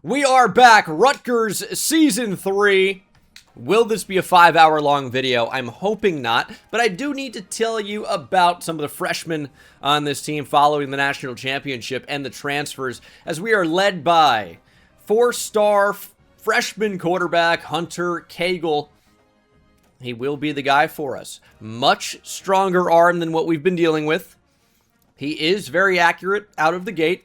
We are back. Rutgers Season 3. Will this be a 5-hour long video? I'm hoping not, but I do need to tell you about some of the freshmen on this team following the national championship and the transfers, as we are led by 4-star freshman quarterback Hunter Cagle. He will be the guy for us. Much stronger arm than what we've been dealing with. He is very accurate out of the gate.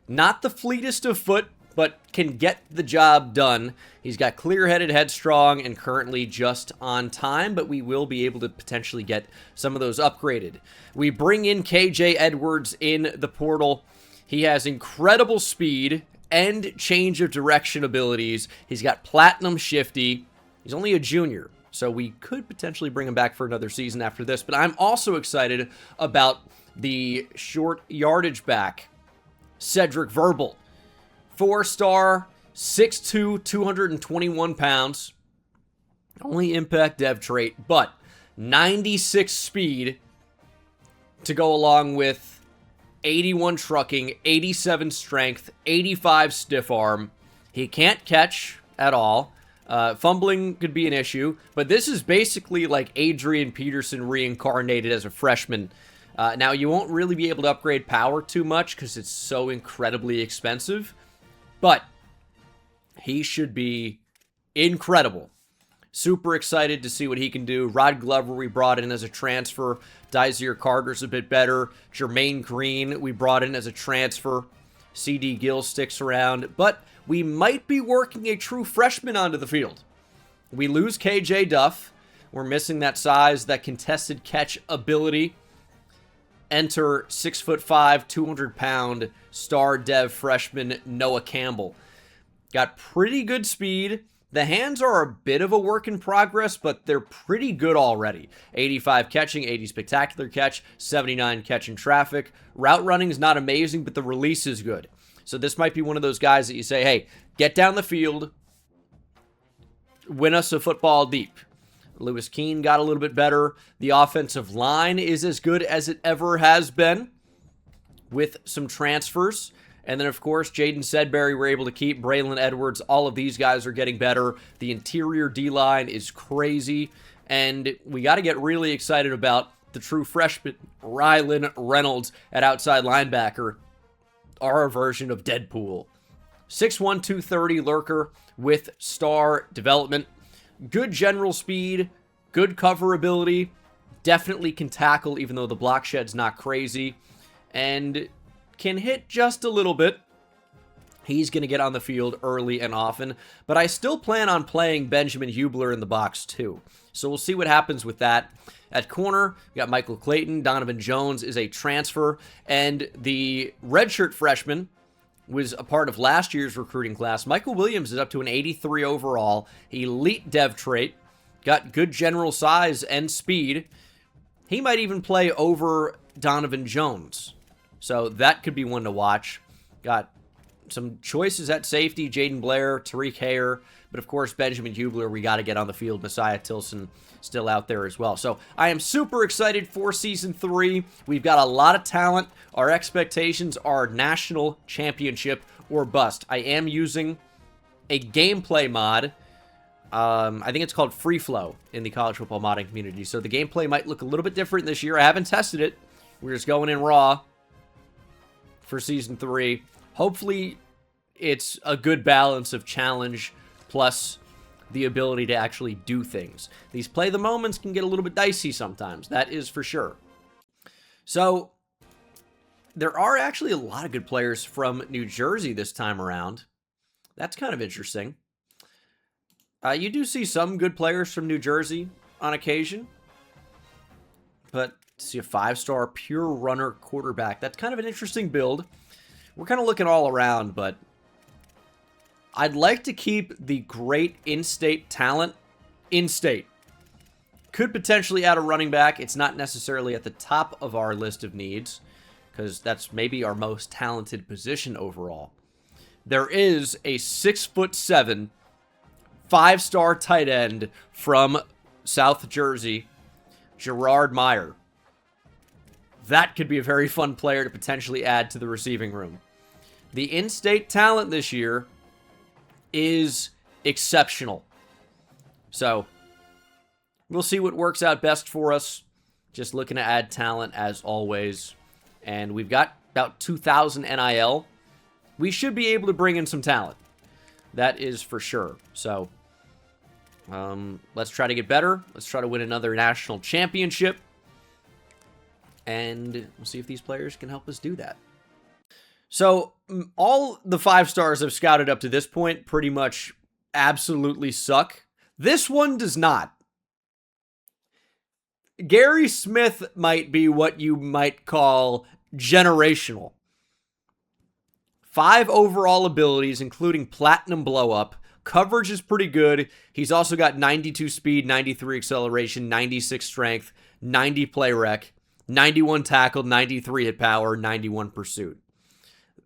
Not the fleetest of foot, but can get the job done. He's got clear-headed, headstrong, and currently just on time, but we will be able to potentially get some of those upgraded. We bring in KJ Edwards in the portal. He has incredible speed and change of direction abilities. He's got platinum shifty. He's only a junior, so we could potentially bring him back for another season after this, but I'm also excited about the short yardage back, Cedric Verbal. 4-star, 6'2", 221 pounds. Only impact dev trait, but 96 speed to go along with 81 trucking, 87 strength, 85 stiff arm. He can't catch at all. Fumbling could be an issue, but this is basically like Adrian Peterson reincarnated as a freshman. Now, you won't really be able to upgrade power too much because it's so incredibly expensive. But he should be incredible. Super excited to see what he can do. Rod Glover we brought in as a transfer. Dysir Carter's a bit better. Jermaine Green we brought in as a transfer. CD Gill sticks around. But we might be working a true freshman onto the field. We lose KJ Duff. We're missing that size, that contested catch ability. Enter 6'5", 200-pound star dev freshman Noah Campbell. Got pretty good speed. The hands are a bit of a work in progress, but they're pretty good already. 85 catching, 80 spectacular catch, 79 catch in traffic. Route running is not amazing, but the release is good. So this might be one of those guys that you say, hey, get down the field, win us a football deep. Lewis Keene got a little bit better. The offensive line is as good as it ever has been with some transfers. And then, of course, Jaden Sedbury we're able to keep. Braylon Edwards, all of these guys are getting better. The interior D-line is crazy. And we got to get really excited about the true freshman, Rylan Reynolds, at outside linebacker, our version of Deadpool. 6'1", 230 lurker with star development. Good general speed, good cover ability, definitely can tackle even though the block shed's not crazy, and can hit just a little bit. He's going to get on the field early and often, but I still plan on playing Benjamin Hubler in the box too. So we'll see what happens with that. At corner, we got Michael Clayton. Donovan Jones is a transfer, and the redshirt freshman was a part of last year's recruiting class. Michael Williams is up to an 83 overall. Elite dev trait. Got good general size and speed. He might even play over Donovan Jones. So that could be one to watch. Got some choices at safety. Jaden Blair, Tariq Hayer. But of course, Benjamin Hubler, we got to get on the field. Messiah Tilson still out there as well. So I am super excited for Season 3. We've got a lot of talent. Our expectations are national championship or bust. I am using a gameplay mod. I think it's called Free Flow in the college football modding community. So the gameplay might look a little bit different this year. I haven't tested it. We're just going in raw for Season 3. Hopefully it's a good balance of challenge plus the ability to actually do things. These play the moments can get a little bit dicey sometimes. That is for sure. So there are actually a lot of good players from New Jersey this time around. That's kind of interesting. You do see some good players from New Jersey on occasion. But see a 5-star pure runner quarterback. That's kind of an interesting build. We're kind of looking all around, but I'd like to keep the great in-state talent in-state. Could potentially add a running back. It's not necessarily at the top of our list of needs, because that's maybe our most talented position overall. There is a 6'7", 5-star tight end from South Jersey, Gerard Meyer. That could be a very fun player to potentially add to the receiving room. The in-state talent this year is exceptional. So, we'll see what works out best for us. Just looking to add talent as always. And we've got about 2,000 NIL. We should be able to bring in some talent. That is for sure. So, let's try to get better. Let's try to win another national championship. And we'll see if these players can help us do that. So, all the 5 stars I've scouted up to this point pretty much absolutely suck. This one does not. Gary Smith might be what you might call generational. 5 overall abilities, including Platinum Blow Up. Coverage is pretty good. He's also got 92 speed, 93 acceleration, 96 strength, 90 play rec, 91 tackle, 93 hit power, 91 pursuit.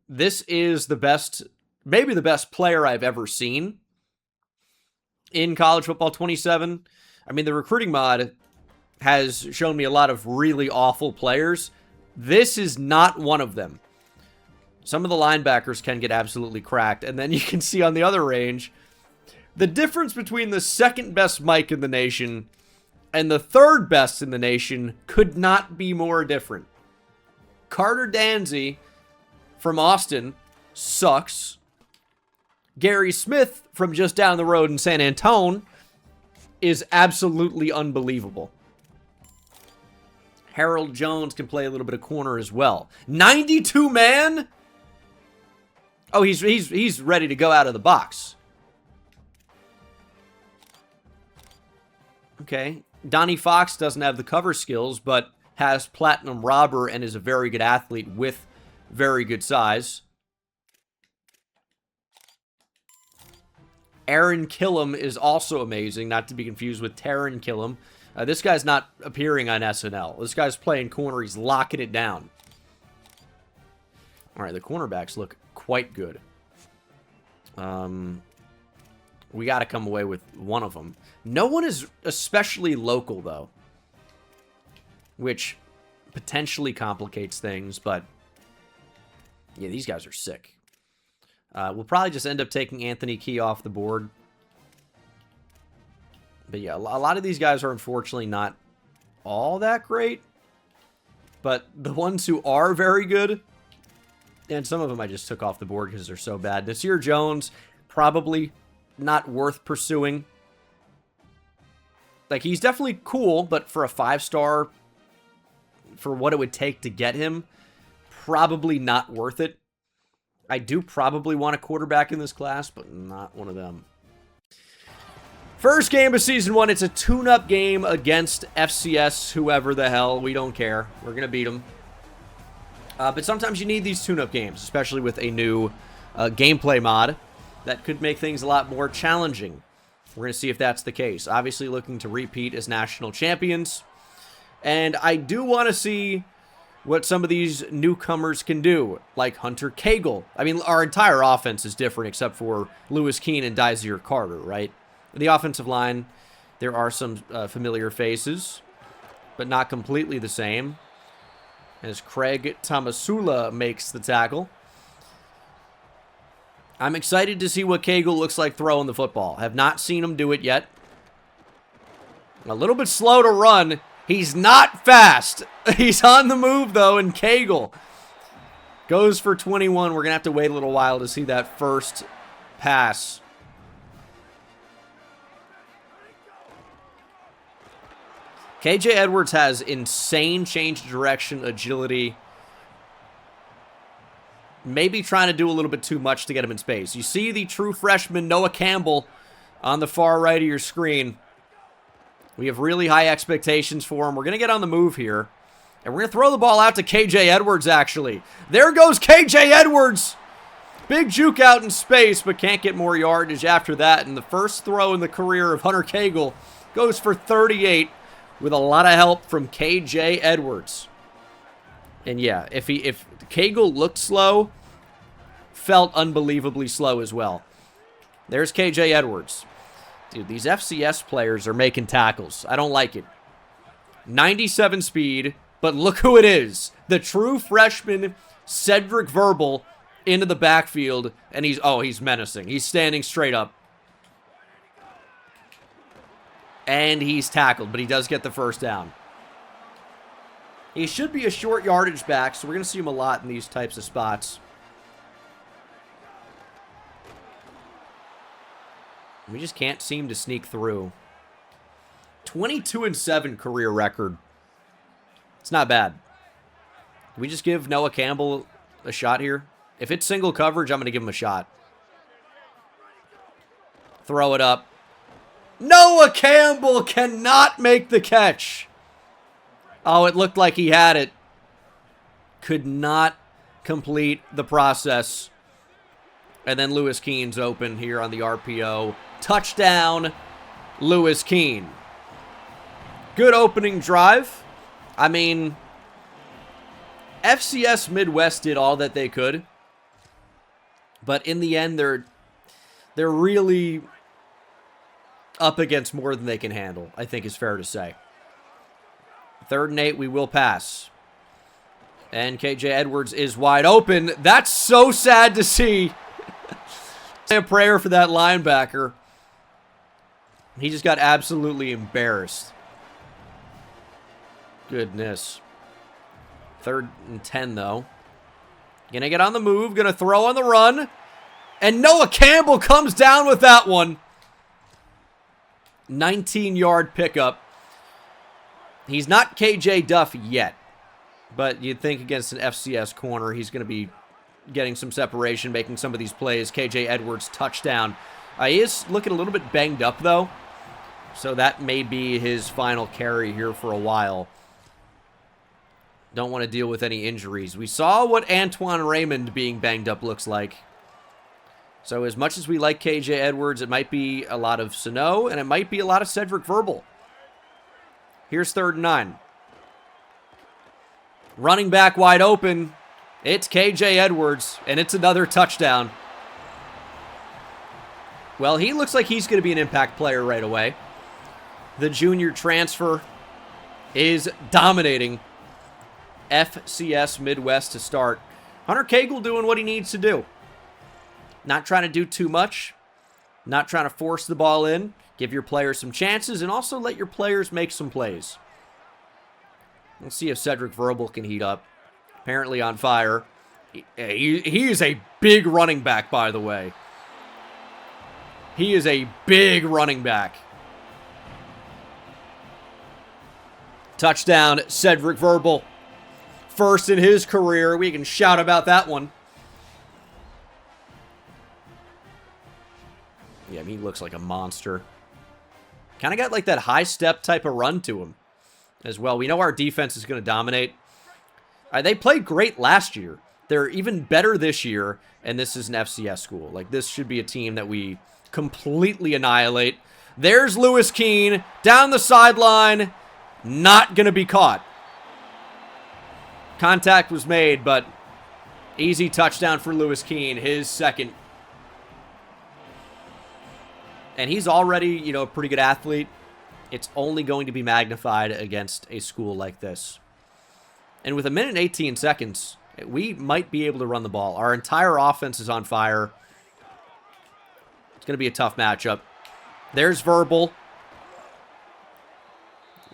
This is the best, maybe the best player I've ever seen in College Football 27. I mean, the recruiting mod has shown me a lot of really awful players. This is not one of them. Some of the linebackers can get absolutely cracked. And then you can see on the other range, the difference between the second best mic in the nation and the third best in the nation could not be more different. Carter Danzy from Austin sucks. Gary Smith from just down the road in San Antone is absolutely unbelievable. Harold Jones can play a little bit of corner as well. 92 man? Oh, he's ready to go out of the box. Okay. Donnie Fox doesn't have the cover skills, but has Platinum Robber and is a very good athlete with very good size. Aaron Killam is also amazing, not to be confused with Taron Killam. This guy's not appearing on SNL. This guy's playing corner. He's locking it down. All right, the cornerbacks look quite good. We got to come away with one of them. No one is especially local, though, which potentially complicates things, but yeah, these guys are sick. We'll probably just end up taking Anthony Key off the board. But yeah, a lot of these guys are unfortunately not all that great. But the ones who are very good, and some of them I just took off the board because they're so bad. Nasir Jones, probably not worth pursuing. Like, he's definitely cool, but for a 5-star, for what it would take to get him, probably not worth it. I do probably want a quarterback in this class, but not one of them. First game of Season 1, it's a tune-up game against FCS, whoever the hell. We don't care. We're going to beat them. But sometimes you need these tune-up games, especially with a new gameplay mod that could make things a lot more challenging. We're going to see if that's the case. Obviously looking to repeat as national champions. And I do want to see what some of these newcomers can do, like Hunter Cagle. I mean, our entire offense is different except for Lewis Keene and Dysir Carter, right? The offensive line, there are some familiar faces, but not completely the same. As Craig Tomasula makes the tackle. I'm excited to see what Cagle looks like throwing the football. Have not seen him do it yet. A little bit slow to run. He's not fast. He's on the move, though, and Cagle goes for 21. We're going to have to wait a little while to see that first pass. KJ Edwards has insane change of direction, agility. Maybe trying to do a little bit too much to get him in space. You see the true freshman Noah Campbell on the far right of your screen. We have really high expectations for him. We're going to get on the move here. And we're going to throw the ball out to KJ Edwards, actually. There goes KJ Edwards. Big juke out in space, but can't get more yardage after that. And the first throw in the career of Hunter Cagle goes for 38 with a lot of help from KJ Edwards. And yeah, if Cagle looked slow, felt unbelievably slow as well. There's KJ Edwards. Dude, these FCS players are making tackles. I don't like it. 97 speed, but look who it is. The true freshman Cedric Verbal into the backfield, and he's menacing. He's standing straight up. And he's tackled, but he does get the first down. He should be a short yardage back, so we're going to see him a lot in these types of spots. We just can't seem to sneak through. 22-7 career record. It's not bad. Can we just give Noah Campbell a shot here? If it's single coverage, I'm going to give him a shot. Throw it up. Noah Campbell cannot make the catch. Oh, it looked like he had it. Could not complete the process. And then Lewis Keene's open here on the RPO. Touchdown, Lewis Keene. Good opening drive. I mean, FCS Midwest did all that they could. But in the end, they're really up against more than they can handle, I think is fair to say. 3rd and 8, we will pass. And KJ Edwards is wide open. That's so sad to see. Say a prayer for that linebacker. He just got absolutely embarrassed. Goodness. 3rd and 10, though. Gonna get on the move. Gonna throw on the run. And Noah Campbell comes down with that one. 19-yard pickup. He's not KJ Duff yet. But you'd think against an FCS corner, he's going to be getting some separation, making some of these plays. KJ Edwards, touchdown. He is looking a little bit banged up, though. So that may be his final carry here for a while. Don't want to deal with any injuries. We saw what Antoine Raymond being banged up looks like. So as much as we like KJ Edwards, it might be a lot of Sano, and it might be a lot of Cedric Verbal. Here's 3rd and 9. Running back wide open. It's KJ Edwards, and it's another touchdown. Well, he looks like he's going to be an impact player right away. The junior transfer is dominating FCS Midwest to start. Hunter Cagle doing what he needs to do. Not trying to do too much. Not trying to force the ball in. Give your players some chances and also let your players make some plays. Let's see if Cedric Verbal can heat up. Apparently on fire. He is a big running back, by the way. He is a big running back. Touchdown, Cedric Verbal. First in his career. We can shout about that one. Yeah, he looks like a monster. Kind of got like that high step type of run to him as well. We know our defense is going to dominate. They played great last year. They're even better this year, and this is an FCS school. Like, this should be a team that we completely annihilate. There's Lewis Keene down the sideline. Not going to be caught. Contact was made, but easy touchdown for Lewis Keene, his second. And he's already, you know, a pretty good athlete. It's only going to be magnified against a school like this. And with 1 minute and 18 seconds, we might be able to run the ball. Our entire offense is on fire. It's going to be a tough matchup. There's Verbal.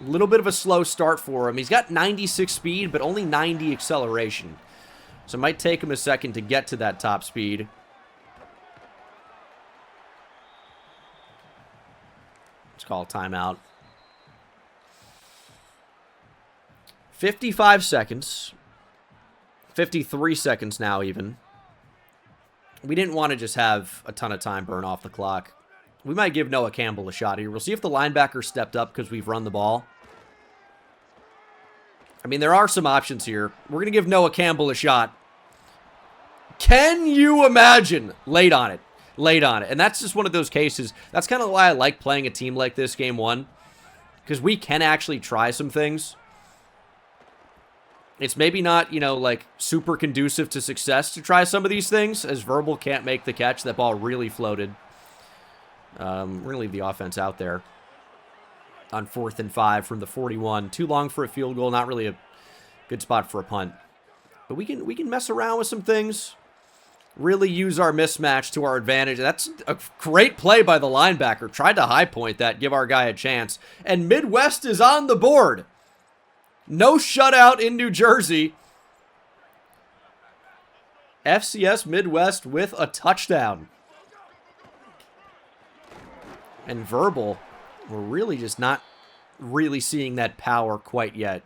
A little bit of a slow start for him. He's got 96 speed, but only 90 acceleration. So it might take him a second to get to that top speed. Let's call a timeout. 55 seconds. 53 seconds now, even. We didn't want to just have a ton of time burn off the clock. We might give Noah Campbell a shot here. We'll see if the linebacker stepped up because we've run the ball. I mean, there are some options here. We're going to give Noah Campbell a shot. Can you imagine? Late on it. Late on it. And that's just one of those cases. That's kind of why I like playing a team like this game one. Because we can actually try some things. It's maybe not, you know, like super conducive to success to try some of these things. As Verbal can't make the catch. That ball really floated. We're going to leave the offense out there. On 4th and 5 from the 41. Too long for a field goal. Not really a good spot for a punt. But we can mess around with some things. really use our mismatch to our advantage. That's a great play by the linebacker. Tried to high point that, give our guy a chance. And Midwest is on the board. No shutout in New Jersey. FCS Midwest with a touchdown. And Verbal, we're really just not really seeing that power quite yet.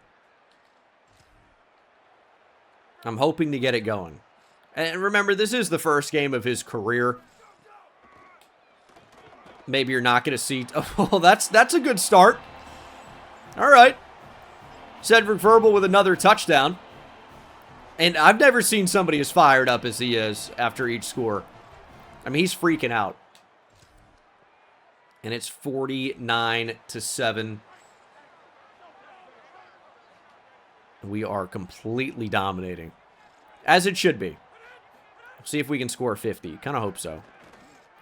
I'm hoping to get it going. And remember, this is the first game of his career. Maybe you're not going to see... Oh, that's a good start. All right. Cedric Verbal with another touchdown. And I've never seen somebody as fired up as he is after each score. I mean, he's freaking out. And it's 49-7. We are completely dominating. As it should be. See if we can score 50. Kind of hope so.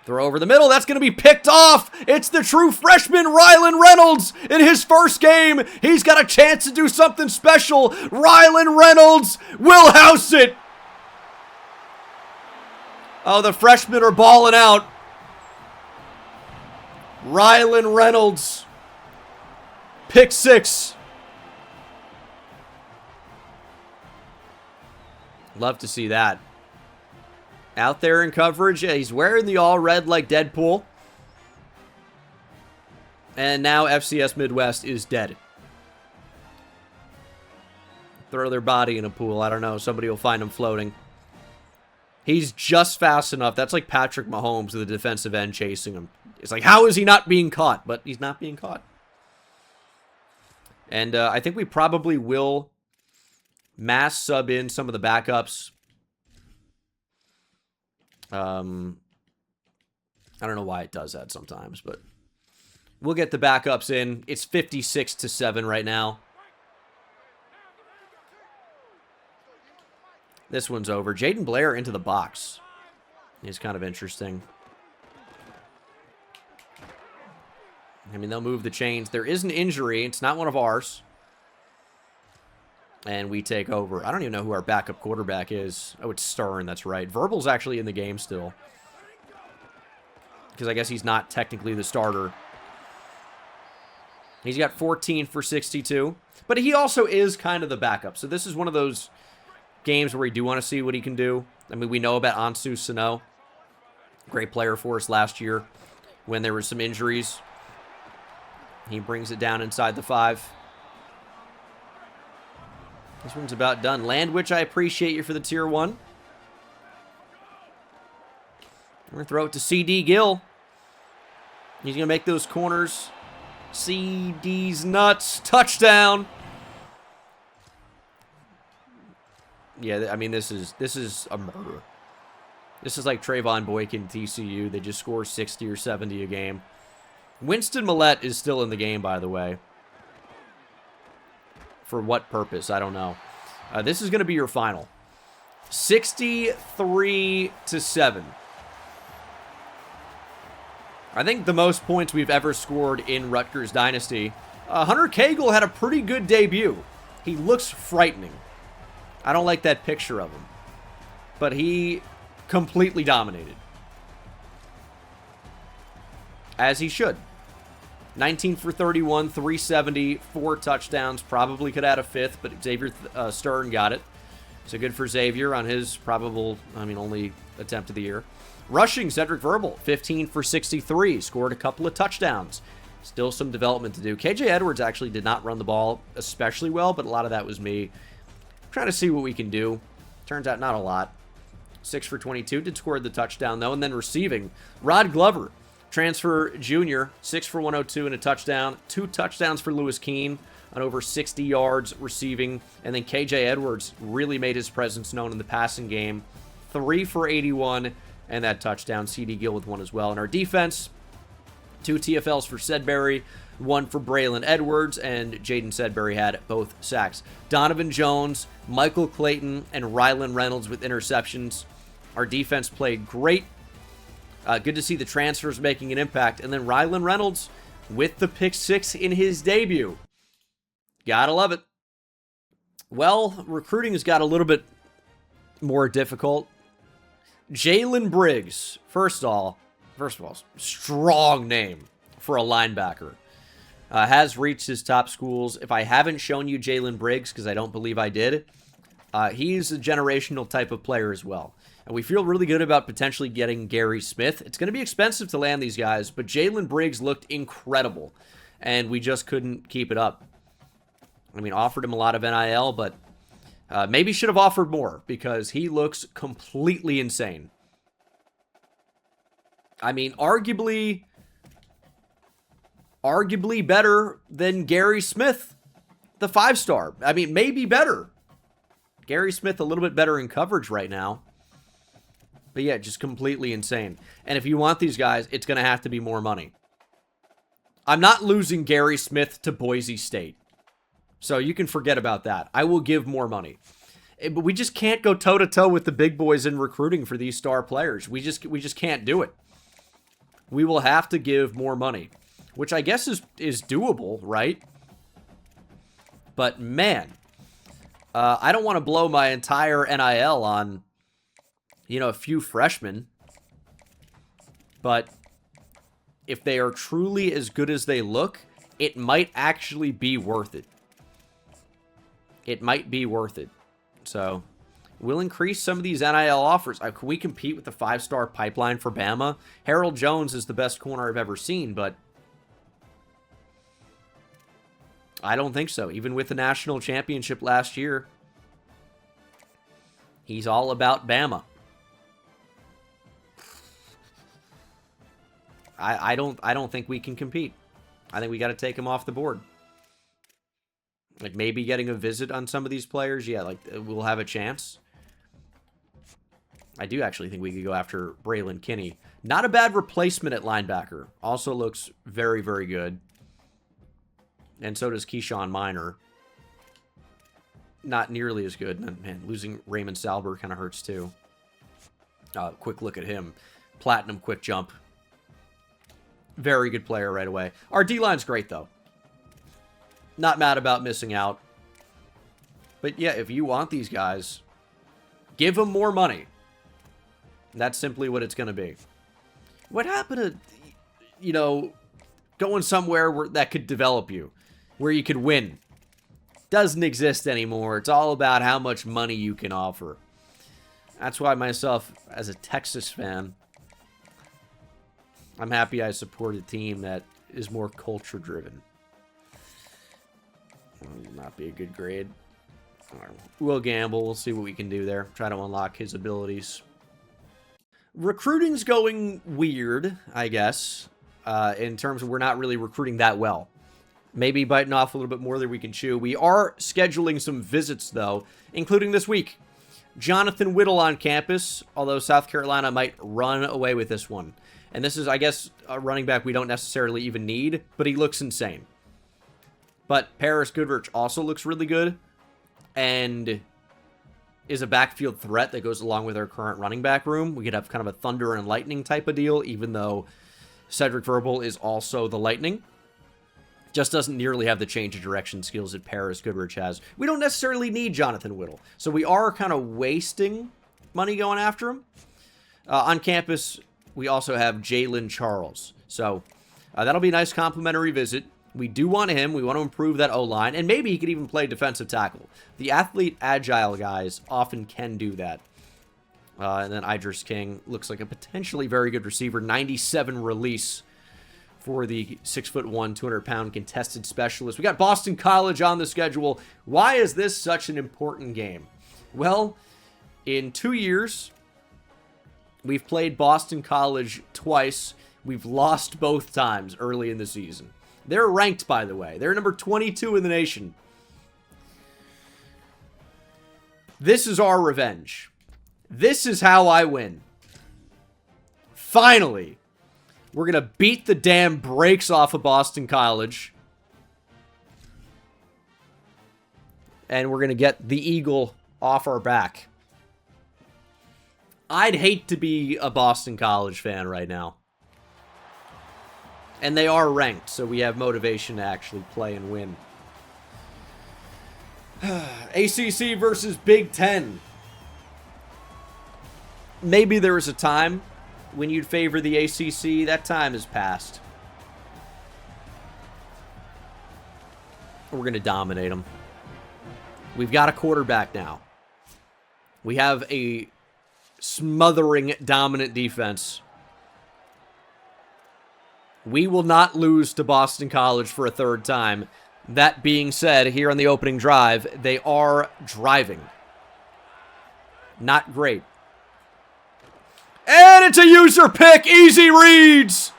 Throw over the middle. That's going to be picked off. It's the true freshman, Rylan Reynolds. In his first game, he's got a chance to do something special. Rylan Reynolds will house it. Oh, the freshmen are balling out. Rylan Reynolds. Pick 6. Love to see that. Out there in coverage. Yeah, he's wearing the all red like Deadpool. And now FCS Midwest is dead. Throw their body in a pool. I don't know. Somebody will find him floating. He's just fast enough. That's like Patrick Mahomes, the defensive end, chasing him. It's like, how is he not being caught? But he's not being caught. And I think we probably will mass sub in some of the backups. I don't know why it does that sometimes, but we'll get the backups in. It's 56-7 right now. This one's over. Jaden Blair into the box. He's kind of interesting. I mean, they'll move the chains. There is an injury. It's not one of ours. And we take over. I don't even know who our backup quarterback is. Oh, it's Stern. That's right. Verbal's actually in the game still. Because I guess he's not technically the starter. He's got 14 for 62. But he also is kind of the backup. So this is one of those games where we do want to see what he can do. I mean, we know about Ansu Sano. Great player for us last year when there were some injuries. He brings it down inside the 5. This one's about done. Landwich, I appreciate you for the tier 1. We're going to throw it to CD Gill. He's going to make those corners. CD's nuts. Touchdown. Yeah, I mean, this is a murder. This is like Trayvon Boykin, TCU. They just score 60 or 70 a game. Winston Millette is still in the game, by the way. For what purpose? I don't know. This is going to be your final. 63-7. I think the most points we've ever scored in Rutgers Dynasty. Hunter Cagle had a pretty good debut. He looks frightening. I don't like that picture of him. But he completely dominated. As he should. 19 for 31, 370, 4 touchdowns. Probably could add a 5th, but Xavier Stern got it. So good for Xavier on his probable, only attempt of the year. Rushing, Cedric Verbal, 15 for 63. Scored a couple of touchdowns. Still some development to do. KJ Edwards actually did not run the ball especially well, but a lot of that was me trying to see what we can do. Turns out not a lot. 6 for 22. Did score the touchdown, though. And then receiving, Rod Glover. Transfer junior, 6 for 102 and a touchdown. 2 touchdowns for Lewis Keene on over 60 yards receiving. And then KJ Edwards really made his presence known in the passing game. 3 for 81 and that touchdown. CD Gill with 1 as well. And our defense, 2 TFLs for Sedbury, 1 for Braylon Edwards, and Jaden Sedbury had both sacks. Donovan Jones, Michael Clayton, and Rylan Reynolds with interceptions. Our defense played great. Good to see the transfers making an impact. And then Rylan Reynolds with the pick 6 in his debut. Gotta love it. Well, recruiting has got a little bit more difficult. Jalen Briggs. First of all, strong name for a linebacker. Has reached his top schools. If I haven't shown you Jalen Briggs, because I don't believe I did, he's a generational type of player as well. And we feel really good about potentially getting Gary Smith. It's going to be expensive to land these guys, but Jalen Briggs looked incredible, and we just couldn't keep it up. I mean, offered him a lot of NIL, but maybe should have offered more, because he looks completely insane. I mean, arguably better than Gary Smith, the 5-star. I mean, maybe better. Gary Smith a little bit better in coverage right now. But yeah, just completely insane. And if you want these guys, it's going to have to be more money. I'm not losing Gary Smith to Boise State. So you can forget about that. I will give more money. But we just can't go toe-to-toe with the big boys in recruiting for these star players. We just can't do it. We will have to give more money, which I guess is doable, right? But man, I don't want to blow my entire NIL on, you know, a few freshmen. But if they are truly as good as they look, it might actually be worth it. It might be worth it. So we'll increase some of these NIL offers. Can we compete with the 5-star pipeline for Bama? Harold Jones is the best corner I've ever seen, but I don't think so. Even with the national championship last year, he's all about Bama. I don't think we can compete. I think we got to take him off the board. Like, maybe getting a visit on some of these players, yeah, like, we'll have a chance. I do actually think we could go after Braylon Kinney. Not a bad replacement at linebacker. Also looks very, very good. And so does Keyshawn Minor. Not nearly as good. Man, losing Raymond Salber kind of hurts too. Quick look at him. Platinum quick jump. Very good player right away. Our D-line's great, though. Not mad about missing out. But yeah, if you want these guys, give them more money. That's simply what it's going to be. What happened to, you know, going somewhere that could develop you, where you could win? Doesn't exist anymore. It's all about how much money you can offer. That's why myself, as a Texas fan, I'm happy I support a team that is more culture-driven. Will not be a good grade. We'll gamble. We'll see what we can do there. Try to unlock his abilities. Recruiting's going weird, I guess, in terms of we're not really recruiting that well. Maybe biting off a little bit more than we can chew. We are scheduling some visits, though, including this week. Jonathan Whittle on campus, although South Carolina might run away with this one. And this is, I guess, a running back we don't necessarily even need, but he looks insane. But Paris Goodrich also looks really good and is a backfield threat that goes along with our current running back room. We could have kind of a thunder and lightning type of deal, even though Cedric Verbal is also the lightning. Just doesn't nearly have the change of direction skills that Paris Goodrich has. We don't necessarily need Jonathan Whittle, so we are kind of wasting money going after him. On campus, we also have Jalen Charles. So that'll be a nice complimentary visit. We do want him. We want to improve that O-line. And maybe he could even play defensive tackle. The athlete, agile guys often can do that. And then Idris King looks like a potentially very good receiver. 97 release for the 6'1", 200-pound contested specialist. We got Boston College on the schedule. Why is this such an important game? Well, in 2 years, we've played Boston College twice. We've lost both times early in the season. They're ranked, by the way. They're number 22 in the nation. This is our revenge. This is how I win. Finally, we're going to beat the damn brakes off of Boston College. And we're going to get the eagle off our back. I'd hate to be a Boston College fan right now. And they are ranked, so we have motivation to actually play and win. ACC versus Big Ten. maybe there was a time when you'd favor the ACC. That time has passed. We're going to dominate them. We've got a quarterback now. We have a smothering, dominant defense. We will not lose to Boston College for a third time. That being said, here on the opening drive, they are driving. Not great. And it's a user pick. Easy reads.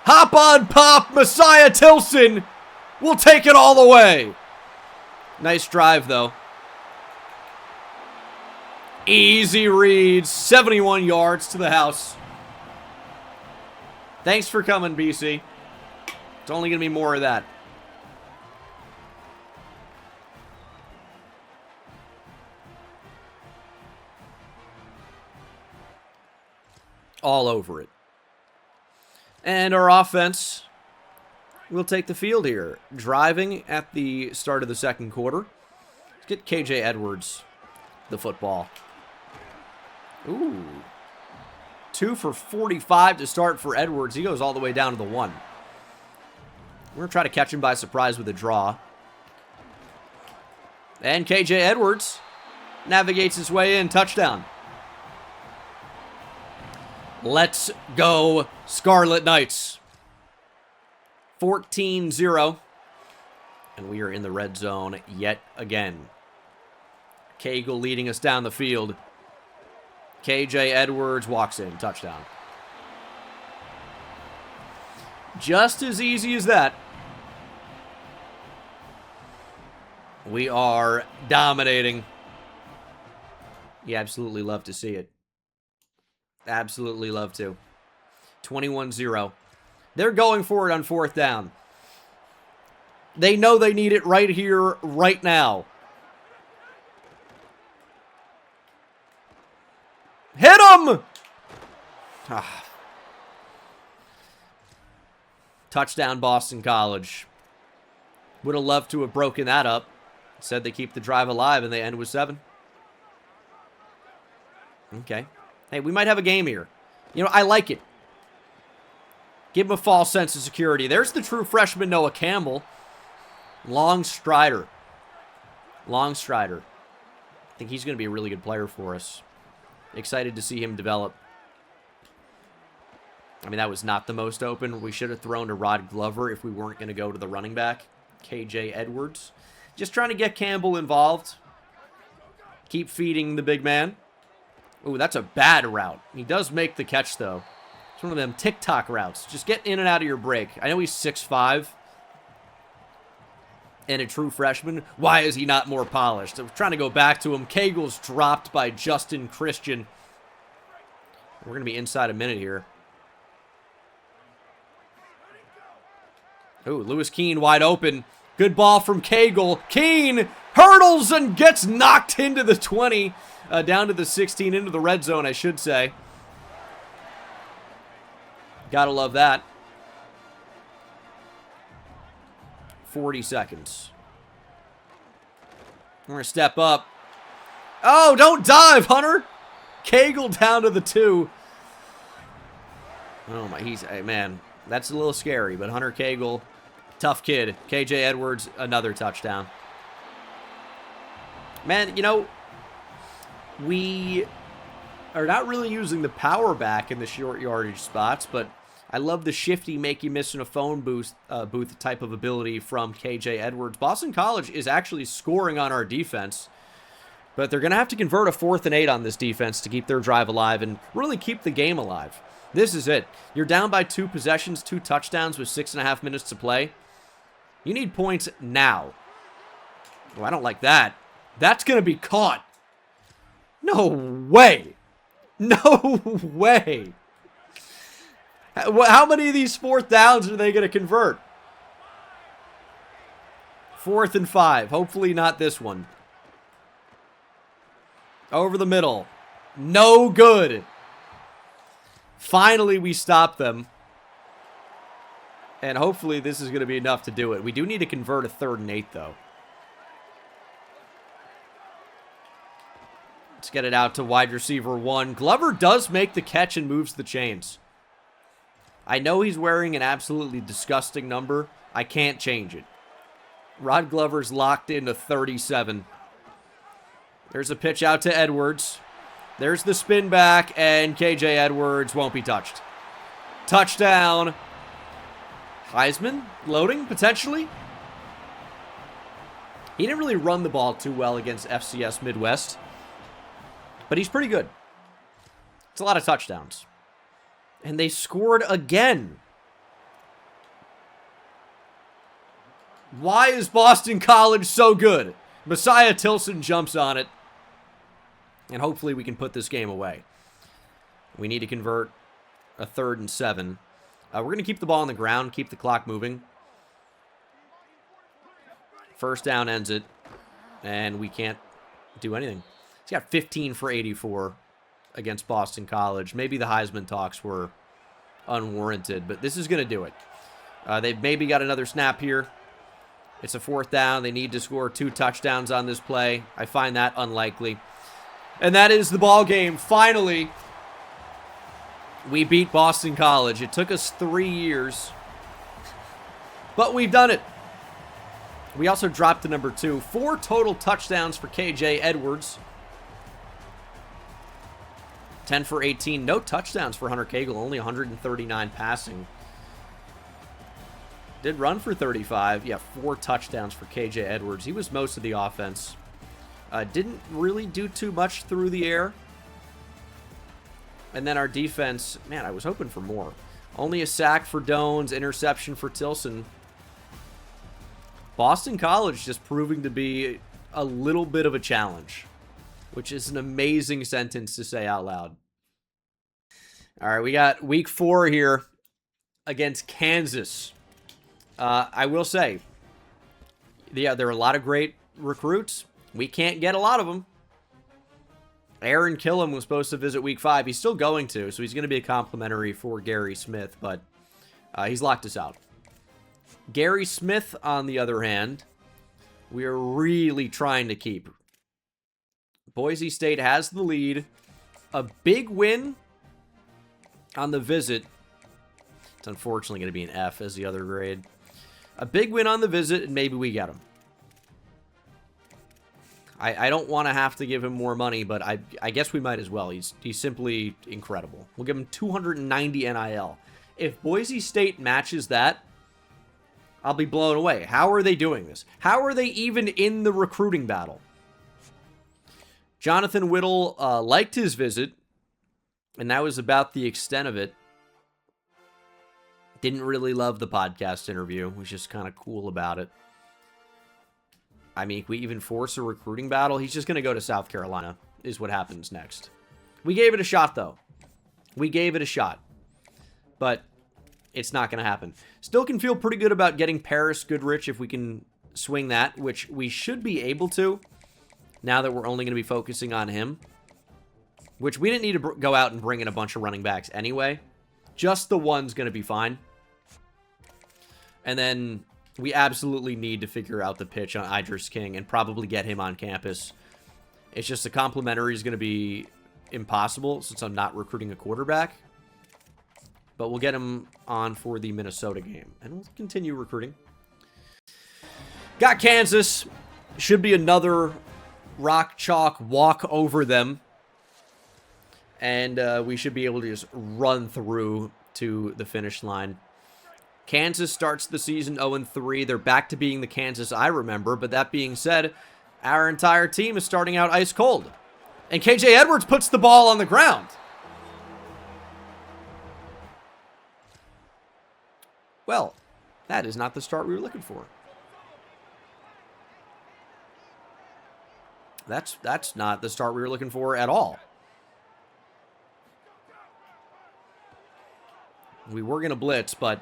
Hop on pop. Messiah Tilson will take it all the way. Nice drive, though. Easy reads. 71 yards to the house. Thanks for coming, BC. It's only going to be more of that. All over it. And our offense will take the field here. Driving at the start of the second quarter. Let's get KJ Edwards the football. Ooh. 2 for 45 to start for Edwards. He goes all the way down to the 1. We're going to try to catch him by surprise with a draw. And KJ Edwards navigates his way in. Touchdown. Let's go, Scarlet Knights. 14-0. And we are in the red zone yet again. Cagle leading us down the field. KJ Edwards walks in. Touchdown. Just as easy as that. We are dominating. You absolutely love to see it. Absolutely love to. 21-0. They're going for it on 4th down. They know they need it right here, right now. Hit him! Ah. Touchdown, Boston College. Would have loved to have broken that up. Said they keep the drive alive and they end with 7. Okay. Hey, we might have a game here. You know, I like it. Give him a false sense of security. There's the true freshman Noah Campbell. Long strider. Long strider. I think he's going to be a really good player for us. Excited to see him develop. I mean, that was not the most open. We should have thrown to Rod Glover if we weren't going to go to the running back. KJ Edwards. Just trying to get Campbell involved. Keep feeding the big man. Ooh, that's a bad route. He does make the catch, though. It's one of them TikTok routes. Just get in and out of your break. I know he's 6'5". And a true freshman. Why is he not more polished? I'm trying to go back to him. Cagle's dropped by Justin Christian. We're going to be inside a minute here. Ooh, Lewis Keene wide open. Good ball from Cagle. Keene hurdles and gets knocked into the 20. Down to the 16, into the red zone, I should say. Gotta love that. 40 seconds. We're going to step up. Oh, don't dive, Hunter. Cagle down to the 2. Oh, my. Man, that's a little scary. But Hunter Cagle, tough kid. KJ Edwards, another touchdown. Man, you know, we are not really using the power back in the short yardage spots, but I love the shifty, make you miss in a phone booth type of ability from KJ Edwards. Boston College is actually scoring on our defense, but they're going to have to convert a 4th and 8 on this defense to keep their drive alive and really keep the game alive. This is it. You're down by 2 possessions, 2 touchdowns with 6.5 minutes to play. You need points now. Oh, I don't like that. That's going to be caught. No way. No way. How many of these 4th downs are they going to convert? 4th and 5. Hopefully not this one. Over the middle. No good. Finally, we stop them. And hopefully this is going to be enough to do it. We do need to convert a 3rd and 8, though. Let's get it out to wide receiver 1. Glover does make the catch and moves the chains. I know he's wearing an absolutely disgusting number. I can't change it. Rod Glover's locked into 37. There's a pitch out to Edwards. There's the spin back, and KJ Edwards won't be touched. Touchdown. Heisman loading, potentially. He didn't really run the ball too well against FCS Midwest, but he's pretty good. It's a lot of touchdowns. And they scored again. Why is Boston College so good? Messiah Tilson jumps on it. And hopefully we can put this game away. We need to convert a 3rd and 7. We're going to keep the ball on the ground, keep the clock moving. First down ends it. And we can't do anything. He's got 15 for 84 against Boston College. Maybe the Heisman talks were unwarranted, but this is going to do it. They've maybe got another snap here. It's a 4th down. They need to score 2 touchdowns on this play. I find that unlikely. And that is the ball game. Finally, we beat Boston College. It took us 3 years, but we've done it. We also dropped to number 2. 4 total touchdowns for KJ Edwards. 10 for 18. No touchdowns for Hunter Cagle. Only 139 passing. Did run for 35. Yeah, 4 touchdowns for KJ Edwards. He was most of the offense. Didn't really do too much through the air. And then our defense, man, I was hoping for more. Only a sack for Dones, interception for Tilson. Boston College just proving to be a little bit of a challenge, which is an amazing sentence to say out loud. All right, we got week 4 here against Kansas. I will say, yeah, there are a lot of great recruits. We can't get a lot of them. Aaron Killam was supposed to visit week 5. He's still going to, so he's going to be a complimentary for Gary Smith, but he's locked us out. Gary Smith, on the other hand, we are really trying to keep. Boise State has the lead. A big win on the visit. It's unfortunately going to be an F as the other grade. A big win on the visit, and maybe we get him. I don't want to have to give him more money, but I guess we might as well. He's simply incredible. We'll give him 290 NIL. If Boise State matches that, I'll be blown away. How are they doing this? How are they even in the recruiting battle? Jonathan Whittle liked his visit, and that was about the extent of it. Didn't really love the podcast interview. Was just kind of cool about it. I mean, if we even force a recruiting battle, he's just going to go to South Carolina, is what happens next. We gave it a shot, though. We gave it a shot. But it's not going to happen. Still can feel pretty good about getting Paris Goodrich if we can swing that, which we should be able to, now that we're only going to be focusing on him. Which we didn't need to go out and bring in a bunch of running backs anyway. Just the one's going to be fine. And then we absolutely need to figure out the pitch on Idris King and probably get him on campus. It's just the complimentary is going to be impossible since I'm not recruiting a quarterback. But we'll get him on for the Minnesota game. And we'll continue recruiting. Got Kansas. Should be another rock chalk walk over them. And we should be able to just run through to the finish line. Kansas starts the season 0-3. They're back to being the Kansas I remember. But that being said, our entire team is starting out ice cold. And KJ Edwards puts the ball on the ground. Well, that is not the start we were looking for. That's not the start we were looking for at all. We were going to blitz, but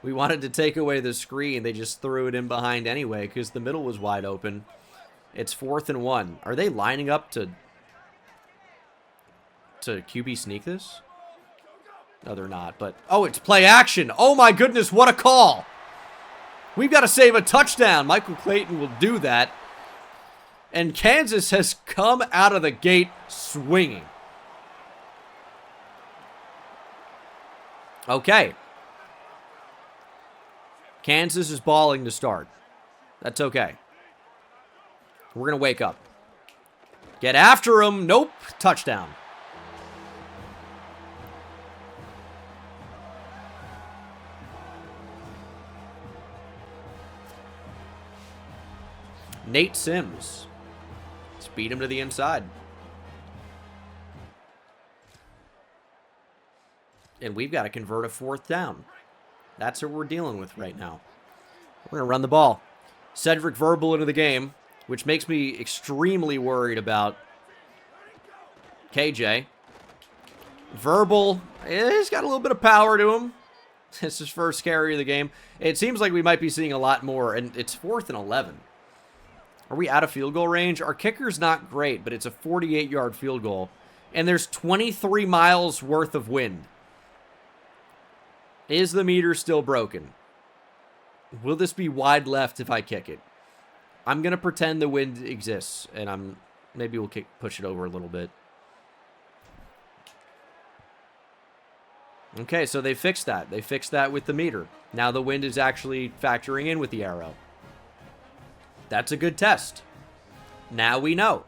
we wanted to take away the screen. They just threw it in behind anyway because the middle was wide open. It's 4th and 1. Are they lining up to QB sneak this? No, they're not. But oh, it's play action. Oh my goodness, what a call. We've got to save a touchdown. Michael Clayton will do that. And Kansas has come out of the gate swinging. Okay. Kansas is balling to start. That's okay. We're going to wake up. Get after him. Nope. Touchdown. Nate Sims. Let's beat him to the inside. And we've got to convert a 4th down. That's what we're dealing with right now. We're going to run the ball. Cedric Verbal into the game, which makes me extremely worried about KJ. Verbal, he's got a little bit of power to him. It's his first carry of the game. It seems like we might be seeing a lot more, and it's 4th and 11. Are we out of field goal range? Our kicker's not great, but it's a 48-yard field goal. And there's 23 miles worth of wind. Is the meter still broken? Will this be wide left if I kick it? I'm going to pretend the wind exists, and maybe we'll push it over a little bit. Okay, so they fixed that. They fixed that with the meter. Now the wind is actually factoring in with the arrow. That's a good test. Now we know.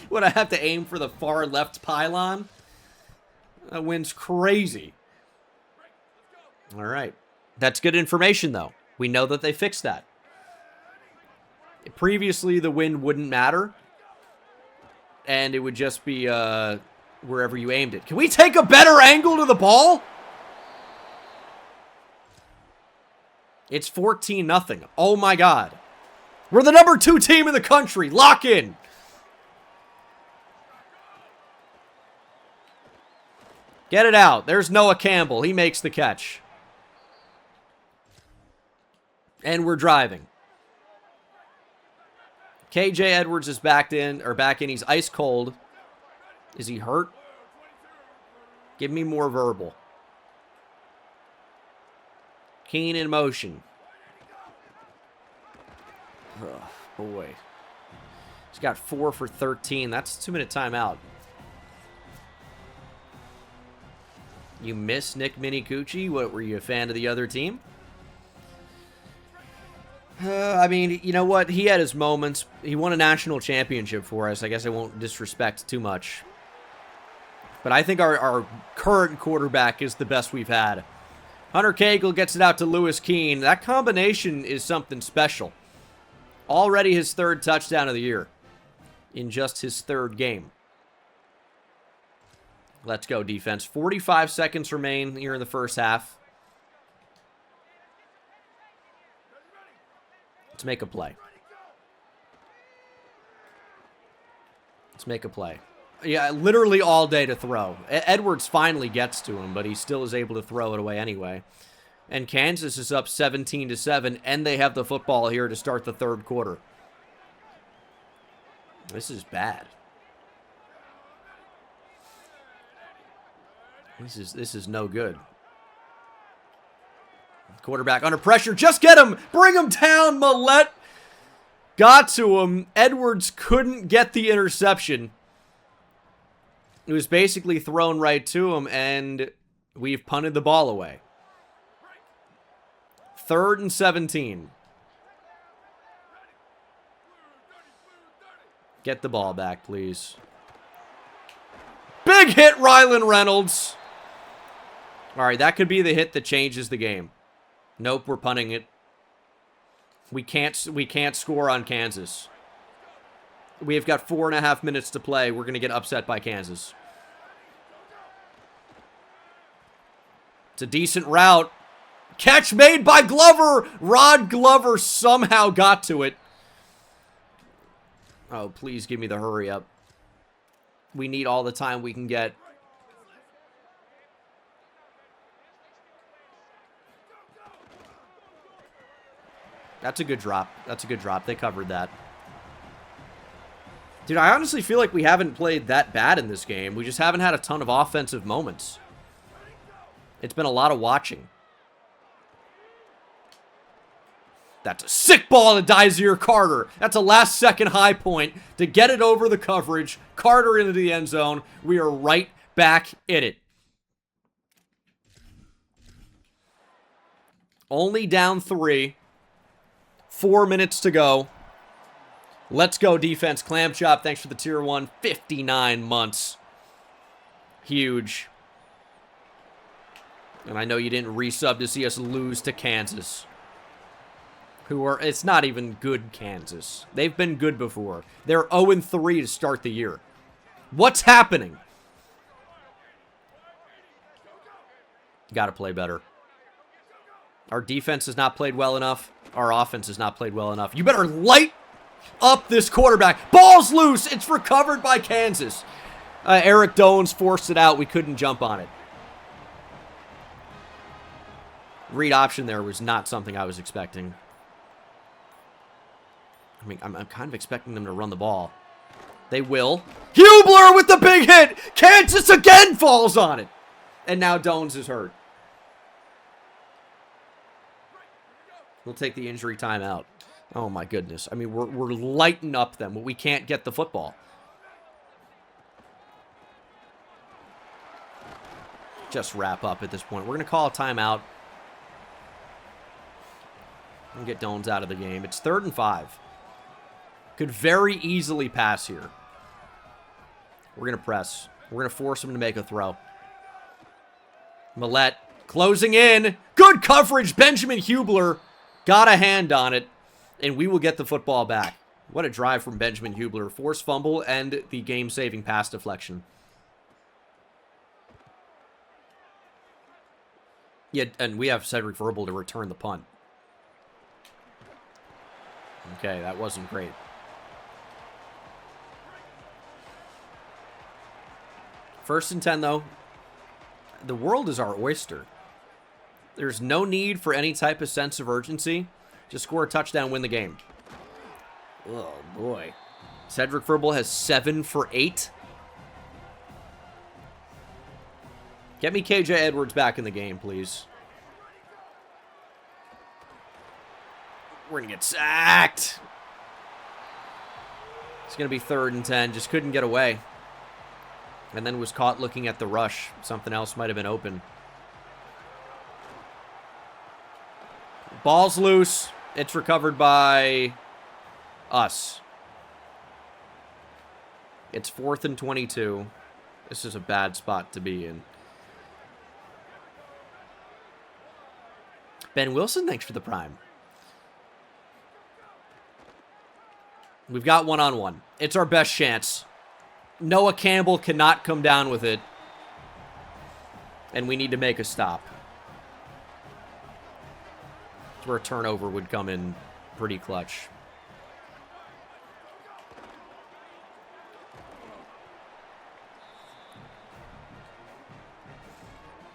Would I have to aim for the far left pylon? That wind's crazy. All right. That's good information, though. We know that they fixed that. Previously, the wind wouldn't matter. And it would just be wherever you aimed it. Can we take a better angle to the ball? It's 14-0. Oh, my God. We're the number 2 team in the country. Lock in. Get it out. There's Noah Campbell. He makes the catch. And we're driving. KJ Edwards is back in. He's ice cold. Is he hurt? Give me more verbal. Keen in motion. Oh, boy. He's got 4 for 13. That's a 2-minute timeout. You miss Nick Minicucci? What, were you a fan of the other team? I mean, you know what? He had his moments. He won a national championship for us. I guess I won't disrespect too much. But I think our current quarterback is the best we've had. Hunter Cagle gets it out to Lewis Keene. That combination is something special. Already his 3rd touchdown of the year in just his 3rd game. Let's go, defense. 45 seconds remain here in the first half. Let's make a play. Let's make a play. Yeah, literally all day to throw. Edwards finally gets to him, but he still is able to throw it away anyway. And Kansas is up 17-7, and they have the football here to start the 3rd quarter. This is bad. This is no good. Quarterback under pressure. Just get him. Bring him down. Millette got to him. Edwards couldn't get the interception. It was basically thrown right to him, and we've punted the ball away. 3rd and 17. Get the ball back, please. Big hit, Rylan Reynolds. All right, that could be the hit that changes the game. Nope, we're punting it. We can't score on Kansas. We have got 4.5 minutes to play. We're going to get upset by Kansas. It's a decent route. Catch made by Glover. Rod Glover somehow got to it. Oh, please give me the hurry up. We need all the time we can get. That's a good drop. That's a good drop. They covered that. Dude, I honestly feel like we haven't played that bad in this game. We just haven't had a ton of offensive moments. It's been a lot of watching. That's a sick ball to Dysere Carter. That's a last-second high point to get it over the coverage. Carter into the end zone. We are right back in it. Only down 3. 4 minutes to go. Let's go, defense. Clam Chop, thanks for the tier 1. 59 months. Huge. And I know you didn't resub to see us lose to Kansas. It's not even good Kansas. They've been good before. They're 0-3 to start the year. What's happening? Gotta play better. Our defense has not played well enough. Our offense has not played well enough. You better light up this quarterback. Ball's loose. It's recovered by Kansas. Eric Dones forced it out. We couldn't jump on it. Read option there was not something I was expecting. I mean, I'm kind of expecting them to run the ball. They will. Hubler with the big hit. Kansas again falls on it. And now Dones is hurt. We'll take the injury timeout. Oh, my goodness. I mean, we're lighting up them, but we can't get the football. Just wrap up at this point. We're going to call a timeout. And get Dones out of the game. It's 3rd and 5. Could very easily pass here. We're going to press. We're going to force him to make a throw. Millette closing in. Good coverage. Benjamin Hubler got a hand on it. And we will get the football back. What a drive from Benjamin Hubler. Forced fumble and the game-saving pass deflection. Yeah, and we have Cedric Verbal to return the punt. Okay, that wasn't great. First and 10, though. The world is our oyster. There's no need for any type of sense of urgency. Just score a touchdown, win the game. Oh, boy. Cedric Verbal has 7 for 8. Get me KJ Edwards back in the game, please. We're going to get sacked. It's going to be 3rd and 10. Just couldn't get away. And then was caught looking at the rush. Something else might have been open. Ball's loose. It's recovered by us. It's 4th and 22. This is a bad spot to be in. Ben Wilson, thanks for the prime. We've got one-on-one. It's our best chance. Noah Campbell cannot come down with it. And we need to make a stop. That's where a turnover would come in pretty clutch.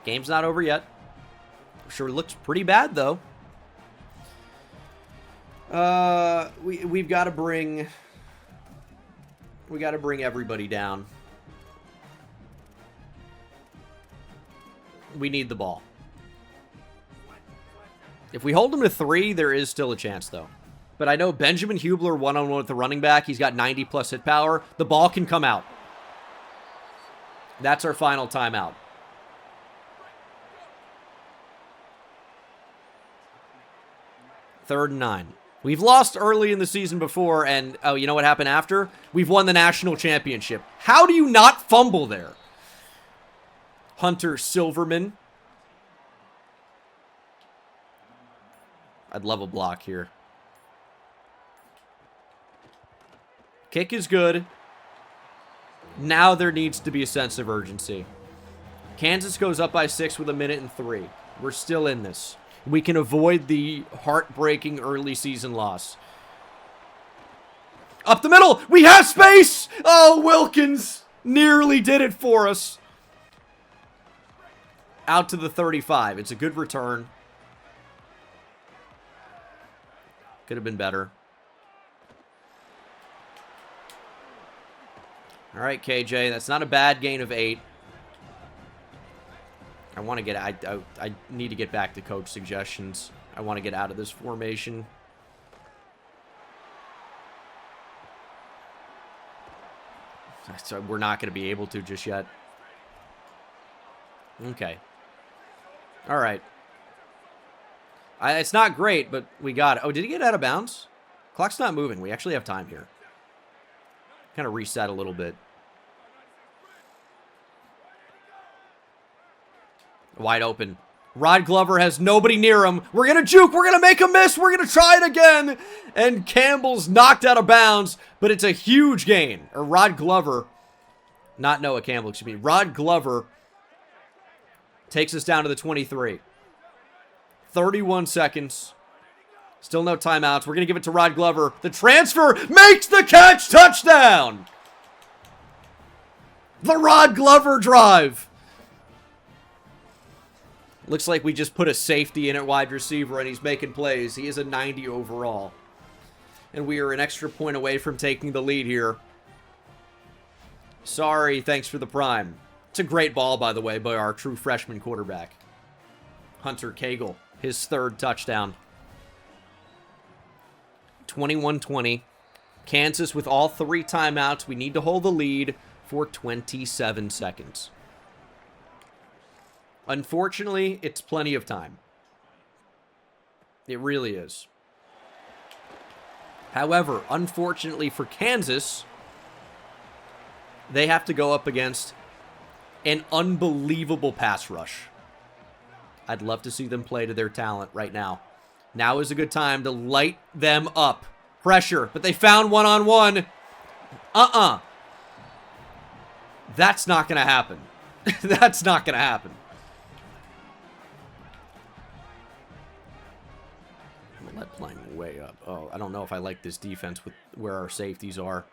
Game's not over yet. Sure looks pretty bad, though. We've got to bring... We got to bring everybody down. We need the ball. If we hold them to 3, there is still a chance, though. But I know Benjamin Hubler one-on-one with the running back. He's got 90-plus hit power. The ball can come out. That's our final timeout. Third and 9. We've lost early in the season before, and, oh, you know what happened after? We've won the national championship. How do you not fumble there? Hunter Silverman. I'd love a block here. Kick is good. Now there needs to be a sense of urgency. Kansas goes up by 6 with 1:03. We're still in this. We can avoid the heartbreaking early season loss. Up the middle. We have space. Oh, Wilkins nearly did it for us. Out to the 35. It's a good return. Could have been better. All right, KJ. That's not a bad gain of 8. I want to get... I need to get back to coach suggestions. I want to get out of this formation. So we're not going to be able to just yet. Okay. All right. It's not great, but we got it. Oh, did he get out of bounds? Clock's not moving. We actually have time here. Kind of reset a little bit. Wide open. Rod Glover has nobody near him. We're going to juke. We're going to make a miss. We're going to try it again. And Campbell's knocked out of bounds, but it's a huge gain. Or Rod Glover, not Noah Campbell, excuse me. Rod Glover takes us down to the 23. 31 seconds. Still no timeouts. We're going to give it to Rod Glover. The transfer makes the catch. Touchdown. The Rod Glover drive. Looks like we just put a safety in at wide receiver and he's making plays. He is a 90 overall. And we are an extra point away from taking the lead here. Sorry, thanks for the prime. It's a great ball, by the way, by our true freshman quarterback. Hunter Cagle, his third touchdown. 21-20. Kansas with all 3 timeouts. We need to hold the lead for 27 seconds. Unfortunately, it's plenty of time. It really is. However, unfortunately for Kansas, they have to go up against an unbelievable pass rush. I'd love to see them play to their talent right now. Now is a good time to light them up. Pressure, but they found one-on-one. That's not going to happen. That's not going to happen. Playing way up. Oh, I don't know if I like this defense with where our safeties are.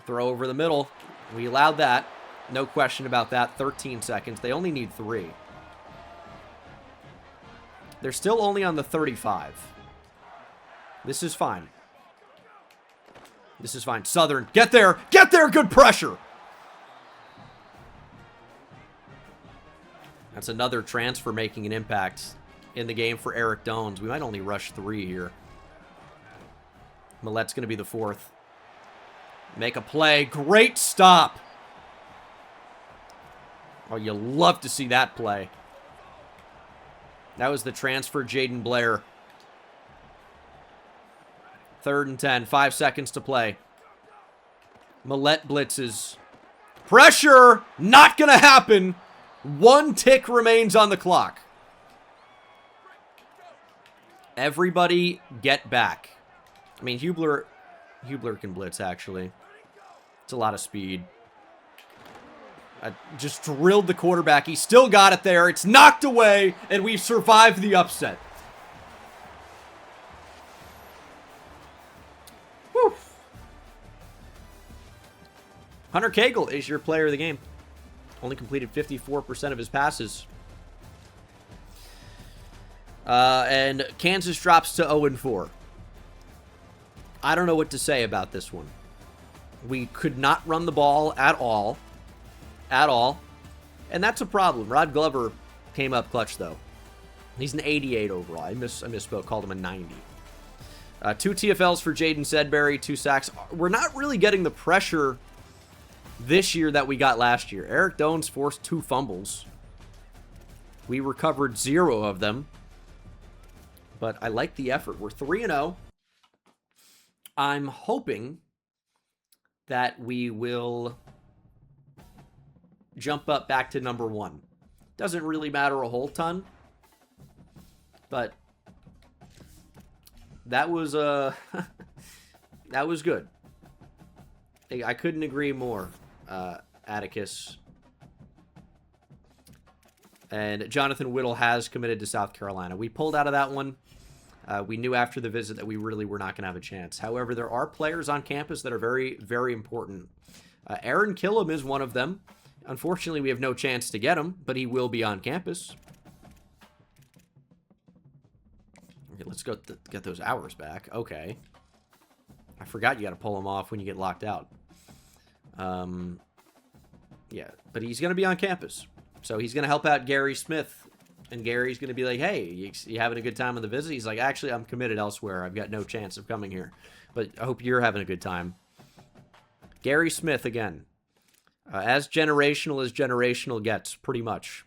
Throw over the middle. We allowed that. No question about that. 13 seconds. They only need 3. They're still only on the 35. This is fine. This is fine. Southern, get there! Get there! Good pressure! That's another transfer making an impact in the game for Eric Dones. We might only rush 3 here. Millette's going to be the 4th. Make a play. Great stop. Oh, you love to see that play. That was the transfer, Jaden Blair. 3rd and 10. 5 seconds to play. Millette blitzes. Pressure! Not going to happen. 1 tick remains on the clock. Everybody get back. I mean, Hubler can blitz, actually. It's a lot of speed. I just drilled the quarterback. He still got it there. It's knocked away, and we've survived the upset. Whew. Hunter Cagle is your player of the game. Only completed 54% of his passes. And Kansas drops to 0-4. I don't know what to say about this one. We could not run the ball at all. At all. And that's a problem. Rod Glover came up clutch, though. He's an 88 overall. I misspoke. Called him a 90. 2 TFLs for Jaden Sedbury. 2 sacks. We're not really getting the pressure this year that we got last year. Eric Dones forced 2 fumbles. We recovered 0 of them. But I like the effort. We're 3-0. I'm hoping that we will jump up back to number 1. Doesn't really matter a whole ton. But that was that was good. I couldn't agree more, Atticus. And Jonathan Whittle has committed to South Carolina. We pulled out of that one. We knew after the visit that we really were not going to have a chance. However, there are players on campus that are very, very important. Aaron Killam is one of them. Unfortunately, we have no chance to get him, but he will be on campus. Okay, let's go get those hours back. Okay. I forgot you got to pull them off when you get locked out. Yeah, but he's going to be on campus. So he's going to help out Gary Smith. And Gary's going to be like, hey, you having a good time on the visit? He's like, actually, I'm committed elsewhere. I've got no chance of coming here. But I hope you're having a good time. Gary Smith again. As generational gets, pretty much.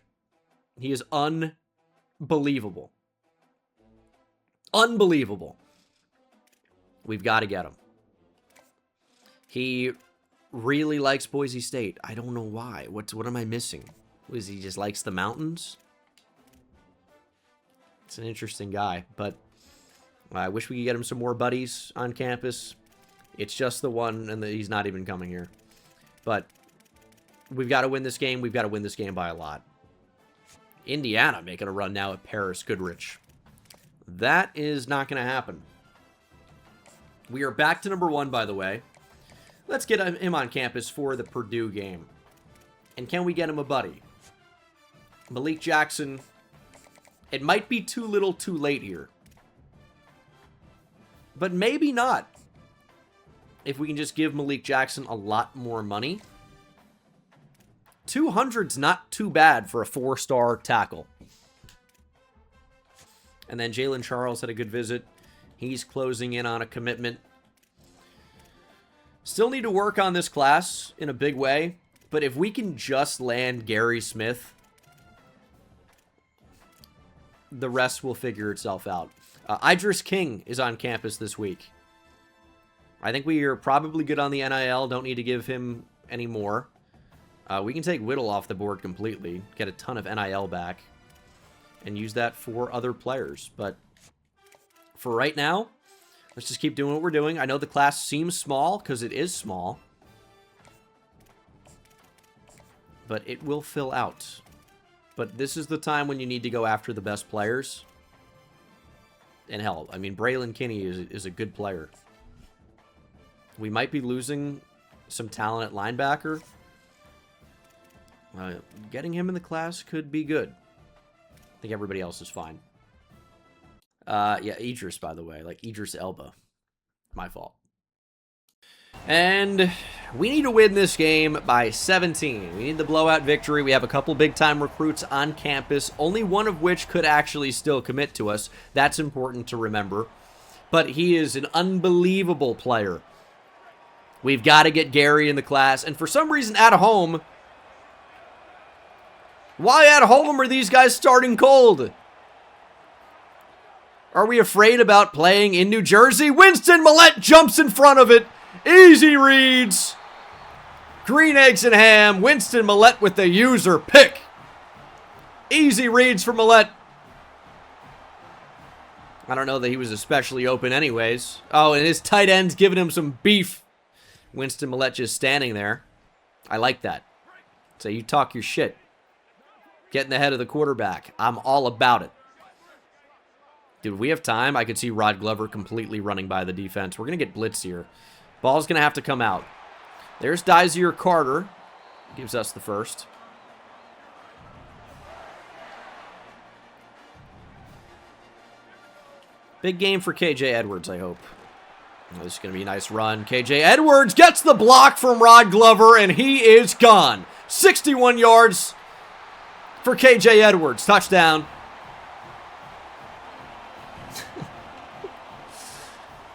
He is unbelievable. Unbelievable. We've got to get him. He really likes Boise State. I don't know why. What am I missing? Is he just likes the mountains? It's an interesting guy, but I wish we could get him some more buddies on campus. It's just the one, and he's not even coming here. But we've got to win this game. We've got to win this game by a lot. Indiana making a run now at Paris Goodrich. That is not going to happen. We are back to number 1, by the way. Let's get him on campus for the Purdue game. And can we get him a buddy? Malik Jackson. It might be too little too late here. But maybe not. If we can just give Malik Jackson a lot more money. 200's not too bad for a 4-star tackle. And then Jalen Charles had a good visit. He's closing in on a commitment. Still need to work on this class in a big way. But if we can just land Gary Smith, the rest will figure itself out. Idris King is on campus this week. I think we are probably good on the NIL. Don't need to give him any more. We can take Whittle off the board completely. Get a ton of NIL back. And use that for other players. But for right now, let's just keep doing what we're doing. I know the class seems small because it is small. But it will fill out. But this is the time when you need to go after the best players. And hell, I mean, Braylon Kinney is a good player. We might be losing some talent at linebacker. Getting him in the class could be good. I think everybody else is fine. Yeah, Idris, by the way. Like, Idris Elba. My fault. And we need to win this game by 17. We need the blowout victory. We have a couple big-time recruits on campus, only one of which could actually still commit to us. That's important to remember. But he is an unbelievable player. We've got to get Gary in the class. And for some reason, at home... Why at home are these guys starting cold? Are we afraid about playing in New Jersey? Winston Millette jumps in front of it. Easy reads. Green eggs and ham. Winston Millette with the user pick. Easy reads for Millette. I don't know that he was especially open anyways. Oh, and his tight end's giving him some beef. Winston Millette just standing there. I like that. So you talk your shit. Get in the head of the quarterback. I'm all about it. Dude, we have time. I could see Rod Glover completely running by the defense. We're going to get blitz here. Ball's going to have to come out. There's Dyzier Carter. Gives us the first. Big game for KJ Edwards, I hope. Oh, this is going to be a nice run. KJ Edwards gets the block from Rod Glover, and he is gone. 61 yards for KJ Edwards. Touchdown.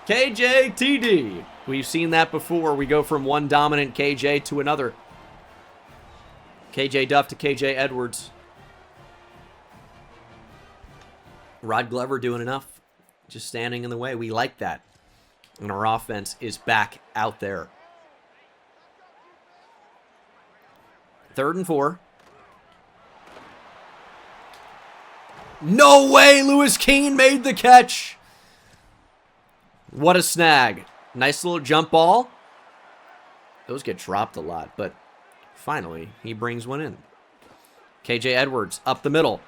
KJ TD. We've seen that before. We go from one dominant KJ to another. KJ Duff to KJ Edwards. Rod Glover doing enough. Just standing in the way. We like that. And our offense is back out there. 3rd and 4. No way! Lewis Keene made the catch. What a snag. Nice little jump ball. Those get dropped a lot, but finally, he brings one in. KJ Edwards up the middle.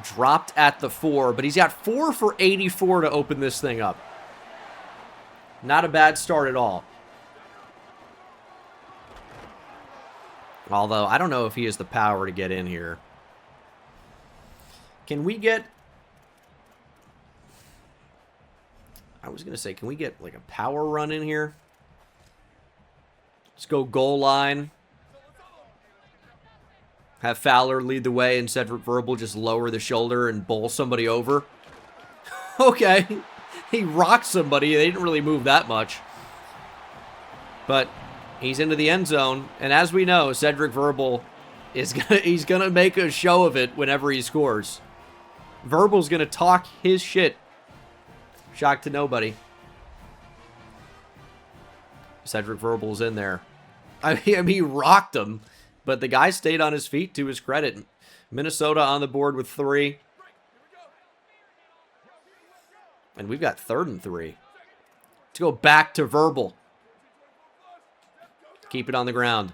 Dropped at the 4, but he's got 4 for 84 to open this thing up. Not a bad start at all. Although, I don't know if he has the power to get in here. Can we get... I was going to say, can we get like a power run in here? Let's go goal line. Have Fowler lead the way and Cedric Verbal just lower the shoulder and bowl somebody over. Okay. He rocked somebody. They didn't really move that much. But he's into the end zone, and as we know, Cedric Verbal is he's gonna make a show of it whenever he scores. Verbal's gonna talk his shit. Shock to nobody. Cedric Verbal's in there. I mean, he rocked him, but the guy stayed on his feet, to his credit. Minnesota on the board with 3. And we've got 3rd and 3. Let's go back to Verbal. Keep it on the ground.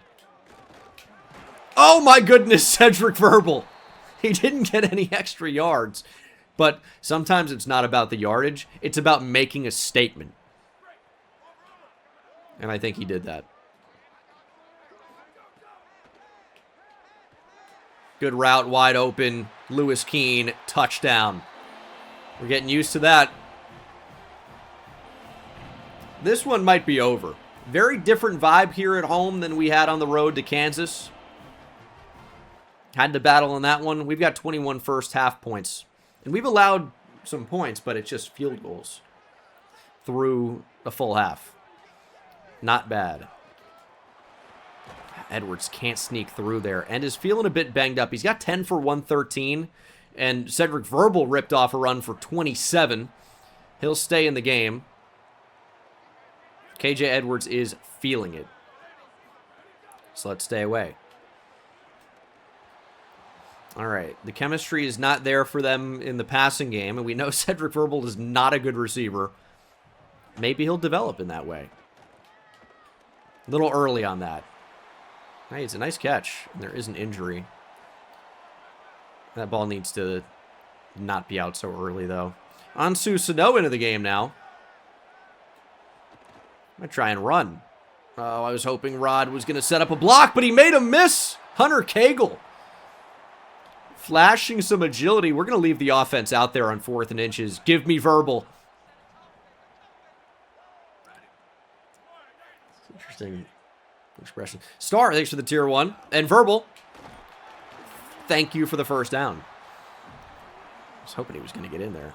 Oh my goodness, Cedric Verbal. He didn't get any extra yards. But sometimes it's not about the yardage. It's about making a statement. And I think he did that. Good route, wide open. Lewis Keene, touchdown. We're getting used to that. This one might be over. Very different vibe here at home than we had on the road to Kansas. Had to battle on that one. We've got 21 first half points. And we've allowed some points, but it's just field goals through a full half. Not bad. Edwards can't sneak through there and is feeling a bit banged up. He's got 10 for 113, and Cedric Verbal ripped off a run for 27. He'll stay in the game. KJ Edwards is feeling it. So let's stay away. All right, the chemistry is not there for them in the passing game, and we know Cedric Verbal is not a good receiver. Maybe he'll develop in that way. A little early on that. Hey, it's a nice catch. There is an injury. That ball needs to not be out so early, though. Ansu Sano into the game now. I'm going to try and run. Oh, I was hoping Rod was going to set up a block, but he made a miss. Hunter Cagle. Flashing some agility. We're going to leave the offense out there on 4th and inches. Give me Verbal. Interesting expression. Star, thanks for the tier 1. And Verbal, thank you for the first down. I was hoping he was going to get in there.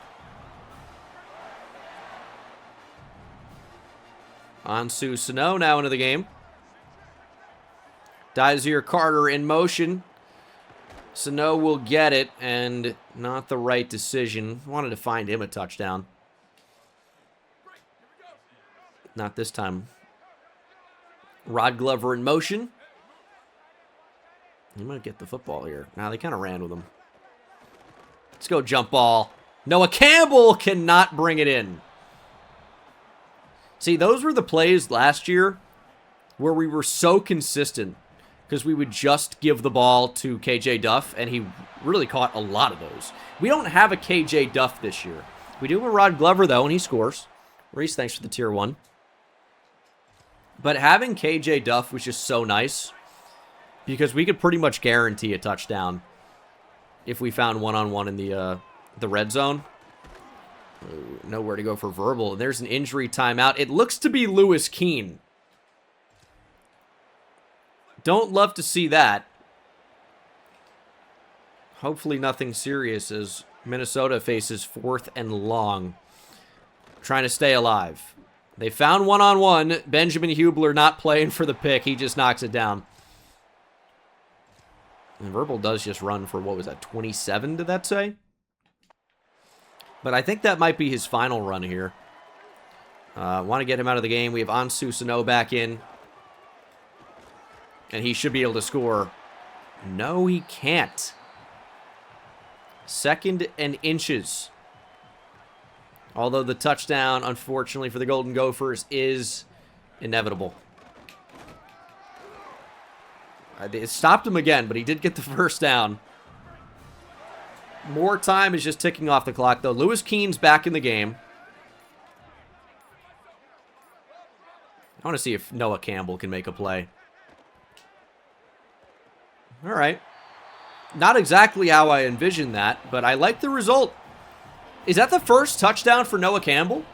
Ansu Sano now into the game. Dysir Carter in motion. Sano will get it, and not the right decision. Wanted to find him a touchdown. Not this time. Rod Glover in motion. He might get the football here. Now they kind of ran with him. Let's go jump ball. Noah Campbell cannot bring it in. See, those were the plays last year where we were so consistent because we would just give the ball to KJ Duff, and he really caught a lot of those. We don't have a KJ Duff this year. We do have a Rod Glover, though, and he scores. Reese, thanks for the tier 1. But having KJ Duff was just so nice because we could pretty much guarantee a touchdown if we found one-on-one in the red zone. Ooh, nowhere to go for Verbal. There's an injury timeout. It looks to be Lewis Keene. Don't love to see that. Hopefully nothing serious as Minnesota faces 4th and long. Trying to stay alive. They found one-on-one. Benjamin Hubler not playing for the pick. He just knocks it down. And Verbal does just run for, what was that, 27, did that say? But I think that might be his final run here. Want to get him out of the game. We have Ansu Sano back in. And he should be able to score. No, he can't. 2nd and inches. Although the touchdown, unfortunately for the Golden Gophers, is inevitable. It stopped him again, but he did get the first down. More time is just ticking off the clock, though. Lewis Keene's back in the game. I want to see if Noah Campbell can make a play. All right. Not exactly how I envisioned that, but I like the result. Is that the first touchdown for Noah Campbell?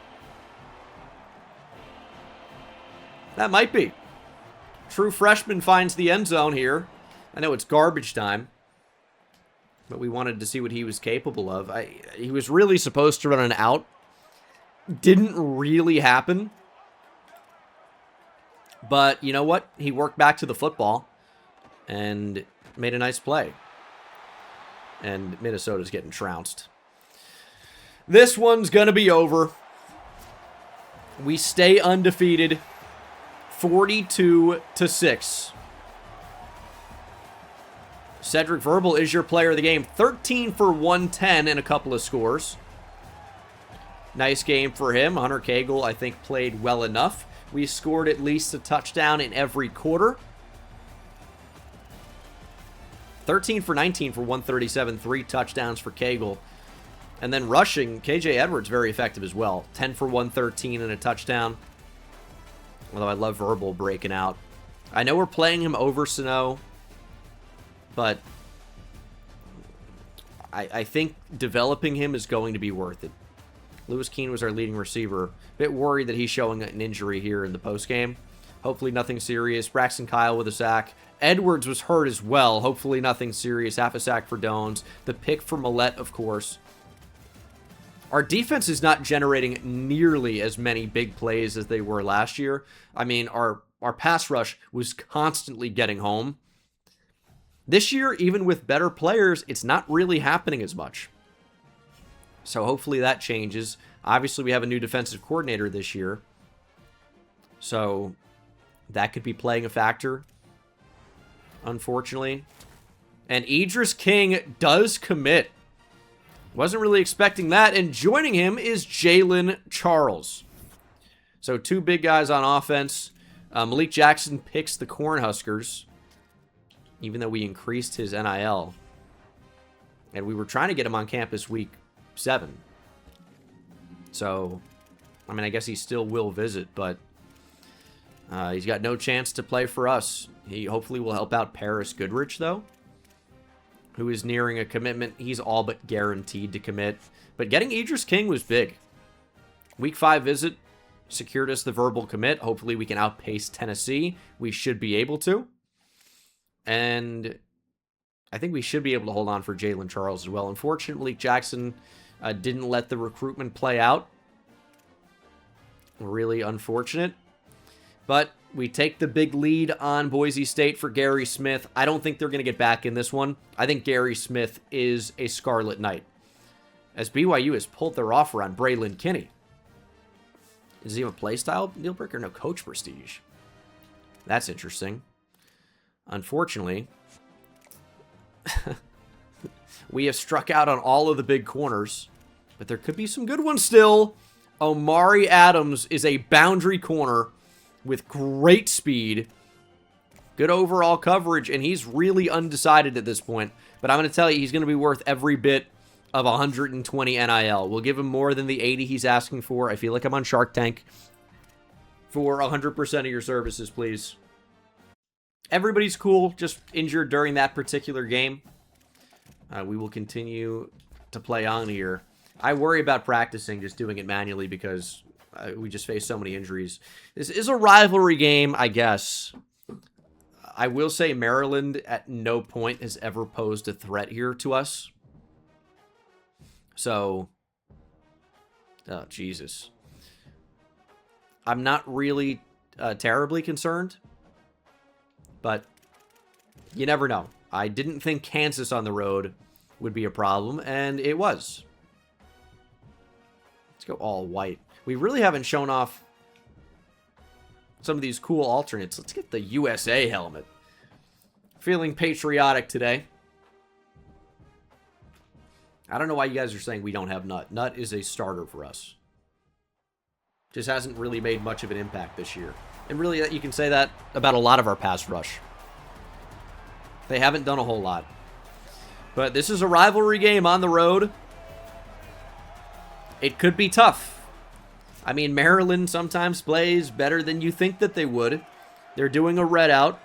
That might be. True freshman finds the end zone here. I know it's garbage time, but we wanted to see what he was capable of. He was really supposed to run an out. Didn't really happen. But you know what? He worked back to the football and made a nice play. And Minnesota's getting trounced. This one's going to be over. We stay undefeated. 42-6. Cedric Verbal is your player of the game. 13 for 110 and a couple of scores. Nice game for him. Hunter Cagle, I think, played well enough. We scored at least a touchdown in every quarter. 13 for 19 for 137. 3 touchdowns for Cagle. And then rushing, KJ Edwards, very effective as well. 10 for 113 and a touchdown. Although I love Verbal breaking out. I know we're playing him over Sano, but I think developing him is going to be worth it. Lewis Keene was our leading receiver. Bit worried that he's showing an injury here in the postgame. Hopefully nothing serious. Braxton Kyle with a sack. Edwards was hurt as well. Hopefully nothing serious. Half a sack for Dones. The pick for Millette, of course. Our defense is not generating nearly as many big plays as they were last year. I mean, our pass rush was constantly getting home. This year, even with better players, it's not really happening as much. So hopefully that changes. Obviously, we have a new defensive coordinator this year. So that could be playing a factor, unfortunately. And Idris King does commit. Wasn't really expecting that. And joining him is Jalen Charles. So 2 big guys on offense. Malik Jackson picks the Cornhuskers, even though we increased his NIL. And we were trying to get him on campus week 7. So, I mean, I guess he still will visit, but he's got no chance to play for us. He hopefully will help out Paris Goodrich, though, who is nearing a commitment. He's all but guaranteed to commit. But getting Idris King was big. Week 5 visit secured us the verbal commit. Hopefully we can outpace Tennessee. We should be able to. And I think we should be able to hold on for Jalen Charles as well. Unfortunately, Jackson didn't let the recruitment play out. Really unfortunate. But we take the big lead on Boise State for Gary Smith. I don't think they're going to get back in this one. I think Gary Smith is a Scarlet Knight, as BYU has pulled their offer on Braylon Kinney. Is he a playstyle deal breaker? No, coach prestige. That's interesting. Unfortunately, we have struck out on all of the big corners, but there could be some good ones still. Omari Adams is a boundary corner with great speed, good overall coverage, and he's really undecided at this point. But I'm going to tell you, he's going to be worth every bit of 120 NIL. We'll give him more than the 80 he's asking for. I feel like I'm on Shark Tank. For 100% of your services, please. Everybody's cool, just injured during that particular game. We will continue to play on here. I worry about practicing, just doing it manually, because we just face so many injuries. This is a rivalry game, I guess. I will say Maryland at no point has ever posed a threat here to us. So, oh, Jesus. I'm not really terribly concerned, but you never know. I didn't think Kansas on the road would be a problem, and it was. Let's go all white. We really haven't shown off some of these cool alternates. Let's get the USA helmet. Feeling patriotic today. I don't know why you guys are saying we don't have Nut. Nut is a starter for us. Just hasn't really made much of an impact this year. And really, you can say that about a lot of our pass rush. They haven't done a whole lot. But this is a rivalry game on the road. It could be tough. I mean, Maryland sometimes plays better than you think that they would. They're doing a red out.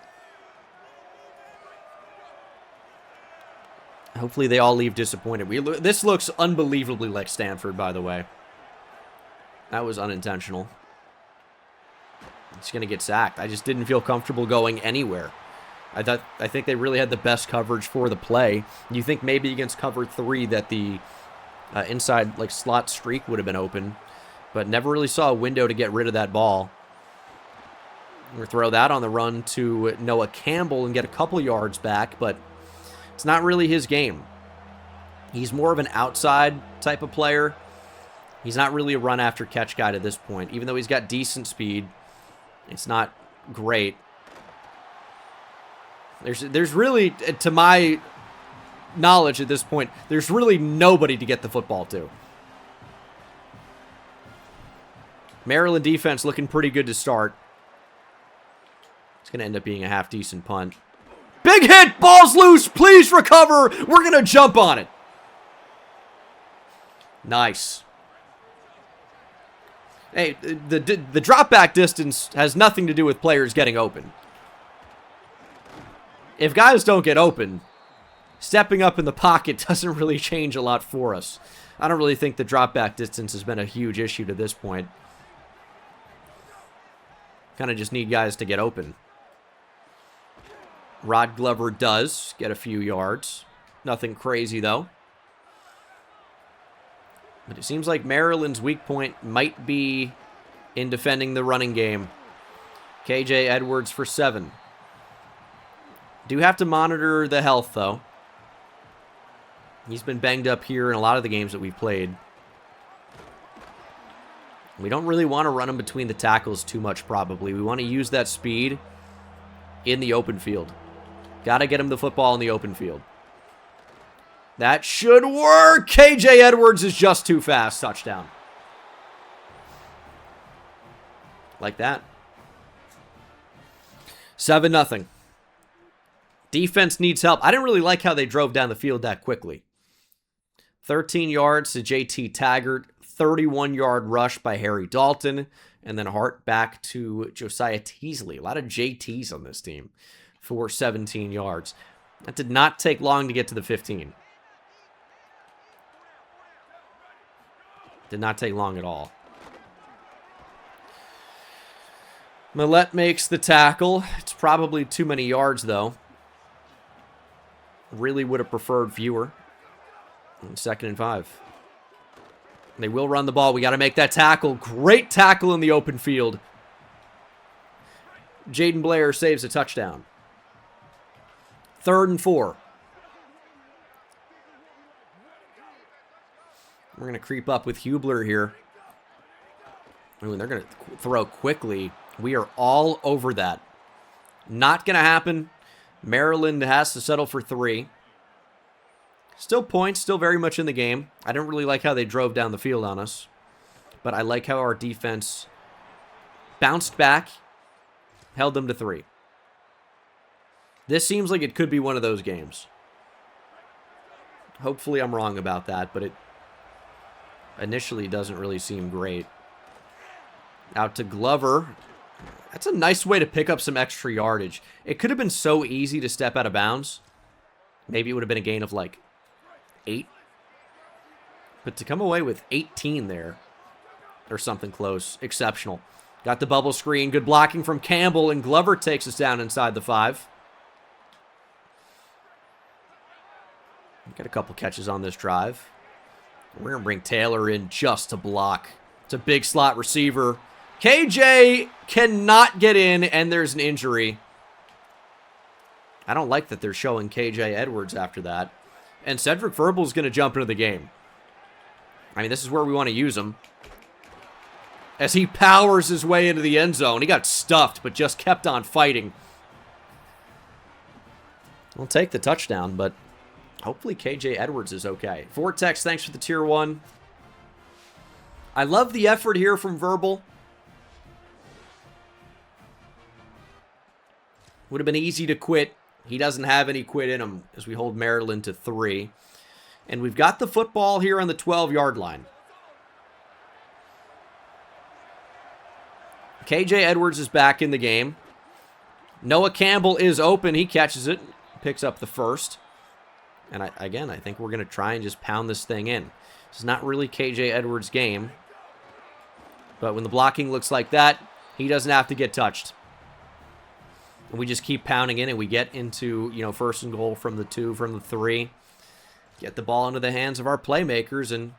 Hopefully they all leave disappointed. This looks unbelievably like Stanford, by the way. That was unintentional. It's going to get sacked. I just didn't feel comfortable going anywhere. I think they really had the best coverage for the play. You think maybe against cover 3 that the inside like slot streak would have been open, but never really saw a window to get rid of that ball. We'll throw that on the run to Noah Campbell and get a couple yards back, but it's not really his game. He's more of an outside type of player. He's not really a run-after-catch guy to this point. Even though he's got decent speed, it's not great. There's really, to my knowledge at this point, there's really nobody to get the football to. Maryland defense looking pretty good to start. It's going to end up being a half-decent punt. Big hit! Ball's loose! Please recover! We're going to jump on it. Nice. Hey, the drop back distance has nothing to do with players getting open. If guys don't get open, stepping up in the pocket doesn't really change a lot for us. I don't really think the drop back distance has been a huge issue to this point. Kind of just need guys to get open. Rod Glover does get a few yards. Nothing crazy, though. But it seems like Maryland's weak point might be in defending the running game. KJ Edwards for 7. Do have to monitor the health, though. He's been banged up here in a lot of the games that we've played. We don't really want to run him between the tackles too much, probably. We want to use that speed in the open field. Got to get him the football in the open field. That should work. KJ Edwards is just too fast. Touchdown. Like that. 7-0. Defense needs help. I didn't really like how they drove down the field that quickly. 13 yards to JT Taggart. 31-yard rush by Harry Dalton. And then Hart back to Josiah Teasley. A lot of JTs on this team for 17 yards. That did not take long to get to the 15. Did not take long at all. Millette makes the tackle. It's probably too many yards, though. Really would have preferred fewer. 2nd and 5. They will run the ball. We got to make that tackle. Great tackle in the open field. Jaden Blair saves a touchdown. 3rd and 4. We're going to creep up with Hubler here. Ooh, and they're going to throw quickly. We are all over that. Not going to happen. Maryland has to settle for 3. Still points, still very much in the game. I don't really like how they drove down the field on us. But I like how our defense bounced back, held them to 3. This seems like it could be one of those games. Hopefully I'm wrong about that, but it initially doesn't really seem great. Out to Glover. That's a nice way to pick up some extra yardage. It could have been so easy to step out of bounds. Maybe it would have been a gain of like 8. But to come away with 18 there, or something close, exceptional. Got the bubble screen, good blocking from Campbell, and Glover takes us down inside the 5. Got a couple catches on this drive. We're going to bring Taylor in just to block. It's a big slot receiver. KJ cannot get in, and there's an injury. I don't like that they're showing KJ Edwards after that. And Cedric Verbal is going to jump into the game. I mean, this is where we want to use him. As he powers his way into the end zone. He got stuffed, but just kept on fighting. We'll take the touchdown, but hopefully KJ Edwards is okay. Vortex, thanks for the tier 1. I love the effort here from Verbal. Would have been easy to quit. He doesn't have any quit in him as we hold Maryland to 3. And we've got the football here on the 12-yard line. KJ Edwards is back in the game. Noah Campbell is open. He catches it. Picks up the first. And I think we're going to try and just pound this thing in. It's not really KJ Edwards' game. But when the blocking looks like that, he doesn't have to get touched. And we just keep pounding in, and we get into, 1st and goal from the 2, from the 3. Get the ball into the hands of our playmakers and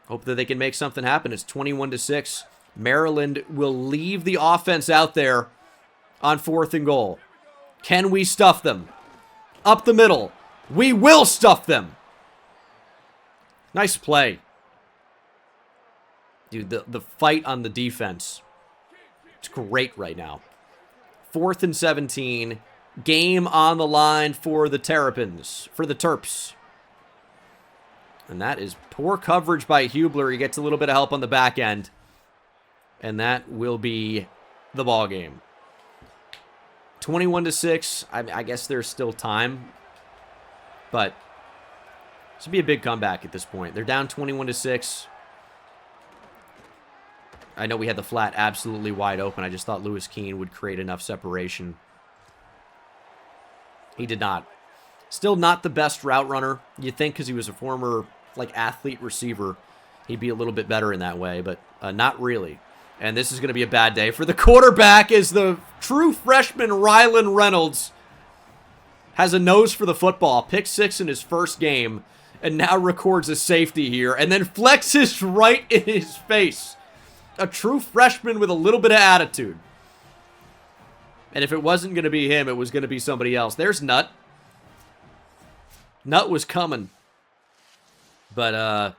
hope that they can make something happen. It's 21-6. Maryland will leave the offense out there on 4th and goal. Can we stuff them? Up the middle. We will stuff them. Nice play. Dude, the fight on the defense. It's great right now. 4th and 17. Game on the line for the Terrapins. For the Terps. And that is poor coverage by Hubler. He gets a little bit of help on the back end. And that will be the ball game. 21-6. I guess there's still time. But this would be a big comeback at this point. They're down 21-6. I know we had the flat absolutely wide open. I just thought Lewis Keane would create enough separation. He did not. Still not the best route runner. You'd think because he was a former athlete receiver, he'd be a little bit better in that way, but not really. And this is going to be a bad day for the quarterback as the true freshman Rylan Reynolds has a nose for the football. Pick 6 in his first game and now records a safety here and then flexes right in his face. A true freshman with a little bit of attitude. And if it wasn't going to be him, it was going to be somebody else. There's Nut. Nut was coming. But,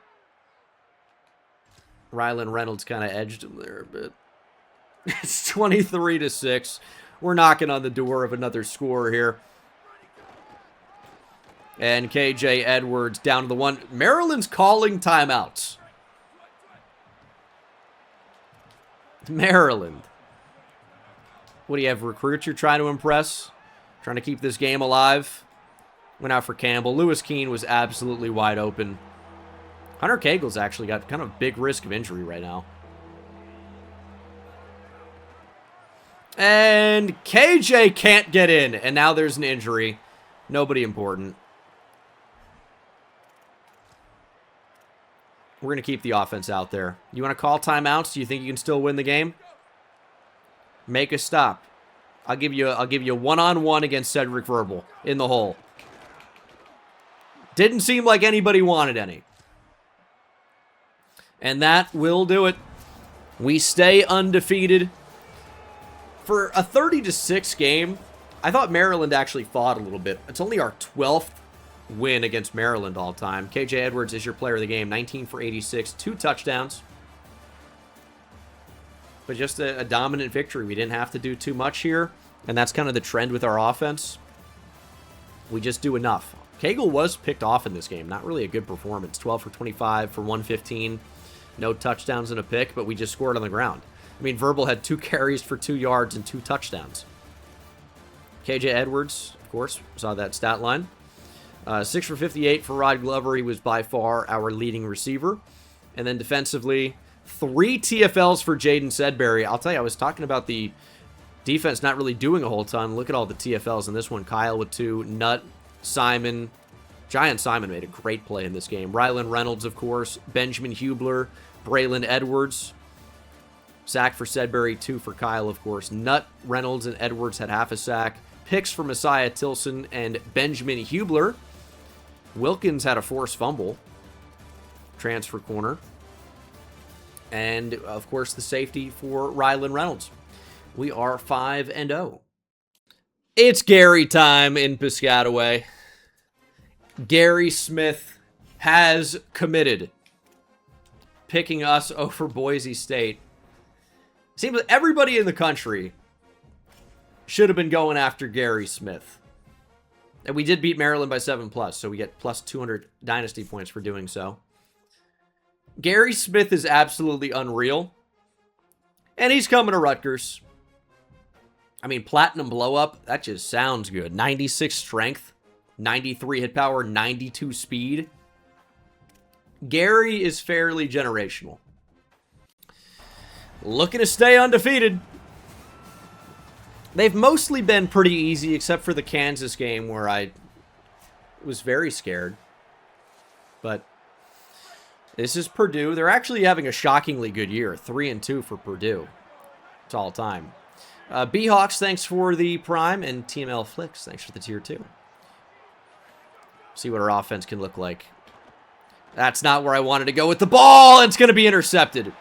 Rylan Reynolds kind of edged him there a bit. It's 23-6. We're knocking on the door of another score here. And KJ Edwards down to the 1. Maryland's calling timeouts. Maryland. What do you have, recruits you're trying to impress? Trying to keep this game alive? Went out for Campbell. Lewis Keane was absolutely wide open. Hunter Cagle's actually got kind of big risk of injury right now. And KJ can't get in. And now there's an injury. Nobody important. We're going to keep the offense out there. You want to call timeouts? Do you think you can still win the game? Make a stop. I'll give you one-on-one against Cedric Verbal in the hole. Didn't seem like anybody wanted any. And that will do it. We stay undefeated. For a 30-6 game, I thought Maryland actually fought a little bit. It's only our 12th win against Maryland all time. KJ Edwards is your player of the game. 19 for 86, 2 touchdowns. But just a dominant victory. We didn't have to do too much here. And that's kind of the trend with our offense. We just do enough. Cagle was picked off in this game. Not really a good performance. 12 for 25 for 115. No touchdowns and a pick, but we just scored on the ground. I mean, Verbal had 2 carries for 2 yards and 2 touchdowns. KJ Edwards, of course, saw that stat line. 6 for 58 for Rod Glover. He was by far our leading receiver. And then defensively, 3 TFLs for Jaden Sedberry. I'll tell you, I was talking about the defense not really doing a whole ton. Look at all the TFLs in this one. Kyle with 2, Nut, Simon. Giant Simon made a great play in this game. Rylan Reynolds, of course. Benjamin Hubler. Braylon Edwards. Sack for Sedberry, 2 for Kyle, of course. Nut, Reynolds, and Edwards had half a sack. Picks for Messiah Tilson and Benjamin Hubler. Wilkins had a forced fumble. Transfer corner. And, of course, the safety for Rylan Reynolds. We are 5-0. It's Gary time in Piscataway. Gary Smith has committed. Picking us over Boise State. Seems like everybody in the country should have been going after Gary Smith. And we did beat Maryland by 7+, so we get plus 200 Dynasty points for doing so. Gary Smith is absolutely unreal. And he's coming to Rutgers. I mean, Platinum Blow-Up, that just sounds good. 96 strength, 93 hit power, 92 speed. Gary is fairly generational. Looking to stay undefeated. They've mostly been pretty easy, except for the Kansas game where I was very scared. But this is Purdue. They're actually having a shockingly good year. 3-2 for Purdue. It's all time. B-Hawks, thanks for the Prime. And TML Flicks, thanks for the Tier 2. See what our offense can look like. That's not where I wanted to go with the ball. It's going to be intercepted.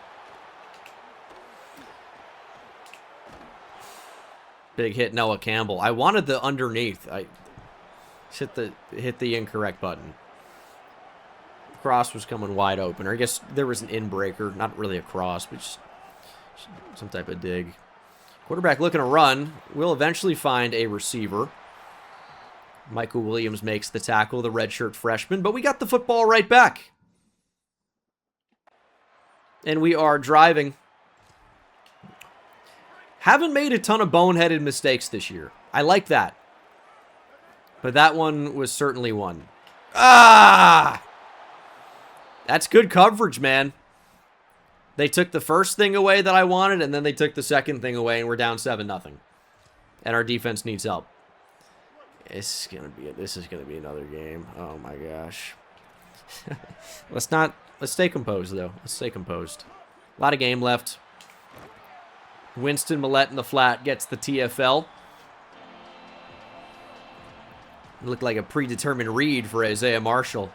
Big hit, Noah Campbell. I wanted the underneath. I hit the incorrect button. Cross was coming wide open. Or I guess there was an in-breaker. Not really a cross, but just some type of dig. Quarterback looking to run. We'll eventually find a receiver. Michael Williams makes the tackle, the redshirt freshman. But we got the football right back. And we are driving. Haven't made a ton of boneheaded mistakes this year. I like that. But that one was certainly one. Ah! That's good coverage, man. They took the first thing away that I wanted, and then they took the second thing away, and we're down 7-0. And our defense needs help. This is gonna be another game. Oh my gosh. Let's stay composed though. Let's stay composed. A lot of game left. Winston Millette in the flat gets the TFL. Looked like a predetermined read for Isaiah Marshall.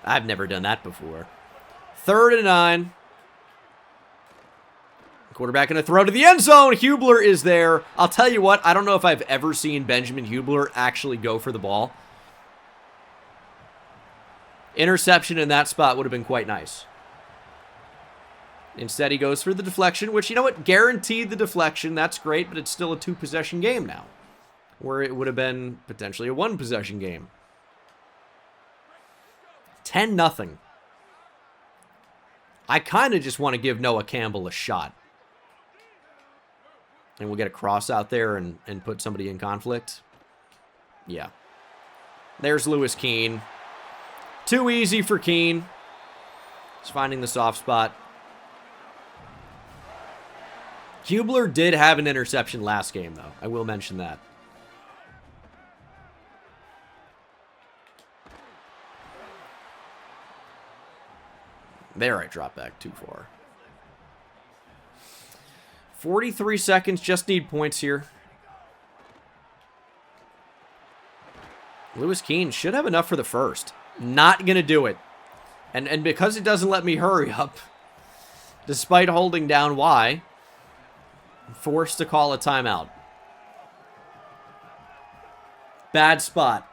I've never done that before. 3rd and 9. Quarterback going to throw to the end zone. Hubler is there. I'll tell you what, I don't know if I've ever seen Benjamin Hubler actually go for the ball. Interception in that spot would have been quite nice. Instead, he goes for the deflection, which, you know what, guaranteed the deflection. That's great, but it's still a 2-possession game now, where it would have been potentially a 1-possession game. 10-0. I kind of just want to give Noah Campbell a shot. And we'll get a cross out there and put somebody in conflict. Yeah. There's Lewis Keene. Too easy for Keene. He's finding the soft spot. Hubler did have an interception last game, though. I will mention that. There, I dropped back too far. 43 seconds. Just need points here. Lewis Keene should have enough for the first. Not going to do it. And because it doesn't let me hurry up, despite holding down Y, I'm forced to call a timeout. Bad spot.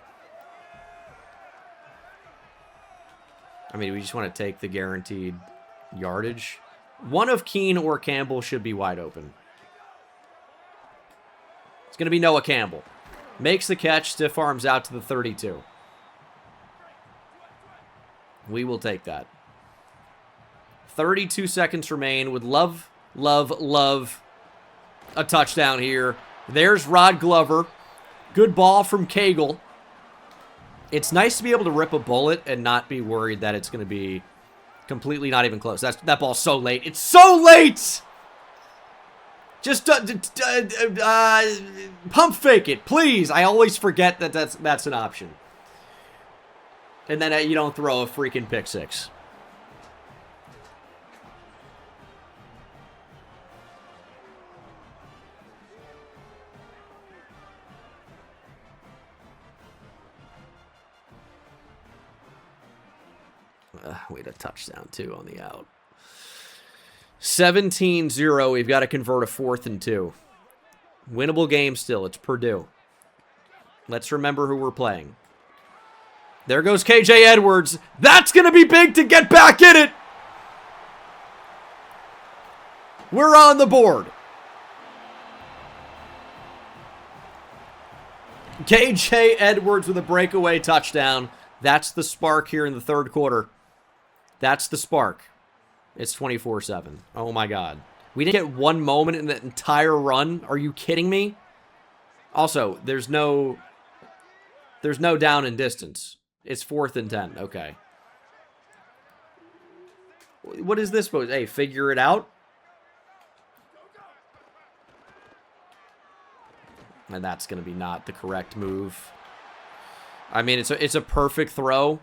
I mean, we just want to take the guaranteed yardage. One of Keene or Campbell should be wide open. It's going to be Noah Campbell. Makes the catch, stiff arms out to the 32. We will take that. 32 seconds remain. Would love a touchdown here. There's Rod Glover. Good ball from Cagle. It's nice to be able to rip a bullet and not be worried that it's going to be completely not even close. That ball's so late. It's so late! Just pump fake it, please. I always forget that that's an option. And then you don't throw a freaking pick six. Wait, a touchdown, too, on the out. 17-0. We've got to convert a 4th and 2. Winnable game still. It's Purdue. Let's remember who we're playing. There goes KJ Edwards. That's going to be big to get back in it. We're on the board. KJ Edwards with a breakaway touchdown. That's the spark here in the third quarter. That's the spark. It's 24-7. Oh, my God. We didn't get one moment in the entire run. Are you kidding me? Also, there's no down and distance. It's 4th and 10. Okay. What is this supposed? Hey, figure it out. And that's going to be not the correct move. I mean, it's a perfect throw.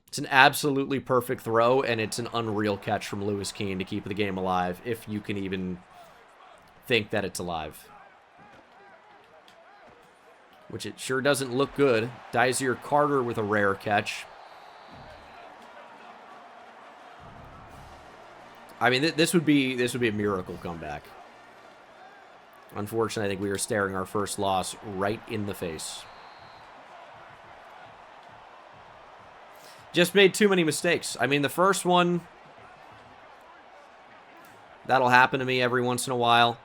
It's an absolutely perfect throw, and it's an unreal catch from Lewis Keene to keep the game alive, if you can even think that it's alive. Which it sure doesn't look good. Dizier Carter with a rare catch. I mean, this would be a miracle comeback. Unfortunately, I think we are staring our first loss right in the face. Just made too many mistakes. I mean, the first one, that'll happen to me every once in a while.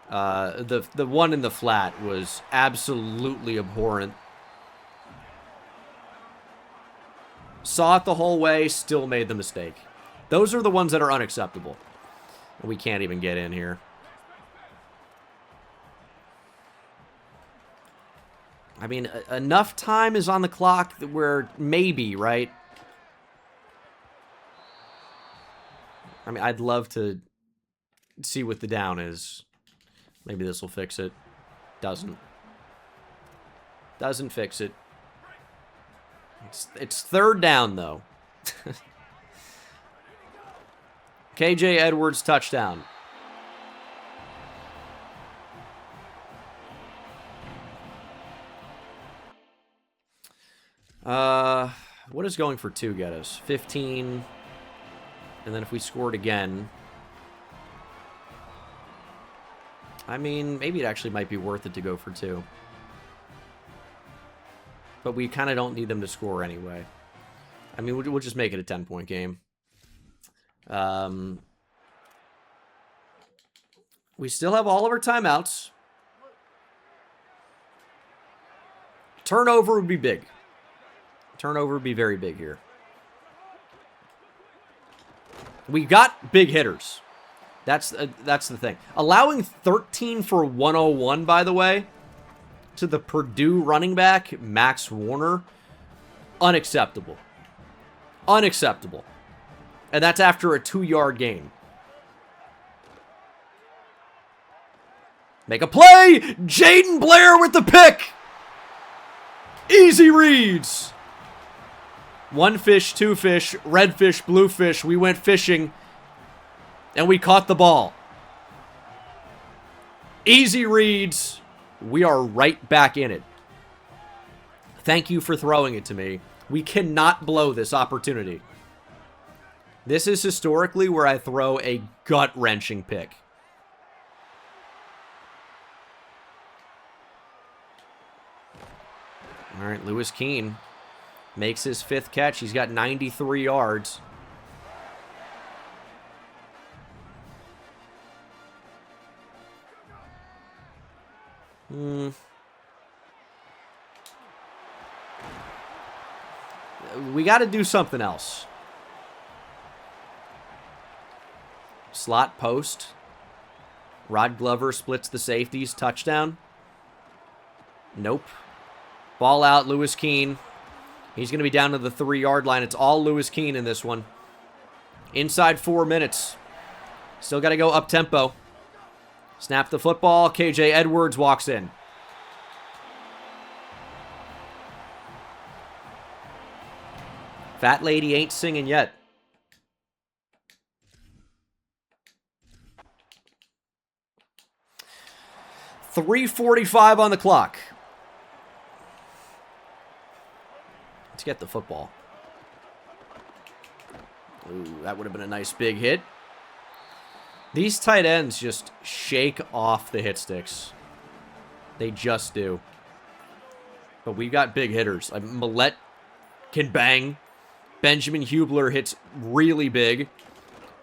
The one in the flat was absolutely abhorrent. Saw it the whole way, still made the mistake. Those are the ones that are unacceptable. We can't even get in here. I mean, enough time is on the clock where maybe, right? I mean, I'd love to see what the down is. Maybe this will fix it. Doesn't. Doesn't fix it. It's third down, though. KJ Edwards touchdown. What is going for 2 get us? 15. And then if we scored again... I mean, maybe it actually might be worth it to go for 2. But we kind of don't need them to score anyway. I mean, we'll just make it a 10-point game. We still have all of our timeouts. Turnover would be big. Turnover would be very big here. We got big hitters. That's the thing. Allowing 13 for 101, by the way, to the Purdue running back, Max Warner, unacceptable. Unacceptable. And that's after a 2-yard gain. Make a play! Jaden Blair with the pick! Easy reads. 1 fish, 2 fish, red fish, blue fish. We went fishing, and we caught the ball. Easy reads. We are right back in it. Thank you for throwing it to me. We cannot blow this opportunity. This is historically where I throw a gut-wrenching pick. All right, Lewis Keene makes his 5th catch. He's got 93 yards. We got to do something else. Slot post. Rod Glover splits the safeties. Touchdown. Nope. Ball out, Lewis Keene. He's going to be down to the 3-yard line. It's all Lewis Keene in this one. Inside 4 minutes. Still got to go up-tempo. Snap the football. KJ Edwards walks in. Fat lady ain't singing yet. .345 on the clock. Let's get the football. Ooh, that would have been a nice big hit. These tight ends just shake off the hit sticks. They just do. But we've got big hitters. Millette can bang. Benjamin Hubler hits really big.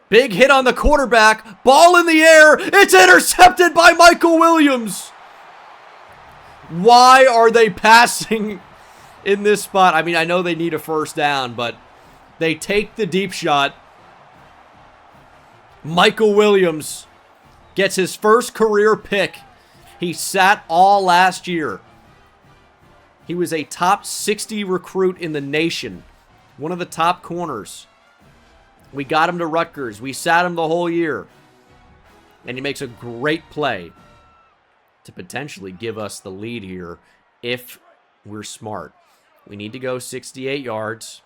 Big hit on the quarterback. Ball in the air. It's intercepted by Michael Williams. Why are they passing in this spot? I mean, I know they need a first down, but they take the deep shot. Michael Williams gets his first career pick. He sat all last year. He was a top 60 recruit in the nation. One of the top corners. We got him to Rutgers. We sat him the whole year. And he makes a great play to potentially give us the lead here if we're smart. We need to go 68 yards.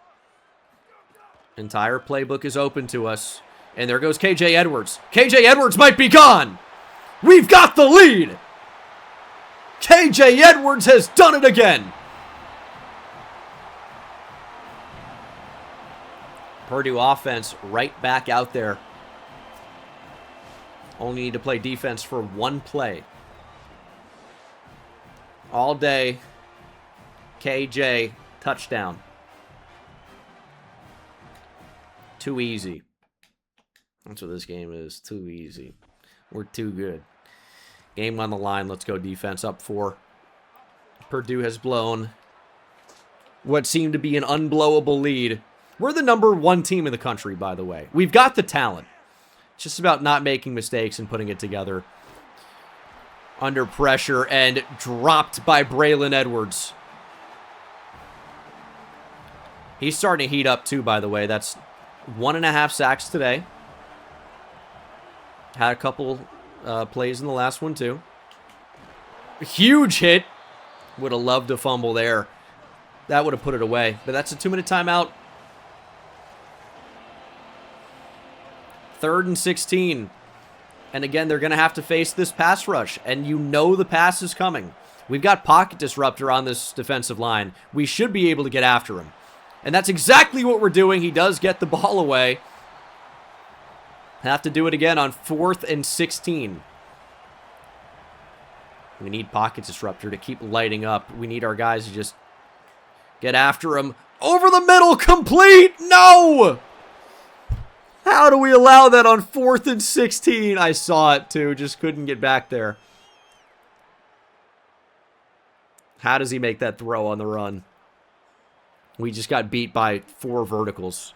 Entire playbook is open to us. And there goes KJ Edwards. KJ Edwards might be gone. We've got the lead. KJ Edwards has done it again. Purdue offense right back out there. Only need to play defense for 1 play. All day. KJ, touchdown. Too easy. That's what this game is. Too easy. We're too good. Game on the line. Let's go defense up 4. Purdue has blown what seemed to be an unblowable lead. We're the #1 team in the country, by the way. We've got the talent. It's just about not making mistakes and putting it together. Under pressure and dropped by Braylon Edwards. He's starting to heat up too, by the way. That's 1.5 sacks today. Had a couple plays in the last one, too. A huge hit. Would have loved a fumble there. That would have put it away. But that's a 2-minute timeout. 3rd and 16. And again, they're going to have to face this pass rush. And you know the pass is coming. We've got pocket disruptor on this defensive line. We should be able to get after him. And that's exactly what we're doing. He does get the ball away. Have to do it again on 4th and 16. We need pocket disruptor to keep lighting up. We need our guys to just get after him. Over the middle, complete! No! How do we allow that on 4th and 16? I saw it too, just couldn't get back there. How does he make that throw on the run? We just got beat by 4 verticals.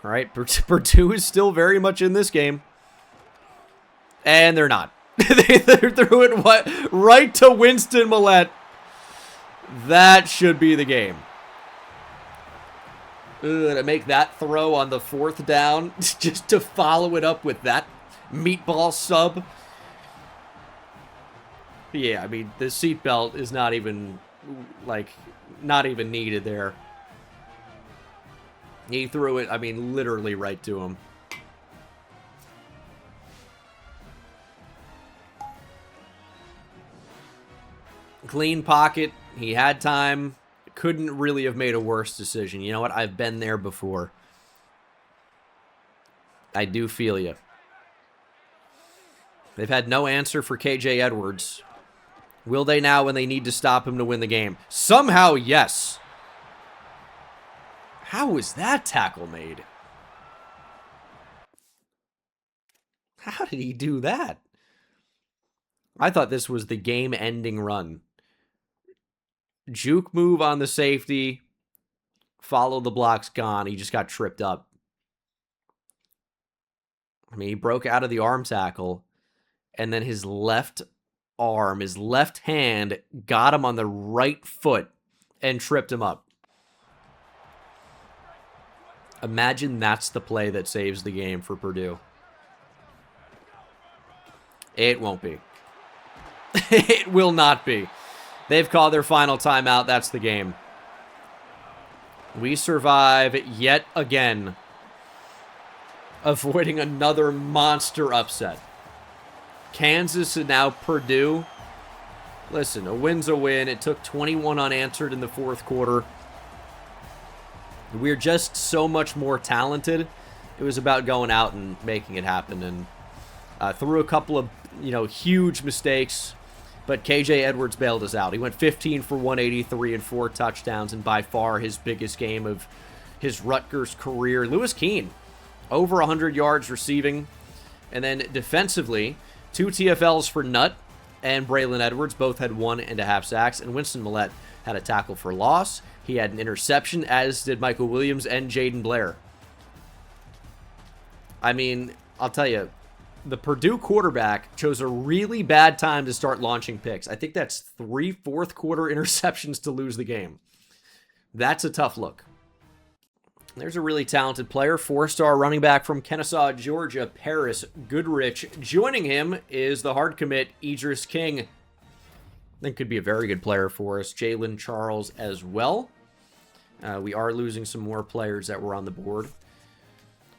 All right, Purdue is still very much in this game. And they're not. They threw it right to Winston Millette. That should be the game. To make that throw on the 4th down, just to follow it up with that meatball sub. Yeah, I mean, the seatbelt is not even needed there. He threw it, I mean, literally right to him. Clean pocket. He had time. Couldn't really have made a worse decision. You know what? I've been there before. I do feel you. They've had no answer for KJ Edwards. Will they now when they need to stop him to win the game? Somehow, yes. How was that tackle made? How did he do that? I thought this was the game-ending run. Juke move on the safety. Follow the block's gone. He just got tripped up. I mean, he broke out of the arm tackle. And then his left arm, his left hand, got him on the right foot and tripped him up. Imagine that's the play that saves the game for Purdue. It won't be. It will not be. They've called their final timeout. That's the game. We survive yet again, avoiding another monster upset. Kansas and now Purdue. Listen, a win's a win. It took 21 unanswered in the 4th quarter. We're just so much more talented. It was about going out and making it happen. And through a couple of, huge mistakes. But KJ Edwards bailed us out. He went 15 for 183 and 4 touchdowns, and by far his biggest game of his Rutgers career. Lewis Keene, over 100 yards receiving. And then defensively, 2 TFLs for Nutt and Braylon Edwards. Both had 1.5 sacks. And Winston Millette had a tackle for loss. He had an interception, as did Michael Williams and Jaden Blair. I mean, I'll tell you, the Purdue quarterback chose a really bad time to start launching picks. I think that's 3 fourth-quarter interceptions to lose the game. That's a tough look. There's a really talented player, 4-star running back from Kennesaw, Georgia, Paris Goodrich. Joining him is the hard commit, Idris King. That could be a very good player for us. Jalen Charles as well. We are losing some more players that were on the board.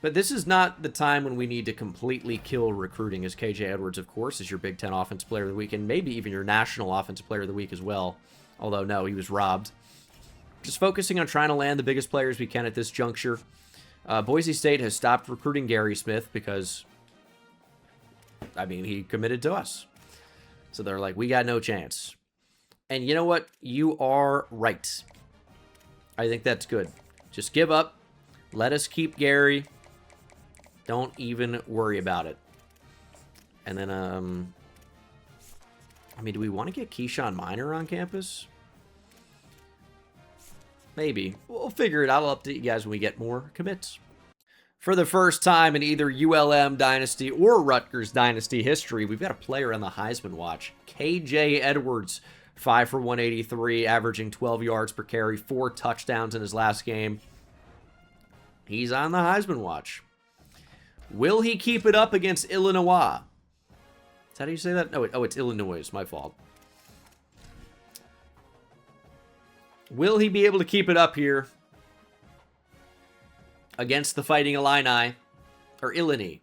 But this is not the time when we need to completely kill recruiting, as KJ Edwards, of course, is your Big Ten Offensive Player of the Week, and maybe even your National Offensive Player of the Week as well. Although, no, he was robbed. Just focusing on trying to land the biggest players we can at this juncture. Boise State has stopped recruiting Gary Smith because, I mean, he committed to us. So they're like, we got no chance. And you know what? You are right. I think that's good. Just give up. Let us keep Gary. Don't even worry about it. And then, I mean, do we want to get Keyshawn Minor on campus? Maybe. We'll figure it out. I'll update you guys when we get more commits. For the first time in either ULM Dynasty or Rutgers Dynasty history, we've got a player on the Heisman watch. KJ Edwards, 5 for 183, averaging 12 yards per carry, 4 touchdowns in his last game. He's on the Heisman watch. Will he keep it up against Illinois? Is that how you say that? No, it's Illinois. It's my fault. Will he be able to keep it up here against the Fighting Illini, or Illini?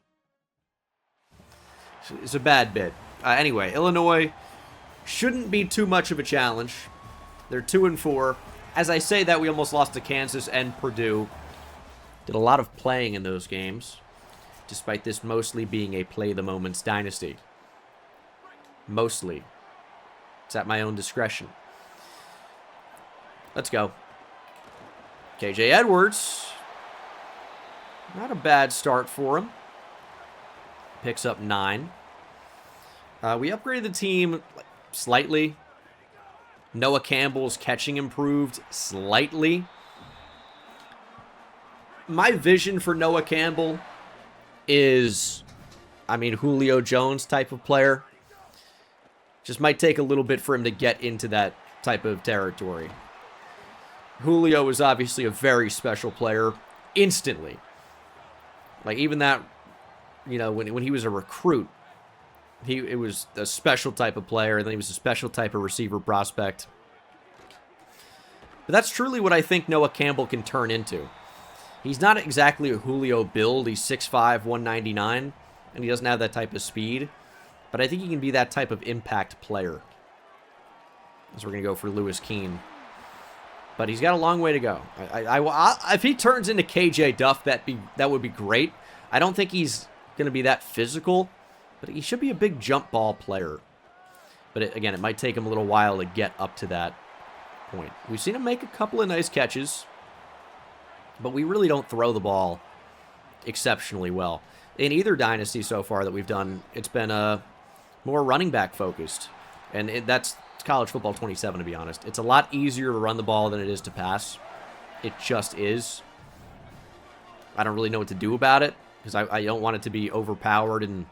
It's a bad bit. Anyway, Illinois shouldn't be too much of a challenge. They're 2-4. As I say that, we almost lost to Kansas and Purdue. Did a lot of playing in those games, despite this mostly being a play-the-moments dynasty. Mostly. It's at my own discretion. Let's go. KJ Edwards. Not a bad start for him. Picks up 9. We upgraded the team slightly. Noah Campbell's catching improved slightly. My vision for Noah Campbell is, I mean, Julio Jones type of player. Just might take a little bit for him to get into that type of territory. Julio is obviously a very special player instantly. Like, even that, you know, when he was a recruit, it was a special type of player, and then he was a special type of receiver prospect. But that's truly what I think Noah Campbell can turn into. He's not exactly a Julio build. He's 6'5", 199, and he doesn't have that type of speed. But I think he can be that type of impact player. So we're going to go for Lewis Keene. But he's got a long way to go. If he turns into KJ Duff, that would be great. I don't think he's going to be that physical, but he should be a big jump ball player. But again, it might take him a little while to get up to that point. We've seen him make a couple of nice catches, but we really don't throw the ball exceptionally well. In either dynasty so far that we've done, it's been more running back focused. And that's college football 27, to be honest. It's a lot easier to run the ball than it is to pass. It just is. I don't really know what to do about it, because I don't want it to be overpowered and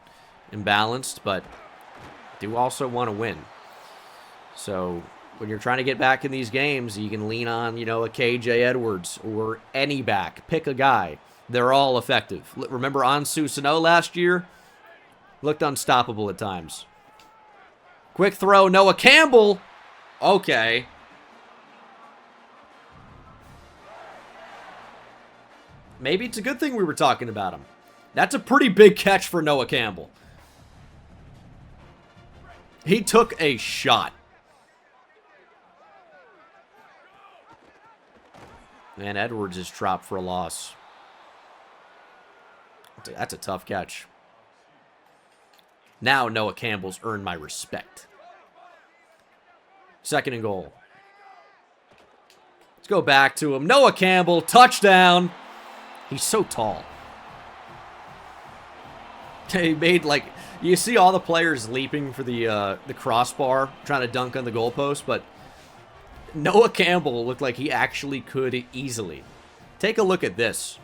imbalanced, but I do also want to win. So when you're trying to get back in these games, you can lean on, you know, a KJ Edwards or any back. Pick a guy. They're all effective. Remember Ansu Sano last year? Looked unstoppable at times. Quick throw, Noah Campbell. Okay. Maybe it's a good thing we were talking about him. That's a pretty big catch for Noah Campbell. He took a shot. And Edwards is dropped for a loss. That's a tough catch. Now Noah Campbell's earned my respect. 2nd and goal. Let's go back to him. Noah Campbell, touchdown. He's so tall. He made, like, you see all the players leaping for the crossbar, trying to dunk on the goalpost, but Noah Campbell looked like he actually could easily. Take a look at this.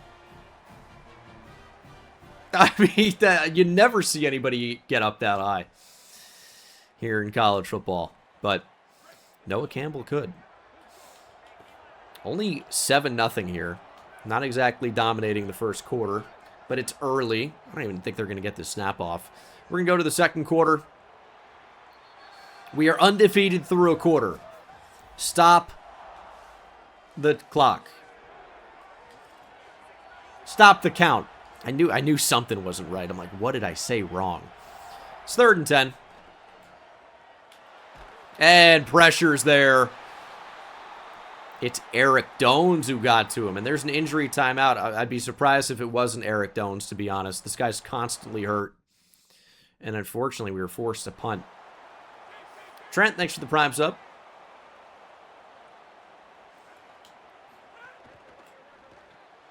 I mean, you never see anybody get up that high here in college football, but Noah Campbell could. Only 7-0 here. Not exactly dominating the first quarter, but it's early. I don't even think they're going to get this snap off. We're going to go to the second quarter. We are undefeated through a quarter. Stop the clock. Stop the count. I knew something wasn't right. I'm like, what did I say wrong? It's 3rd and 10. And pressure's there. It's Eric Dones who got to him. And there's an injury timeout. I'd be surprised if it wasn't Eric Dones, to be honest. This guy's constantly hurt. And unfortunately, we were forced to punt. Trent, thanks for the prime sub.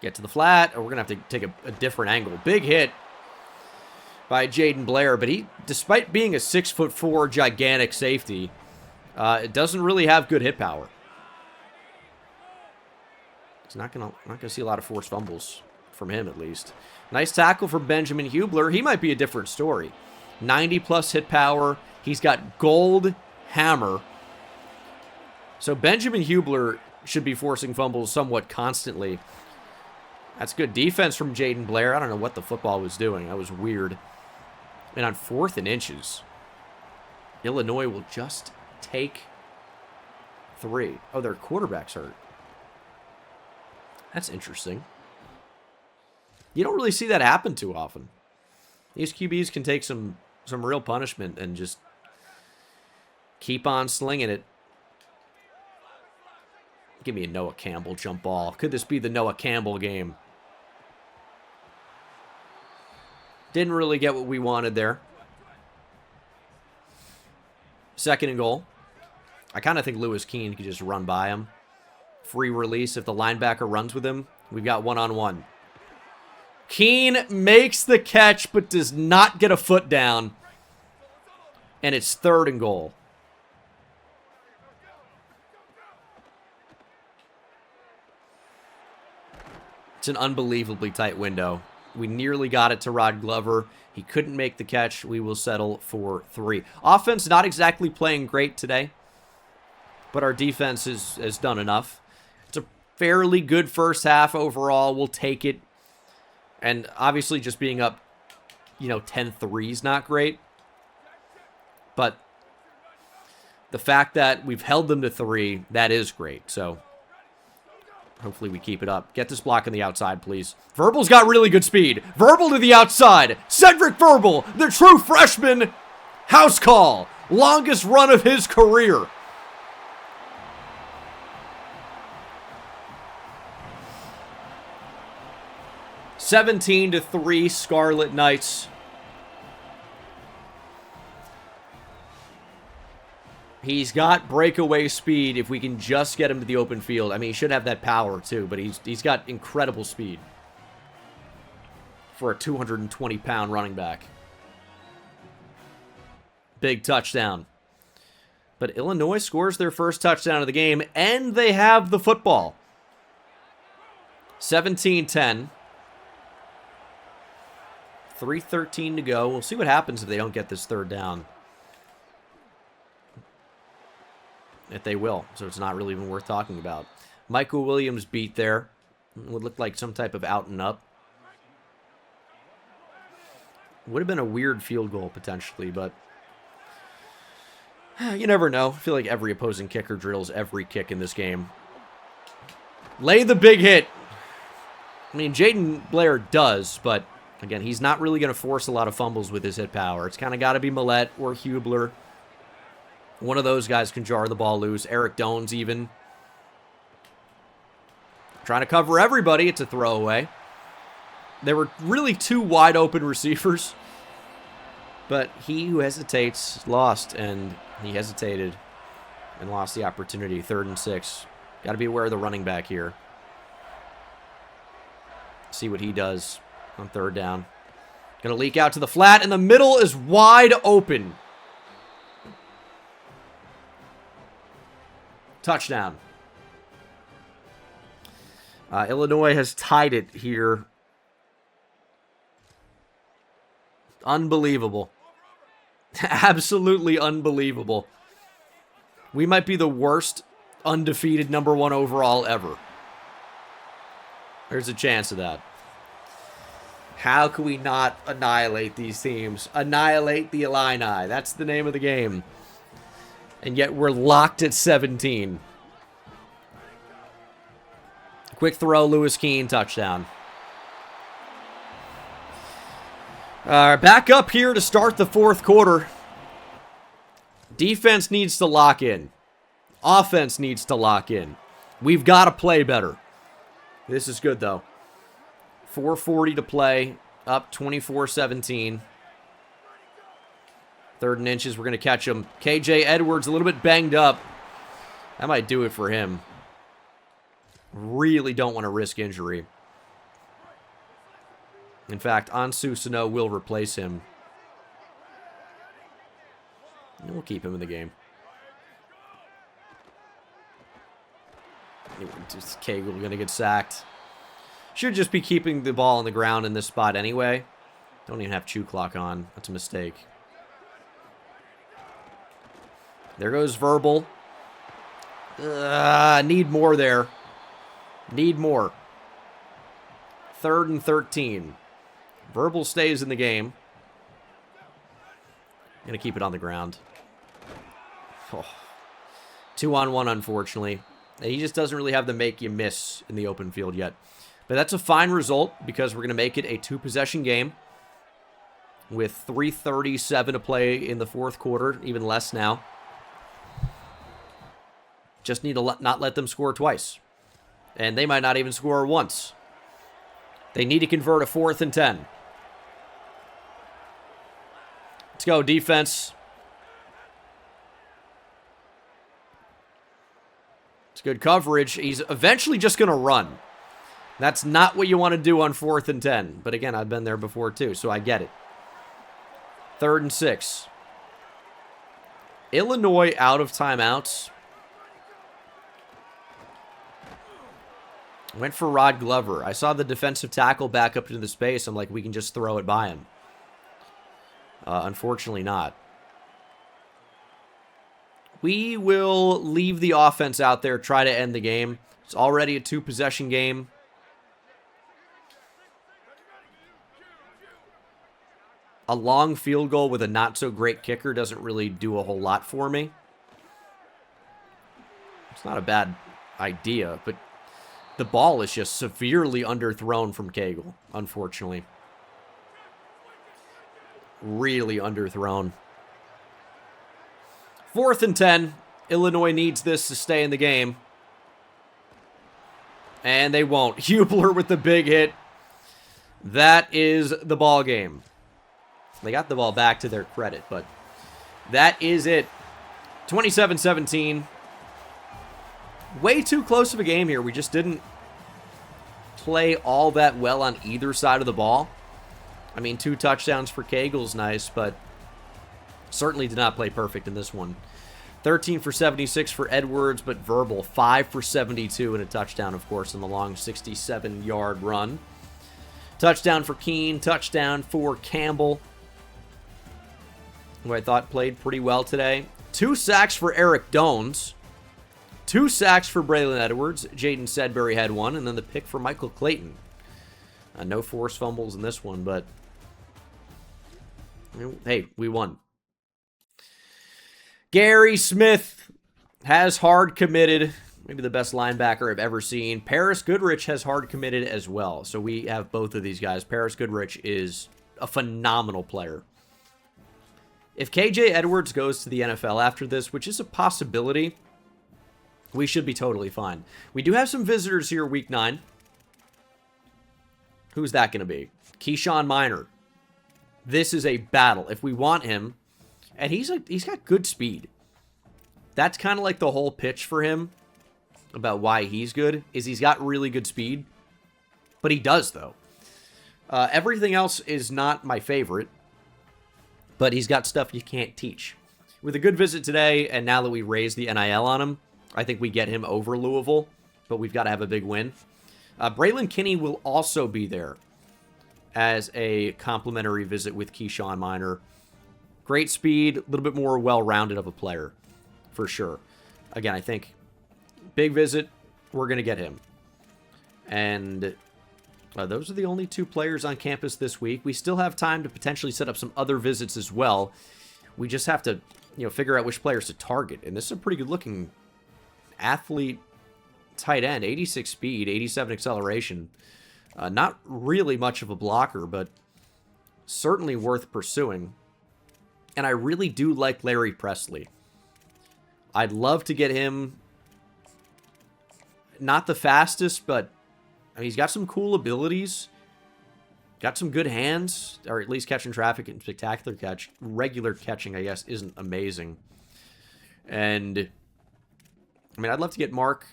Get to the flat, or we're going to have to take a different angle. Big hit by Jaden Blair, but he, despite being a 6'4" gigantic safety, it doesn't really have good hit power. It's not gonna see a lot of forced fumbles from him, at least. Nice tackle for Benjamin Hubler. He might be a different story. 90+ hit power. He's got gold hammer. So Benjamin Hubler should be forcing fumbles somewhat constantly. That's good defense from Jaden Blair. I don't know what the football was doing. That was weird. And on 4th and inches, Illinois will just take 3. Oh, their quarterback's hurt. That's interesting. You don't really see that happen too often. These QBs can take some real punishment and just keep on slinging it. Give me a Noah Campbell jump ball. Could this be the Noah Campbell game? Didn't really get what we wanted there. 2nd and goal. I kind of think Lewis Keene could just run by him. Free release if the linebacker runs with him. We've got one-on-one. Keene makes the catch but does not get a foot down. And it's 3rd and goal. It's an unbelievably tight window. We nearly got it to Rod Glover. He couldn't make the catch. We will settle for 3. Offense not exactly playing great today, but our defense has done enough. It's a fairly good first half overall. We'll take it. And obviously just being up, 10-3 is not great. But the fact that we've held them to 3, that is great. So hopefully we keep it up. Get this block on the outside, please. Verbal's got really good speed. Verbal to the outside. Cedric Verbal, the true freshman. House call. Longest run of his career. (17-3) Scarlet Knights. He's got breakaway speed if we can just get him to the open field. I mean, he should have that power too, but he's got incredible speed for a 220-pound running back. Big touchdown. But Illinois scores their first touchdown of the game, and they have the football. 17-10. 3:13 to go. We'll see what happens if they don't get this 3rd down. If they will, so it's not really even worth talking about. Michael Williams beat there. Would look like some type of out and up. Would have been a weird field goal potentially, but you never know. I feel like every opposing kicker drills every kick in this game. Lay the big hit. I mean, Jaden Blair does, but again, he's not really going to force a lot of fumbles with his hit power. It's kind of got to be Millette or Hubler. One of those guys can jar the ball loose. Eric Dones even. Trying to cover everybody. It's a throwaway. There were really 2 wide open receivers. But he who hesitates lost. And he hesitated and lost the opportunity. 3rd and 6. Got to be aware of the running back here. See what he does on 3rd down. Going to leak out to the flat. And the middle is wide open. Touchdown. Illinois has tied it here. Unbelievable. Absolutely unbelievable. We might be the worst undefeated #1 overall ever. There's a chance of that. How can we not annihilate these teams? Annihilate the Illini. That's the name of the game. And yet we're locked at 17. Quick throw, Lewis Keene, touchdown. Back up here to start the 4th quarter. Defense needs to lock in. Offense needs to lock in. We've got to play better. This is good, though. 4:40 to play. Up 24-17. 3rd and inches. We're going to catch him. KJ Edwards a little bit banged up. That might do it for him. Really don't want to risk injury. In fact, Ansu Sano will replace him. And we'll keep him in the game. Just Cagle going to get sacked. Should just be keeping the ball on the ground in this spot anyway. Don't even have chew clock on. That's a mistake. There goes Verbal. Need more there. Need more. 3rd and 13. Verbal stays in the game. Gonna keep it on the ground. Oh. 2-on-1, unfortunately. He just doesn't really have the make you miss in the open field yet. But that's a fine result because we're going to make it a 2-possession game with 3:37 to play in the 4th quarter, even less now. Just need to not let them score twice. And they might not even score once. They need to convert a 4th and 10. Let's go, defense. It's good coverage. He's eventually just going to run. That's not what you want to do on 4th and 10. But again, I've been there before too, so I get it. 3rd and 6. Illinois out of timeouts. Went for Rod Glover. I saw the defensive tackle back up into the space. I'm like, we can just throw it by him. Unfortunately not. We will leave the offense out there, try to end the game. It's already a 2-possession game. A long field goal with a not-so-great kicker doesn't really do a whole lot for me. It's not a bad idea, but the ball is just severely underthrown from Cagle, unfortunately. Really underthrown. 4th and 10. Illinois needs this to stay in the game. And they won't. Hubler with the big hit. That is the ball game. They got the ball back to their credit, but that is it. 27-17. Way too close of a game here. We just didn't play all that well on either side of the ball. I mean, 2 touchdowns for Cagle's nice, but certainly did not play perfect in this one. 13 for 76 for Edwards, but Verbal 5 for 72 and a touchdown, of course, in the long 67-yard run. Touchdown for Keene, touchdown for Campbell, who I thought played pretty well today. 2 sacks for Eric Dones. 2 sacks for Braylon Edwards. Jaden Sedbury had 1, and then the pick for Michael Clayton. No forced fumbles in this one, but hey, we won. Gary Smith has hard committed. Maybe the best linebacker I've ever seen. Paris Goodrich has hard committed as well. So we have both of these guys. Paris Goodrich is a phenomenal player. If KJ Edwards goes to the NFL after this, which is a possibility, we should be totally fine. We do have some visitors here week 9. Who's that going to be? Keyshawn Minor. This is a battle. If we want him, and he's got good speed. That's kind of like the whole pitch for him about why he's good, is he's got really good speed. But he does, though. Everything else is not my favorite, but he's got stuff you can't teach. With a good visit today, and now that we raised the NIL on him, I think we get him over Louisville, but we've got to have a big win. Braylon Kinney will also be there as a complimentary visit with Keyshawn Minor. Great speed, a little bit more well-rounded of a player, for sure. Again, I think big visit, we're going to get him. And those are the only 2 players on campus this week. We still have time to potentially set up some other visits as well. We just have to, figure out which players to target. And this is a pretty good-looking athlete tight end. 86 speed, 87 acceleration. Not really much of a blocker, but certainly worth pursuing. And I really do like Larry Presley. I'd love to get him, not the fastest, but I mean, he's got some cool abilities. Got some good hands, or at least catching traffic and spectacular catch. Regular catching, I guess, isn't amazing. And, I mean, I'd love to get Mark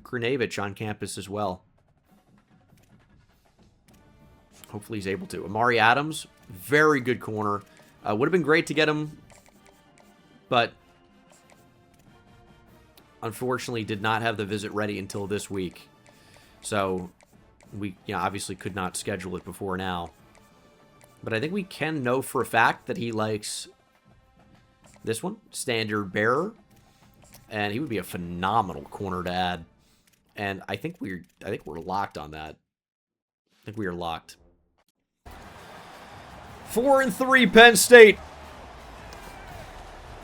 Grinevich on campus as well. Hopefully he's able to. Amari Adams, very good corner. Would have been great to get him, but unfortunately did not have the visit ready until this week. So we obviously could not schedule it before now. But I think we can know for a fact that he likes this one, standard bearer. And he would be a phenomenal corner to add. And I think we're locked on that. I think we are locked. 4-3 Penn State.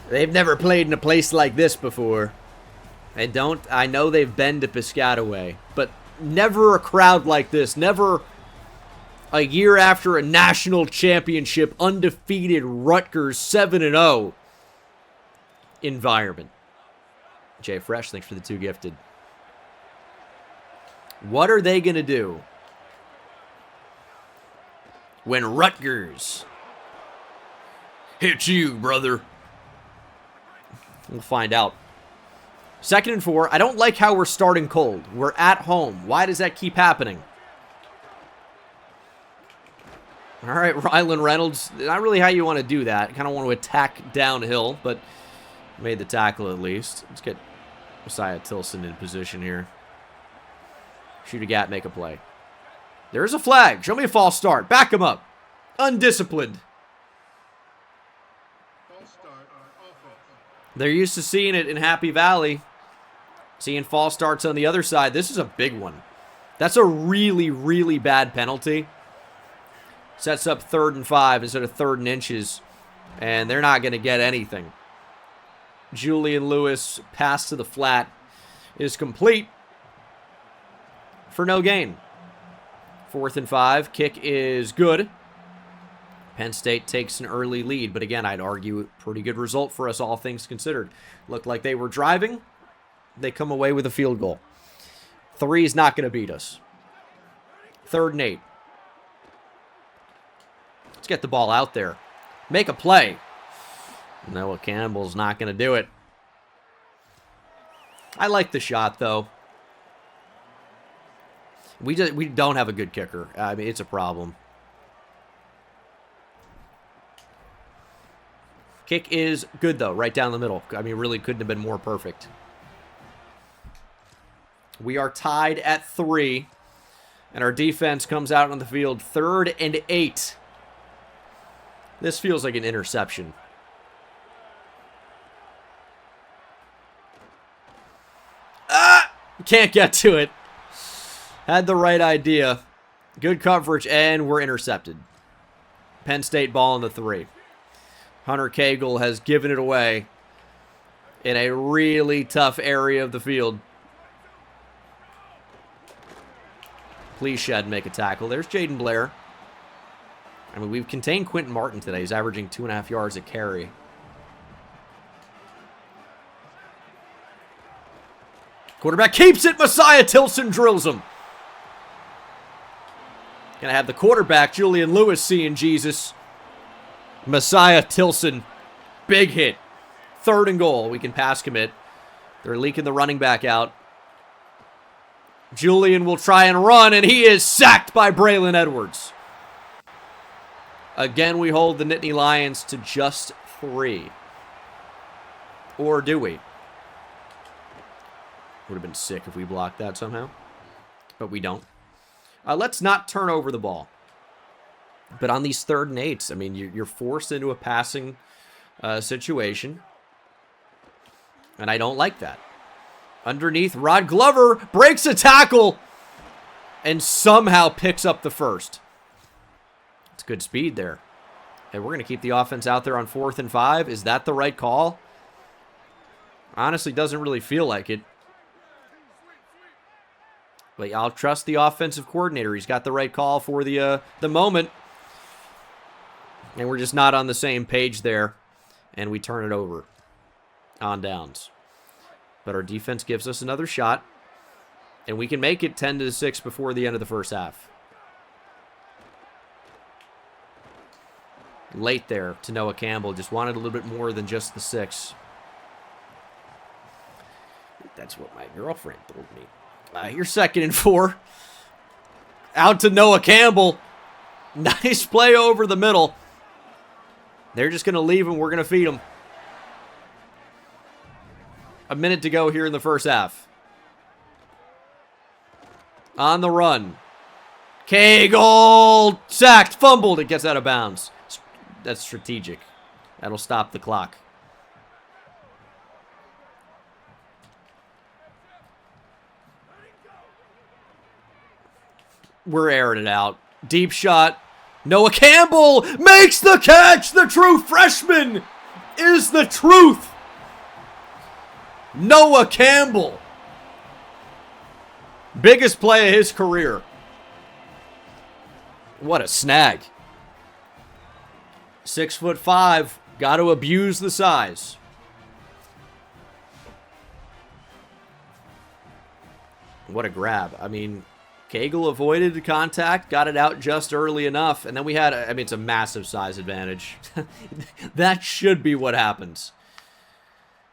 They've never played in a place like this before. I know they've been to Piscataway, but never a crowd like this. Never a year after a national championship, undefeated Rutgers 7-0 environment. Jay Fresh, thanks for the 2 gifted. What are they going to do when Rutgers hit you, brother? We'll find out. 2nd and 4. I don't like how we're starting cold. We're at home. Why does that keep happening? All right, Rylan Reynolds. Not really how you want to do that. Kind of want to attack downhill, but made the tackle at least. Let's get Messiah Tilson in position here. Shoot a gap, make a play. There's a flag. Show me a false start. Back him up. Undisciplined. They're used to seeing it in Happy Valley. Seeing false starts on the other side. This is a big one. That's a really, really bad penalty. Sets up 3rd and 5 instead of 3rd and inches. And they're not going to get anything. Julian Lewis pass to the flat is complete for no gain. 4th and 5. Kick is good. Penn State takes an early lead, but again, I'd argue pretty good result for us, all things considered. Looked like they were driving. They come away with a field goal. 3 is not going to beat us. 3rd and 8. Let's get the ball out there. Make a play. Noah Campbell's not going to do it. I like the shot, though. We don't have a good kicker. I mean, it's a problem. Kick is good, though, right down the middle. I mean, really couldn't have been more perfect. We are tied at 3, and our defense comes out on the field 3rd and 8. This feels like an interception. Can't get to it. Had the right idea. Good coverage, and we're intercepted. Penn State ball in the 3. Hunter Cagle has given it away in a really tough area of the field. Please shed, make a tackle. There's Jaden Blair. I mean, we've contained Quentin Martin today. He's averaging 2.5 yards a carry. Quarterback keeps it. Messiah Tilson drills him. Gonna have the quarterback, Julian Lewis, seeing Jesus. Messiah Tilson, big hit. 3rd and goal. We can pass commit. They're leaking the running back out. Julian will try and run, and he is sacked by Braylon Edwards. Again, we hold the Nittany Lions to just 3. Or do we? Would have been sick if we blocked that somehow. But we don't. Let's not turn over the ball. But on these 3rd and 8s, I mean, you're forced into a passing situation. And I don't like that. Underneath, Rod Glover breaks a tackle and somehow picks up the first. It's good speed there. And we're going to keep the offense out there on 4th and 5. Is that the right call? Honestly, doesn't really feel like it. But I'll trust the offensive coordinator. He's got the right call for the moment. And we're just not on the same page there. And we turn it over on downs. But our defense gives us another shot. And we can make it 10-6 before the end of the first half. late there to Noah Campbell. Just wanted a little bit more than just the 6. That's what my girlfriend told me. Here's 2nd and 4. Out to Noah Campbell. Nice play over the middle. They're just going to leave him. We're going to feed him. A minute to go here in the first half. On the run. Cagle sacked, fumbled. It gets out of bounds. That's strategic. That'll stop the clock. We're airing it out. Deep shot. Noah Campbell makes the catch. The true freshman is the truth. Noah Campbell. Biggest play of his career. What a snag. 6'5". Got to abuse the size. What a grab. I mean, Cagle avoided the contact, got it out just early enough, and then we had, I mean, it's a massive size advantage. That should be what happens.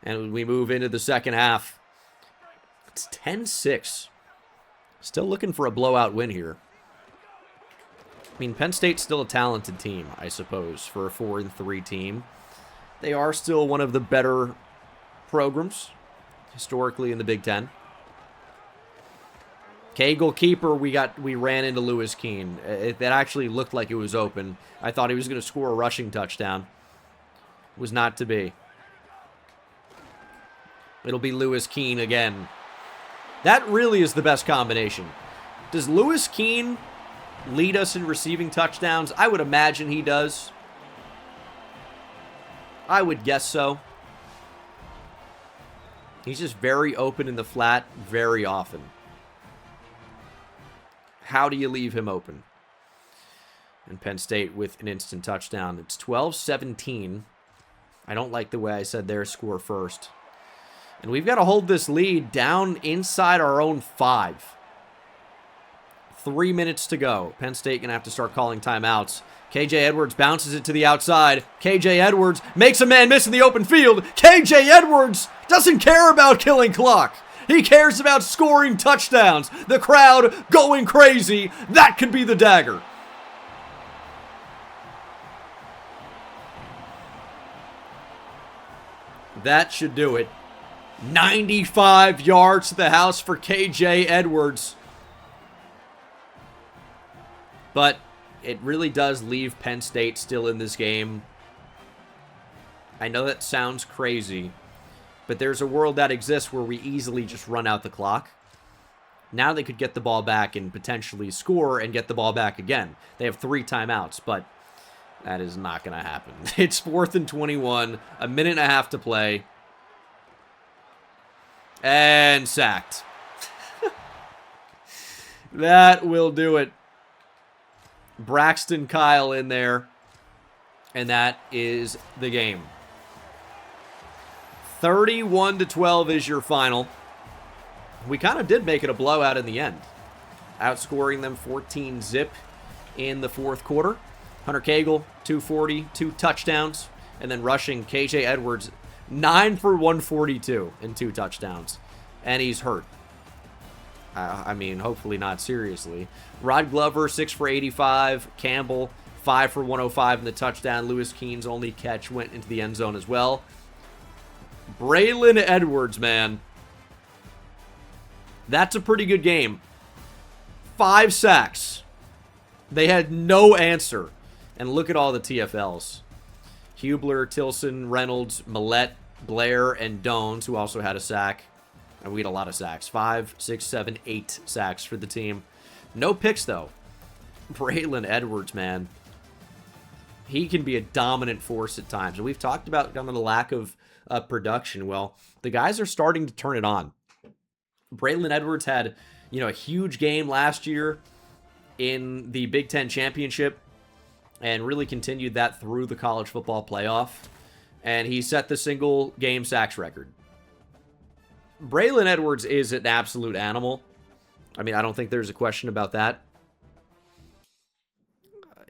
And we move into the second half. It's 10-6. Still looking for a blowout win here. I mean, Penn State's still a talented team, I suppose, for a 4-3 team. They are still one of the better programs, historically, in the Big Ten. Cagle keeper, we ran into Lewis Keene. That actually looked like it was open. I thought he was going to score a rushing touchdown. Was not to be. It'll be Lewis Keene again. That really is the best combination. Does Lewis Keene lead us in receiving touchdowns? I would imagine he does. I would guess so. He's just very open in the flat very often. How do you leave him open? And Penn State with an instant touchdown. It's 12-17. I don't like the way I said their score first. And we've got to hold this lead down inside our own 5. 3 minutes to go. Penn State going to have to start calling timeouts. KJ Edwards bounces it to the outside. KJ Edwards makes a man miss in the open field. KJ Edwards doesn't care about killing clock. He cares about scoring touchdowns. The crowd going crazy. That could be the dagger. That should do it. 95 yards to the house for KJ Edwards. But it really does leave Penn State still in this game. I know that sounds crazy, but there's a world that exists where we easily just run out the clock. Now they could get the ball back and potentially score and get the ball back again. They have 3 timeouts, but that is not going to happen. It's 4th and 21, a minute and a half to play. And sacked. That will do it. Braxton Kyle in there. And that is the game. 31-12 is your final. We kind of did make it a blowout in the end. Outscoring them 14-zip in the fourth quarter. Hunter Cagle, 240, 2 touchdowns. And then rushing KJ Edwards, 9 for 142 and 2 touchdowns. And he's hurt. I mean, hopefully not seriously. Rod Glover, 6 for 85. Campbell, 5 for 105 in the touchdown. Lewis Keene's only catch went into the end zone as well. Braylon Edwards, man. That's a pretty good game. 5 sacks. They had no answer. And look at all the TFLs. Hubler, Tilson, Reynolds, Millette, Blair, and Dones, who also had a sack. And we had a lot of sacks. 5, 6, 7, 8 sacks for the team. No picks, though. Braylon Edwards, man. He can be a dominant force at times. And we've talked about kind of the lack of production. Well, the guys are starting to turn it on. Braylon Edwards had, a huge game last year in the Big Ten Championship and really continued that through the college football playoff. And he set the single game sacks record. Braylon Edwards is an absolute animal. I mean, I don't think there's a question about that.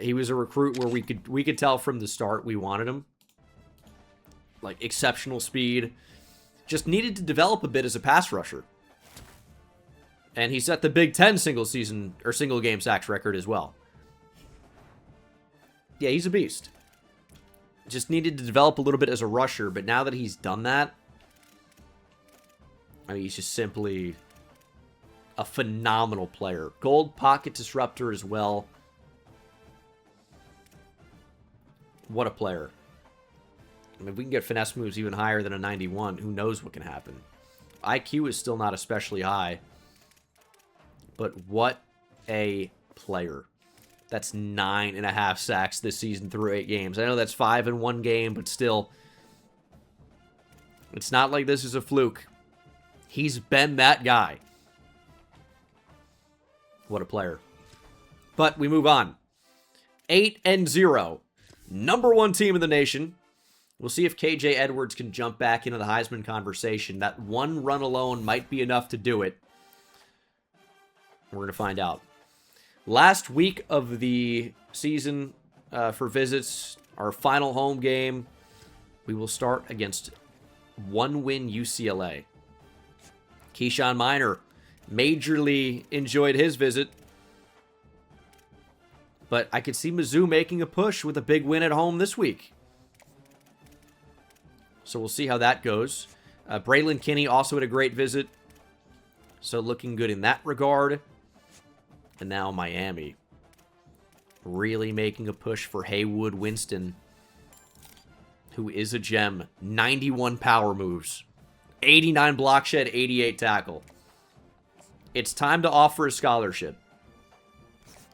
He was a recruit where we could tell from the start we wanted him. Like, exceptional speed. Just needed to develop a bit as a pass rusher. And he set the Big Ten single game sacks record as well. Yeah, he's a beast. Just needed to develop a little bit as a rusher, but now that he's done that, I mean, he's just simply a phenomenal player. Gold pocket disruptor as well. What a player. I mean, if we can get finesse moves even higher than a 91, who knows what can happen. IQ is still not especially high. But what a player. That's 9.5 sacks this season through 8 games. I know that's 5 in 1 game, but still, it's not like this is a fluke. He's been that guy. What a player. But we move on. 8-0. #1 team in the nation. We'll see if KJ Edwards can jump back into the Heisman conversation. That one run alone might be enough to do it. We're going to find out. Last week of the season for visits, our final home game, we will start against 1-win UCLA. Keyshawn Minor majorly enjoyed his visit, but I could see Mizzou making a push with a big win at home this week. So we'll see how that goes. Braylon Kinney also had a great visit, so looking good in that regard. And now Miami really making a push for Haywood Winston, who is a gem. 91 power moves, 89 block shed, 88 tackle. It's time to offer a scholarship.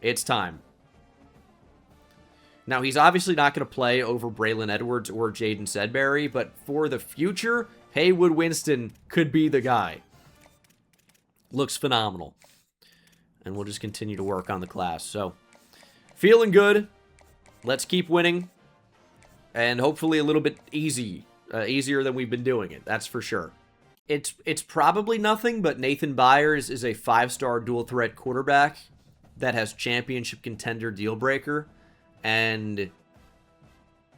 It's time. Now, he's obviously not going to play over Braylon Edwards or Jaden Sedbury, but for the future, Haywood Winston could be the guy. Looks phenomenal. And we'll just continue to work on the class. So, feeling good. Let's keep winning. And hopefully a little bit easier than we've been doing it. That's for sure. It's probably nothing, but Nathan Byers is a 5-star dual-threat quarterback that has championship contender deal breaker. And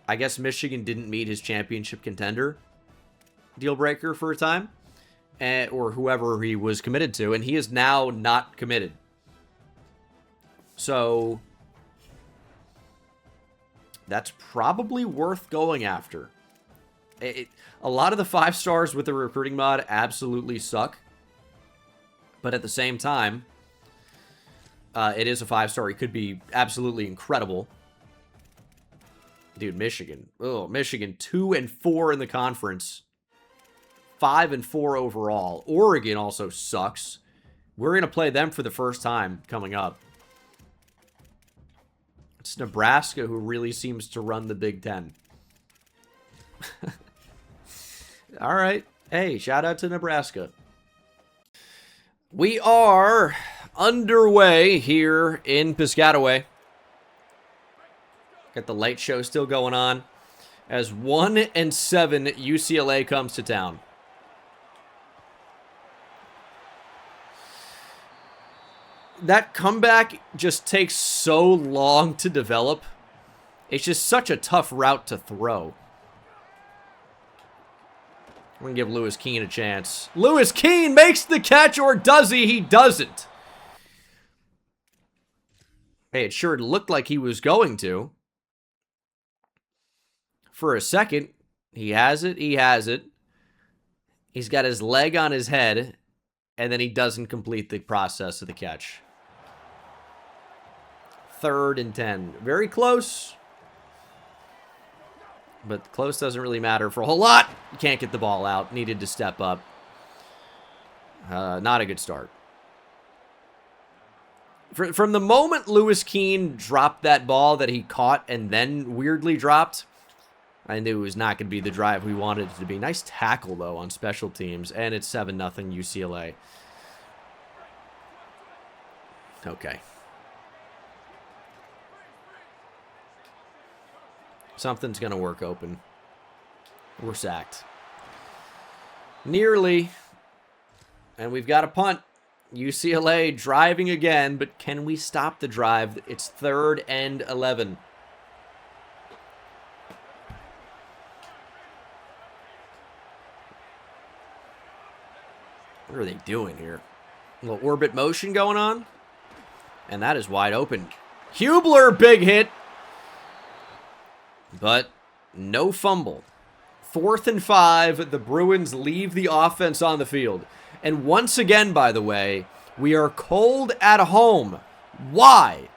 I guess Michigan didn't meet his championship contender deal breaker for a time. Or whoever he was committed to. And he is now not committed. So, that's probably worth going after. A lot of the 5 stars with the recruiting mod absolutely suck. But at the same time, it is a 5-star. He could be absolutely incredible. Dude, Michigan. Oh, Michigan 2-4 in the conference. 5-4 overall. Oregon also sucks. We're going to play them for the first time coming up. It's Nebraska who really seems to run the Big Ten. All right. Hey, shout out to Nebraska. We are underway here in Piscataway. Got the light show still going on as 1-7 UCLA comes to town. That comeback just takes so long to develop. It's just such a tough route to throw. We're going to give Lewis Keene a chance. Lewis Keene makes the catch, or does he? He doesn't. Hey, it sure looked like he was going to. For a second, he has it. He has it. He's got his leg on his head, and then he doesn't complete the process of the catch. 3rd and 10. Very close. But close doesn't really matter for a whole lot. You can't get the ball out. Needed to step up. Not a good start. From the moment Lewis Keene dropped that ball that he caught and then weirdly dropped, I knew it was not going to be the drive we wanted it to be. Nice tackle, though, on special teams. And it's 7-0 UCLA. Okay. Something's going to work open. We're sacked. Nearly. And we've got a punt. UCLA driving again, but can we stop the drive? It's 3rd and 11. What are they doing here? A little orbit motion going on. And that is wide open. Hubler, big hit. But no fumble. 4th and 5. The Bruins leave the offense on the field. And once again, by the way, we are cold at home. Why?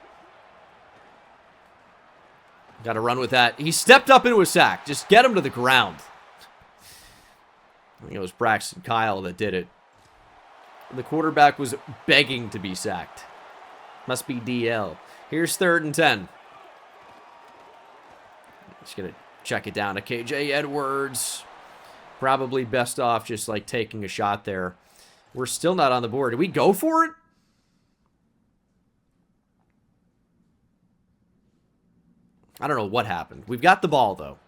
Got to run with that. He stepped up into a sack. Just get him to the ground. I think it was Braxton Kyle that did it. The quarterback was begging to be sacked. Must be DL. Here's 3rd and 10. Just going to check it down to KJ Edwards. Probably best off just like taking a shot there. We're still not on the board. Did we go for it? I don't know what happened. We've got the ball, though.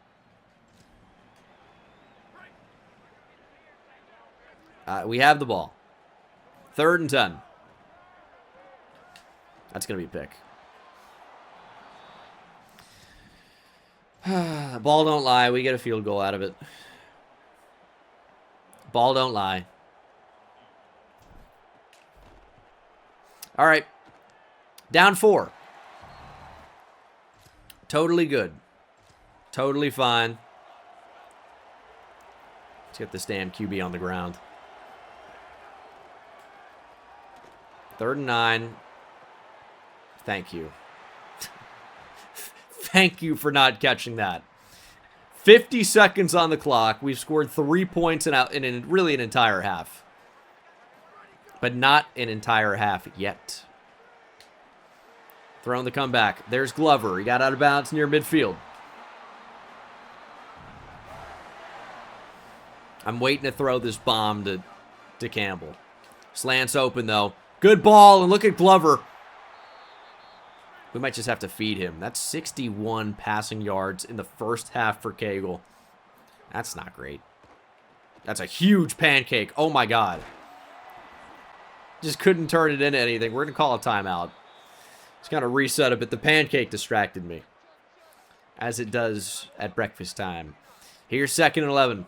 We have the ball. 3rd and 10. That's going to be a pick. Ball don't lie. We get a field goal out of it. Ball don't lie. All right. Down 4. Totally good. Totally fine. Let's get this damn QB on the ground. 3rd and 9. Thank you. Thank you for not catching that. 50 seconds on the clock. We've scored 3 points in really an entire half. But not an entire half yet. Throwing the comeback. There's Glover. He got out of bounds near midfield. I'm waiting to throw this bomb to Campbell. Slants open, though. Good ball, and look at Glover. We might just have to feed him. That's 61 passing yards in the first half for Cagle. That's not great. That's a huge pancake. Oh, my God. Just couldn't turn it into anything. We're going to call a timeout. Just got to reset a bit. The pancake distracted me. As it does at breakfast time. Here's 2nd and 11.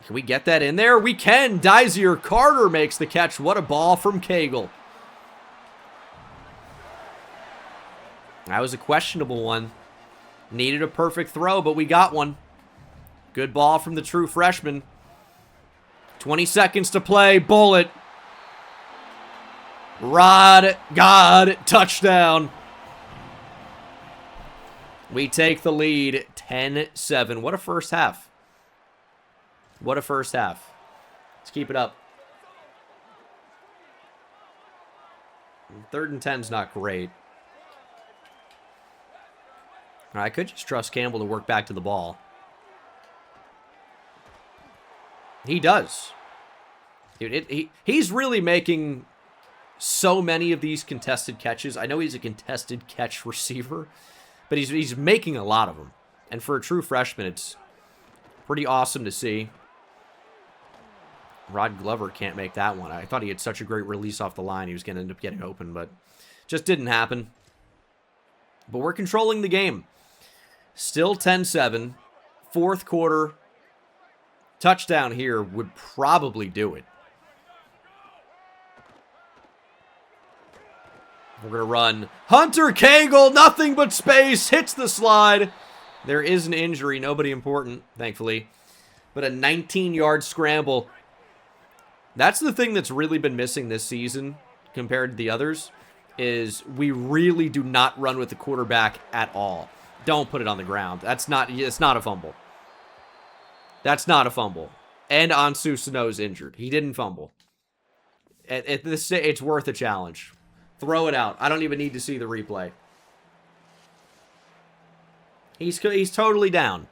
Can we get that in there? We can. Dizier Carter makes the catch. What a ball from Cagle. That was a questionable one. Needed a perfect throw, but we got one. Good ball from the true freshman. 20 seconds to play. Bullet. Rod God. Touchdown. We take the lead. 10-7. What a first half. What a first half. Let's keep it up. 3rd and 10's not great. I could just trust Campbell to work back to the ball. He does. Dude, he's really making so many of these contested catches. I know he's a contested catch receiver, but he's making a lot of them. And for a true freshman, it's pretty awesome to see. Rod Glover can't make that one. I thought he had such a great release off the line. He was going to end up getting open, but just didn't happen. But we're controlling the game. Still 10-7. 4th quarter. Touchdown here would probably do it. We're going to run. Hunter Cagle, nothing but space. Hits the slide. There is an injury. Nobody important, thankfully. But a 19-yard scramble. That's the thing that's really been missing this season compared to the others, is we really do not run with the quarterback at all. Don't put it on the ground. It's not a fumble. That's not a fumble. And Ansu Sano's injured. He didn't fumble. At this, it's worth a challenge. Throw it out. I don't even need to see the replay. He's totally down.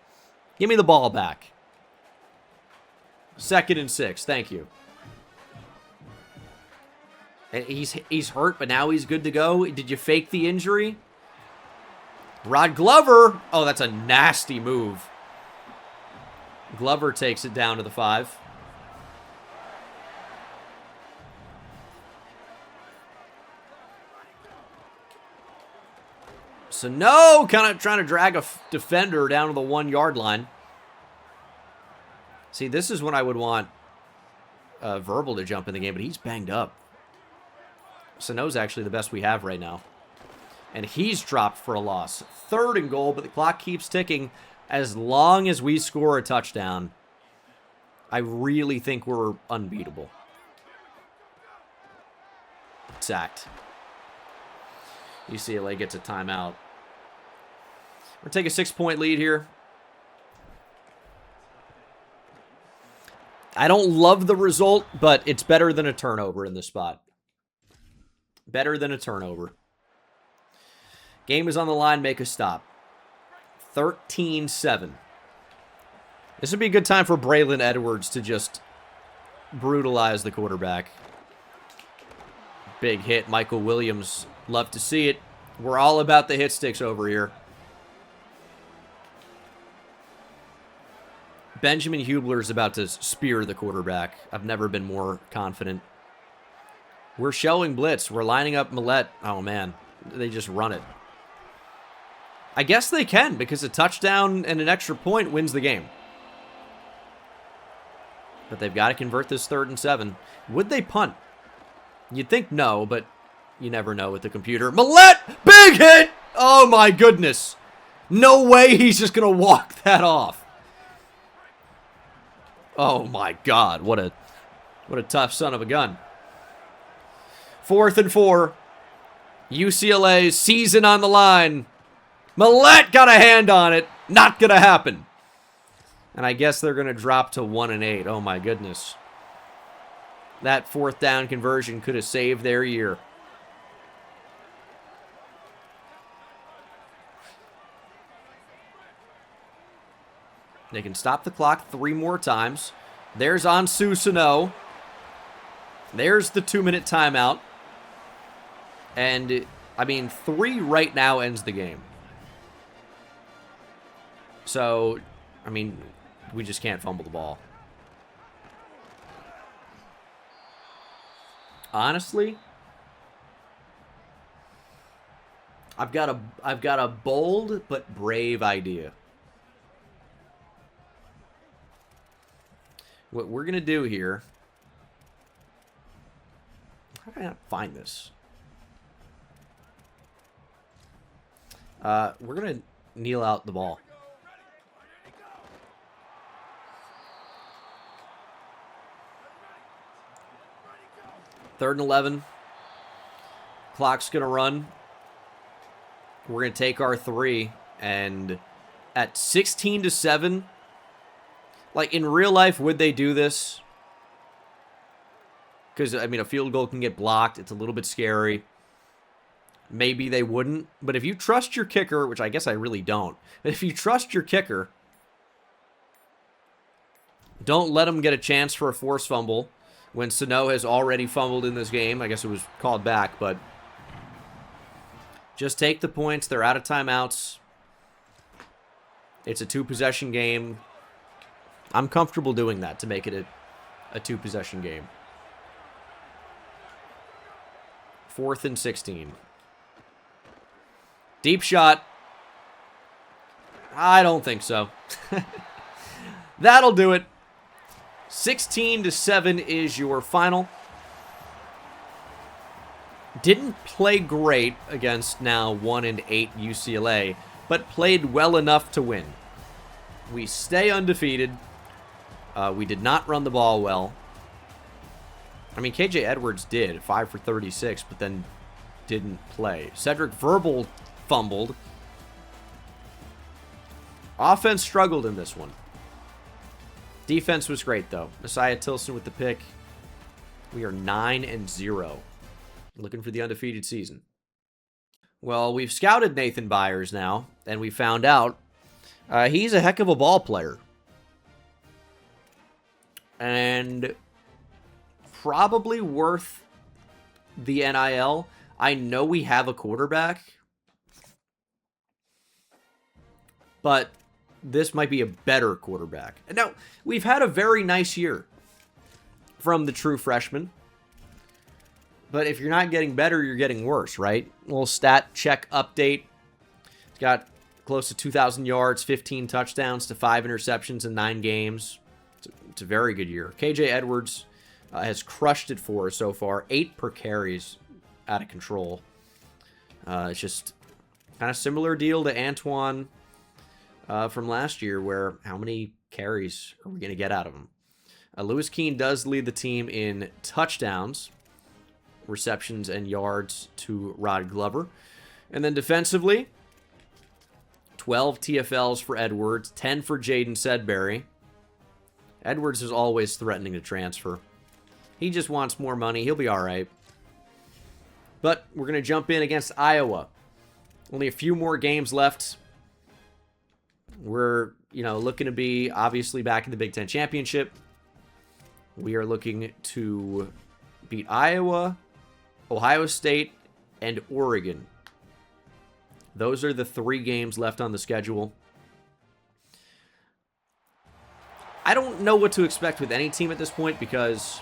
Give me the ball back. 2nd and 6. Thank you. And he's hurt, but now he's good to go. Did you fake the injury? Rod Glover. Oh, that's a nasty move. Glover takes it down to the 5. Sano kind of trying to drag a defender down to the 1-yard line. See, this is when I would want Verbal to jump in the game, but he's banged up. Sano's actually the best we have right now. And he's dropped for a loss. 3rd and goal, but the clock keeps ticking. As long as we score a touchdown, I really think we're unbeatable. Sacked. UCLA gets a timeout. We're going to take a 6-point lead here. I don't love the result, but it's better than a turnover in this spot. Better than a turnover. Game is on the line. Make a stop. 13-7. This would be a good time for Braylon Edwards to just brutalize the quarterback. Big hit. Michael Williams. Love to see it. We're all about the hit sticks over here. Benjamin Hubler is about to spear the quarterback. I've never been more confident. We're showing blitz. We're lining up Millette. Oh, man. They just run it. I guess they can, because a touchdown and an extra point wins the game. But they've got to convert this 3rd and 7. Would they punt? You'd think no, but you never know with the computer. Millette! Big hit! Oh, my goodness. No way he's just going to walk that off. Oh, my God. What a tough son of a gun. 4th and 4. UCLA's season on the line. Millette got a hand on it. Not going to happen. And I guess they're going to drop to 1 and 8. Oh, my goodness. That 4th down conversion could have saved their year. They can stop the clock 3 more times. There's Ansu Sano. There's the 2-minute timeout. And, I mean, 3 right now ends the game. So, I mean, we just can't fumble the ball. Honestly, I've got a bold but brave idea. What we're going to do here... How can I not find this? We're going to kneel out the ball. Third and 11. Clock's going to run. We're going to take our 3. And at 16-7... Like, in real life, would they do this? Because, I mean, a field goal can get blocked. It's a little bit scary. Maybe they wouldn't. But if you trust your kicker, which I guess I really don't. But if you trust your kicker, don't let him get a chance for a forced fumble. When Sano has already fumbled in this game. I guess it was called back, but just take the points. They're out of timeouts. It's a 2-possession game. I'm comfortable doing that to make it a 2-possession game. 4th and 16. Deep shot. I don't think so. That'll do it. 16-7 is your final. Didn't play great against now 1 and 8 UCLA, but played well enough to win. We stay undefeated. We did not run the ball well. I mean, KJ Edwards did, 5 for 36, but then didn't play. Cedric Verbal fumbled. Offense struggled in this one. Defense was great, though. Messiah Tilson with the pick. We are 9-0. Looking for the undefeated season. Well, we've scouted Nathan Byers now, and we found out he's a heck of a ball player. And probably worth the NIL. I know we have a quarterback, but this might be a better quarterback. Now, we've had a very nice year from the true freshman. But if you're not getting better, you're getting worse, right? A little stat check update. got close to 2,000 yards, 15 touchdowns to 5 interceptions in 9 games. It's a very good year. KJ Edwards has crushed it for us so far. 8 per carries, out of control. It's just kind of similar deal to Antoine from last year, where how many carries are we going to get out of him? Lewis Keene does lead the team in touchdowns, receptions, and yards to Rod Glover. And then defensively, 12 TFLs for Edwards, 10 for Jaden Sedbury. Edwards is always threatening to transfer. He just wants more money. He'll be all right. But we're going to jump in against Iowa. Only a few more games left. We're, looking to be obviously back in the Big Ten Championship. We are looking to beat Iowa, Ohio State, and Oregon. Those are the 3 games left on the schedule. I don't know what to expect with any team at this point, because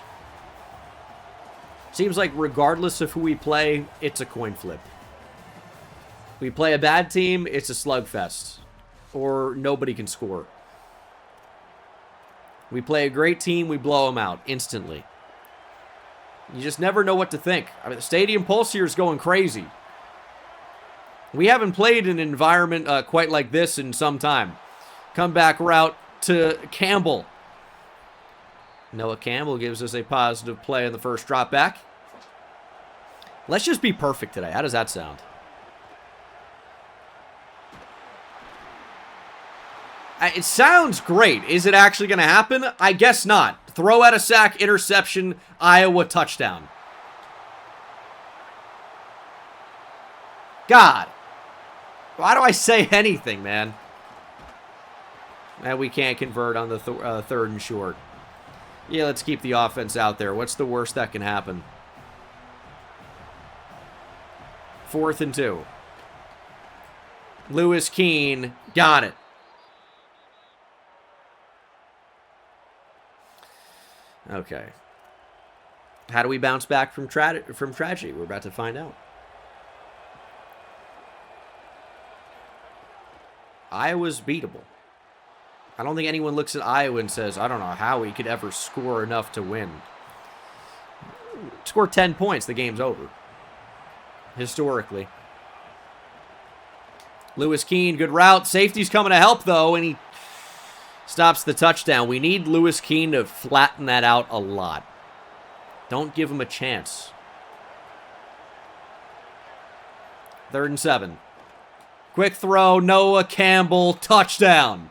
it seems like regardless of who we play, it's a coin flip. We play a bad team, it's a slugfest, or nobody can score. We play a great team, we blow them out instantly. You just never know what to think. I mean, the stadium pulse here is going crazy. We haven't played in an environment quite like this in some time. Comeback route to Campbell. Noah Campbell gives us a positive play in the first drop back. Let's just be perfect today. How does that sound? It sounds great. Is it actually going to happen? I guess not. Throw out a sack, interception, Iowa touchdown. God. Why do I say anything, man? And we can't convert on the 3rd and short. Yeah, let's keep the offense out there. What's the worst that can happen? 4th and 2. Lewis Keene got it. Okay. How do we bounce back from tragedy? We're about to find out. Iowa's beatable. I don't think anyone looks at Iowa and says, I don't know how he could ever score enough to win. Score 10 points, the game's over. Historically. Lewis Keene, good route. Safety's coming to help, though, and he stops the touchdown. We need Lewis Keene to flatten that out a lot. Don't give him a chance. 3rd and 7. Quick throw, Noah Campbell, touchdown.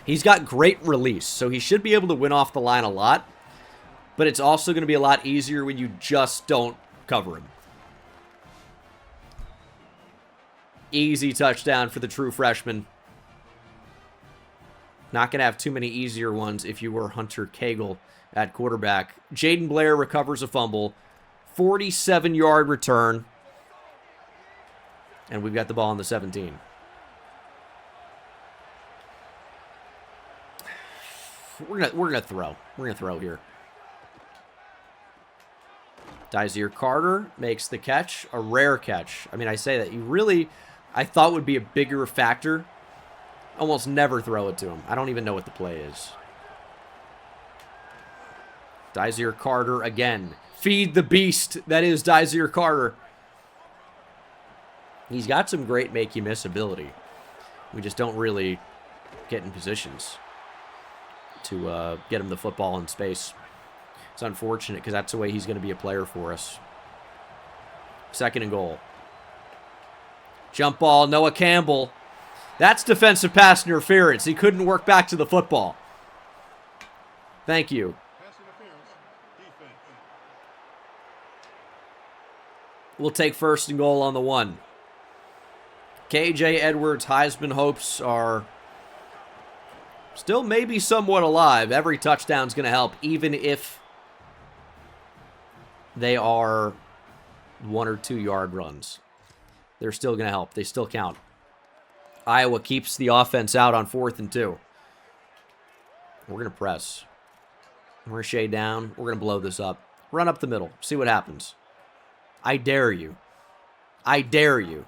He's got great release, so he should be able to win off the line a lot. But it's also going to be a lot easier when you just don't cover him. Easy touchdown for the true freshman. Not going to have too many easier ones if you were Hunter Cagle at quarterback. Jaden Blair recovers a fumble. 47-yard return. And we've got the ball on the 17. We're gonna throw. We're gonna throw here. Dysir Carter makes the catch. A rare catch. I mean, I say that. I thought would be a bigger factor. Almost never throw it to him. I don't even know what the play is. Dysir Carter again. Feed the beast. That is Dysir Carter. He's got some great make-you-miss ability. We just don't really get in positions to get him the football in space. It's unfortunate because that's the way he's going to be a player for us. 2nd and goal. Jump ball, Noah Campbell. That's defensive pass interference. He couldn't work back to the football. Thank you. We'll take 1st and goal on the 1. KJ Edwards' Heisman hopes are still maybe somewhat alive. Every touchdown's going to help, even if they are 1 or 2 yard runs. They're still going to help. They still count. Iowa keeps the offense out on 4th and 2. We're going to press. We're going to shade down. We're going to blow this up. Run up the middle. See what happens. I dare you. I dare you.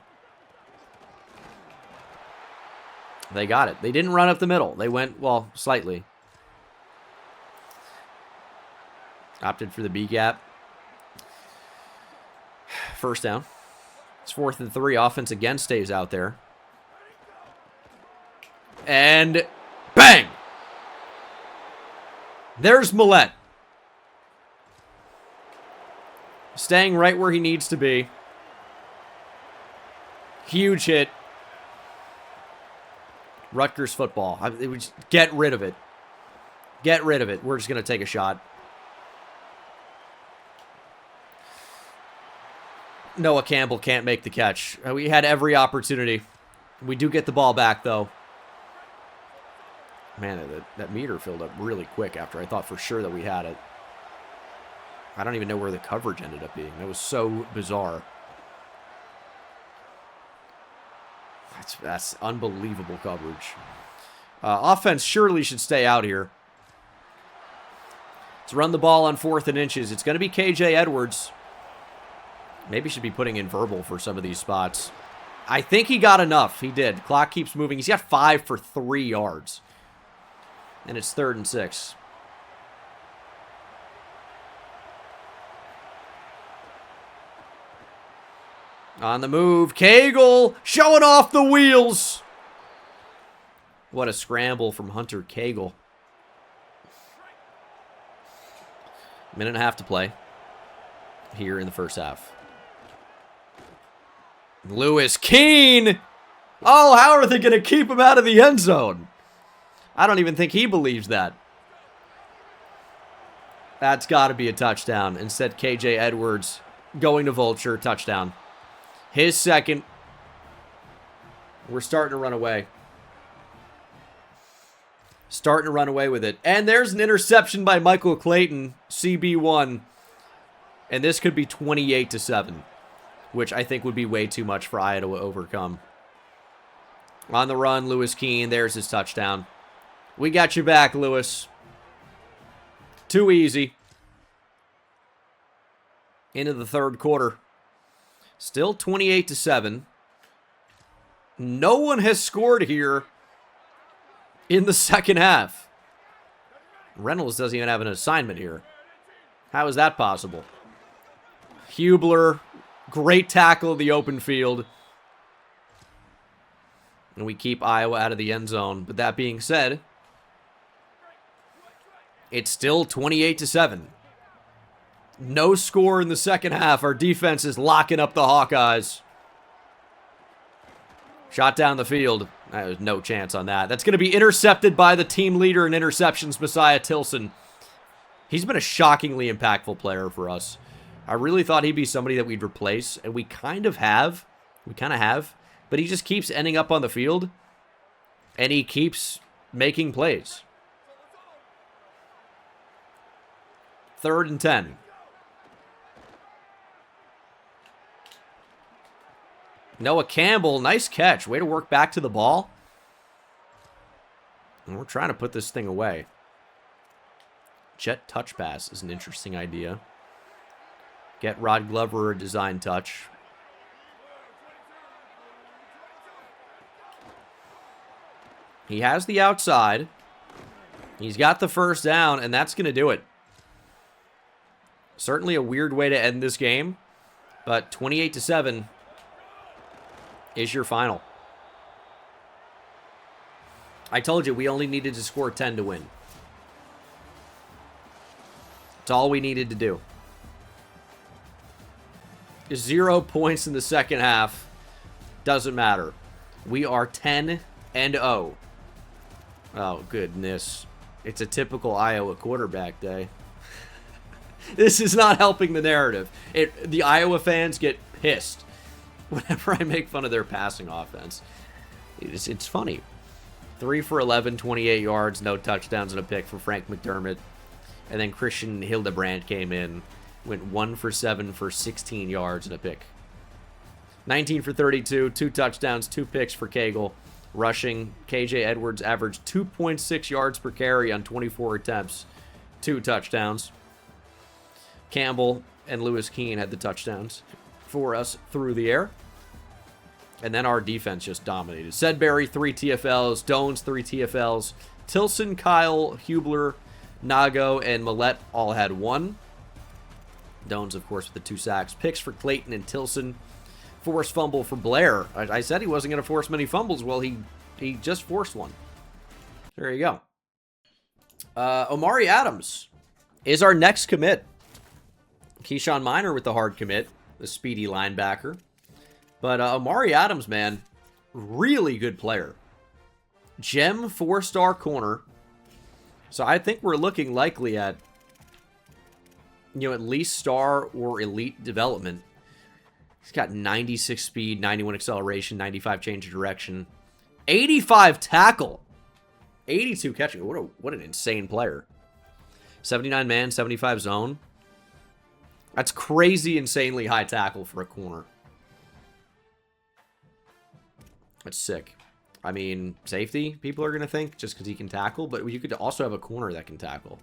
They got it. They didn't run up the middle. They went, well, slightly. Opted for the B gap. First down. It's 4th and 3. Offense again stays out there. And bang! There's Millette. Staying right where he needs to be. Huge hit. Rutgers football. Get rid of it. Get rid of it. We're just going to take a shot. Noah Campbell can't make the catch. We had every opportunity. We do get the ball back, though. Man, that meter filled up really quick after I thought for sure that we had it. I don't even know where the coverage ended up being. That was so bizarre. That's unbelievable coverage. Offense surely should stay out here. Let's run the ball on 4th and inches. It's going to be KJ Edwards. Maybe should be putting in verbal for some of these spots. I think he got enough. He did. Clock keeps moving. He's got 5 for 3 yards. And it's 3rd and 6. On the move. Cagle showing off the wheels. What a scramble from Hunter Cagle. Minute and a half to play here in the first half. Lewis Keene. Oh, how are they going to keep him out of the end zone? I don't even think he believes that. That's got to be a touchdown. Instead, KJ Edwards going to Vulture. Touchdown. His second. We're starting to run away. Starting to run away with it. And there's an interception by Michael Clayton, CB1. And this could be 28-7, which I think would be way too much for Iowa to overcome. On the run, Lewis Keene. There's his touchdown. We got you back, Lewis. Too easy. Into the third quarter. Still 28-7. No one has scored here in the second half. Reynolds doesn't even have an assignment here. How is that possible? Hubler, great tackle in the open field. And we keep Iowa out of the end zone. But that being said, it's still 28-7. No score in the second half. Our defense is locking up the Hawkeyes. Shot down the field. There's no chance on that. That's going to be intercepted by the team leader in interceptions, Messiah Tilson. He's been a shockingly impactful player for us. I really thought he'd be somebody that we'd replace, and we kind of have. But he just keeps ending up on the field, and he keeps making plays. 3rd and 10. Noah Campbell, nice catch. Way to work back to the ball. And we're trying to put this thing away. Jet touch pass is an interesting idea. Get Rod Glover a design touch. He has the outside. He's got the first down, and that's going to do it. Certainly a weird way to end this game, but 28-7 is your final. I told you we only needed to score 10 to win. That's all we needed to do. 0 points in the second half. Doesn't matter. We are 10-0. Oh, goodness. It's a typical Iowa quarterback day. This is not helping the narrative. The Iowa fans get pissed whenever I make fun of their passing offense. It's funny. 3 for 11, 28 yards, no touchdowns and a pick for Frank McDermott. And then Christian Hildebrandt came in, went 1 for 7 for 16 yards and a pick. 19 for 32, 2 touchdowns, 2 picks for Cagle. Rushing, KJ Edwards averaged 2.6 yards per carry on 24 attempts, 2 touchdowns. Campbell and Lewis Keene had the touchdowns for us through the air. And then our defense just dominated. Sedberry, 3 TFLs. Dones, 3 TFLs. Tilson, Kyle, Hubler, Nago, and Millette all had 1. Dones, of course, with the 2 sacks. Picks for Clayton and Tilson. Forced fumble for Blair. I said he wasn't going to force many fumbles. Well, he just forced one. There you go. Omari Adams is our next commit. Keyshawn Miner with the hard commit, the speedy linebacker. But Omari Adams, man, really good player. Gem 4-star corner. So I think we're looking likely at, at least star or elite development. He's got 96 speed, 91 acceleration, 95 change of direction, 85 tackle, 82 catching. What an insane player. 79 man, 75 zone. That's crazy, insanely high tackle for a corner. That's sick. I mean, safety, people are going to think, just because he can tackle, but you could also have a corner that can tackle.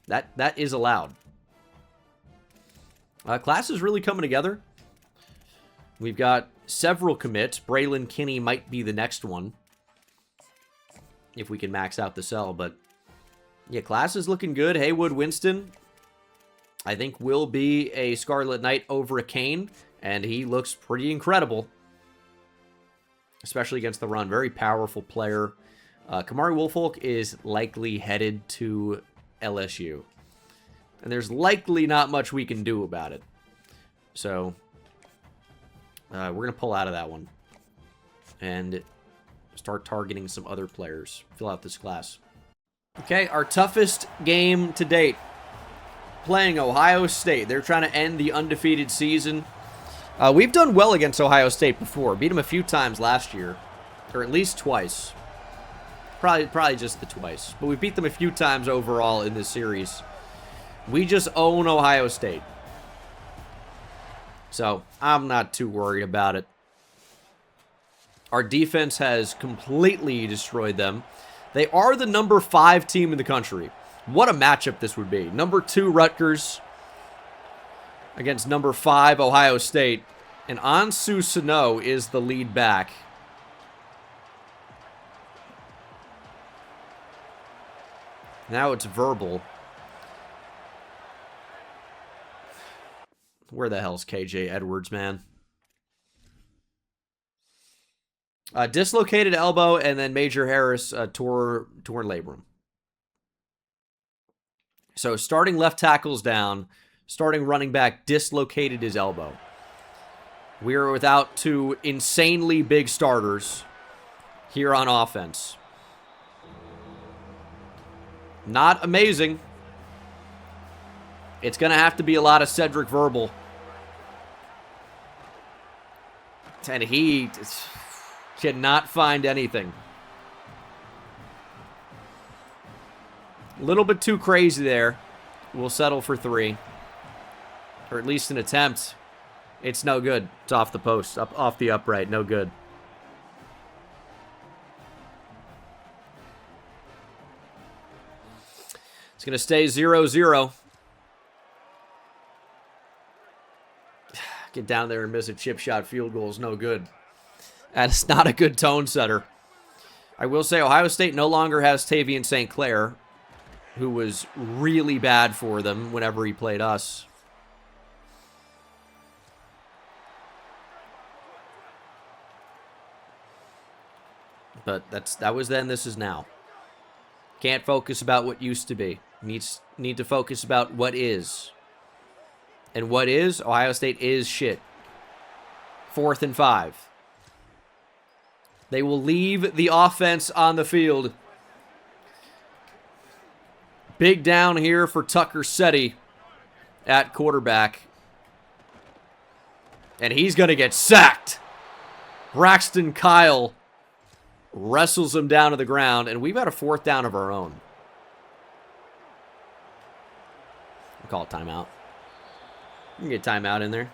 That is allowed. Class is really coming together. We've got several commits. Braylon Kinney might be the next one, if we can max out the sell, but yeah, class is looking good. Haywood Winston, I think, will be a Scarlet Knight over a Kane, and he looks pretty incredible, especially against the run. Very powerful player. Kamari Woolfolk is likely headed to LSU, and there's likely not much we can do about it. So we're going to pull out of that one and start targeting some other players. Fill out this class. Okay, our toughest game to date. Playing Ohio State. They're trying to end the undefeated season. We've done well against Ohio State before. Beat them a few times last year. Or at least twice. Probably just the twice. But we beat them a few times overall in this series. We just own Ohio State. So, I'm not too worried about it. Our defense has completely destroyed them. They are the number 5 team in the country. What a matchup this would be. Number 2, Rutgers against number 5, Ohio State. And Ansu Sano is the lead back. Now it's verbal. Where the hell's KJ Edwards, man? Dislocated elbow, and then Major Harris torn labrum. So starting left tackle's down. Starting running back dislocated his elbow. We are without 2 insanely big starters here on offense. Not amazing. It's going to have to be a lot of Cedric Verbal. And he cannot find anything. A little bit too crazy there. We'll settle for 3. Or at least an attempt. It's no good. It's off the post. Off the upright. No good. It's going to stay 0-0. Get down there and miss a chip shot field goal is no good. That's not a good tone setter. I will say Ohio State no longer has Tavian St. Clair, who was really bad for them whenever he played us. But that was then, this is now. Can't focus about what used to be. Need to focus about what is. And what is? Ohio State is shit. 4th and 5. They will leave the offense on the field. Big down here for Tucker Setti at quarterback. And he's going to get sacked. Braxton Kyle wrestles him down to the ground, and we've got a 4th down of our own. We'll call it timeout. You can get timeout in there.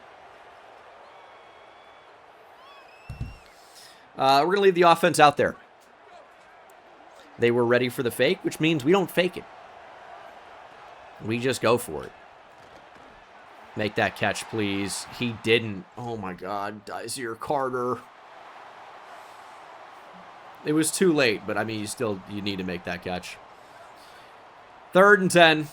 We're going to leave the offense out there. They were ready for the fake, which means we don't fake it. We just go for it. Make that catch, please. He didn't. Oh, my God. Dysir Carter. It was too late, but, I mean, you need to make that catch. 3rd and 10.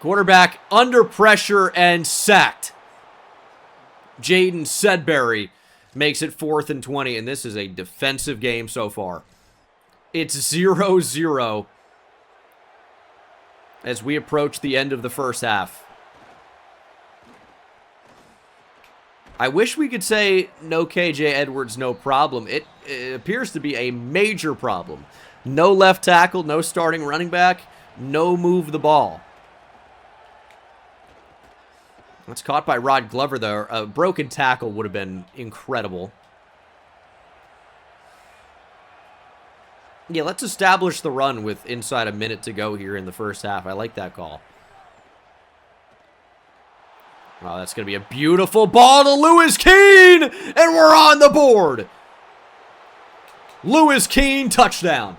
Quarterback under pressure and sacked. Jaden Sedbury makes it 4th and 20, and this is a defensive game so far. It's 0-0 as we approach the end of the first half. I wish we could say no KJ Edwards, no problem. It appears to be a major problem. No left tackle, no starting running back, no move the ball. That's caught by Rod Glover, though. A broken tackle would have been incredible. Yeah, let's establish the run with inside a minute to go here in the first half. I like that call. Oh, that's going to be a beautiful ball to Lewis Keene, and we're on the board. Lewis Keene, touchdown.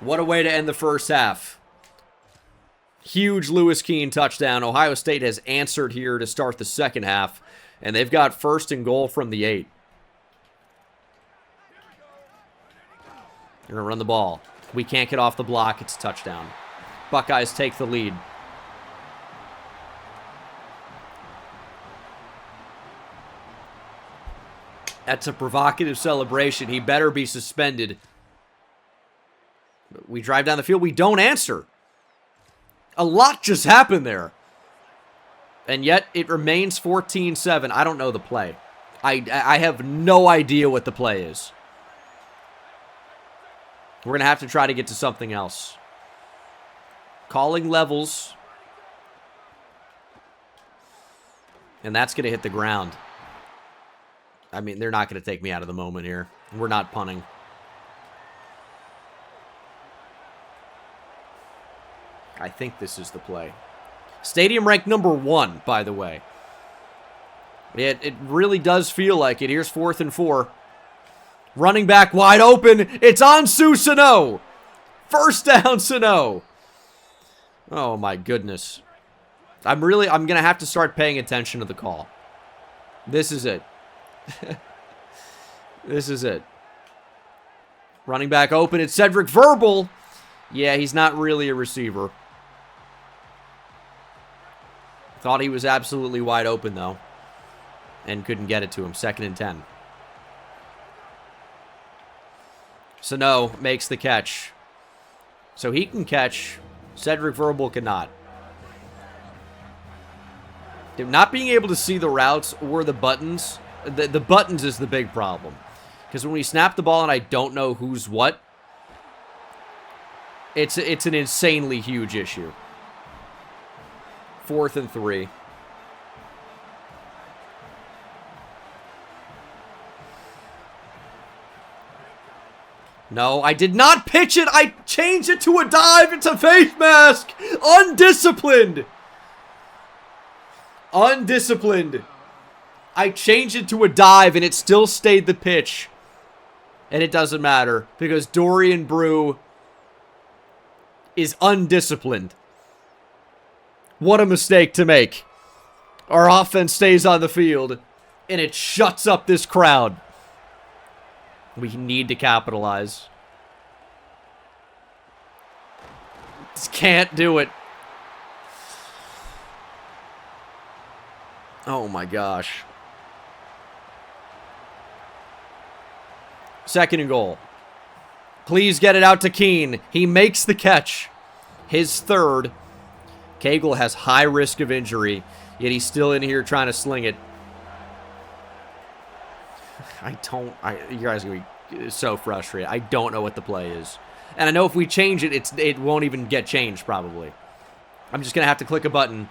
What a way to end the first half. Huge Lewis Keene touchdown. Ohio State has answered here to start the second half, and they've got 1st and goal from the 8. They're going to run the ball. We can't get off the block. It's a touchdown. Buckeyes take the lead. That's a provocative celebration. He better be suspended. We drive down the field. We don't answer. A lot just happened there. And yet, it remains 14-7. I don't know the play. I have no idea what the play is. We're going to have to try to get to something else. Calling levels. And that's going to hit the ground. I mean, they're not going to take me out of the moment here. We're not punting. I think this is the play. Stadium ranked number 1, by the way. It really does feel like it. Here's 4th and 4. Running back wide open. It's on Sano. First down, Sano. Oh, my goodness. I'm going to have to start paying attention to the call. This is it. This is it. Running back open. It's Cedric Verbal. Yeah, he's not really a receiver. Thought he was absolutely wide open, though. And couldn't get it to him. 2nd and 10. Sano makes the catch. So he can catch. Cedric Verbal cannot. Not being able to see the routes or the buttons. The buttons is the big problem. Because when we snap the ball and I don't know who's what, it's an insanely huge issue. 4th and 3. No, I did not pitch it. I changed it to a dive. It's a face mask. Undisciplined. Undisciplined. I changed it to a dive, and it still stayed the pitch. And it doesn't matter, because Dorian Brew is undisciplined. What a mistake to make. Our offense stays on the field, and it shuts up this crowd. We need to capitalize. Just can't do it. Oh my gosh. 2nd and goal. Please get it out to Keene. He makes the catch. His 3rd. Cagle has high risk of injury, yet he's still in here trying to sling it. You guys are going to be so frustrated. I don't know what the play is. And I know if we change it, it won't even get changed, probably. I'm just going to have to click a button.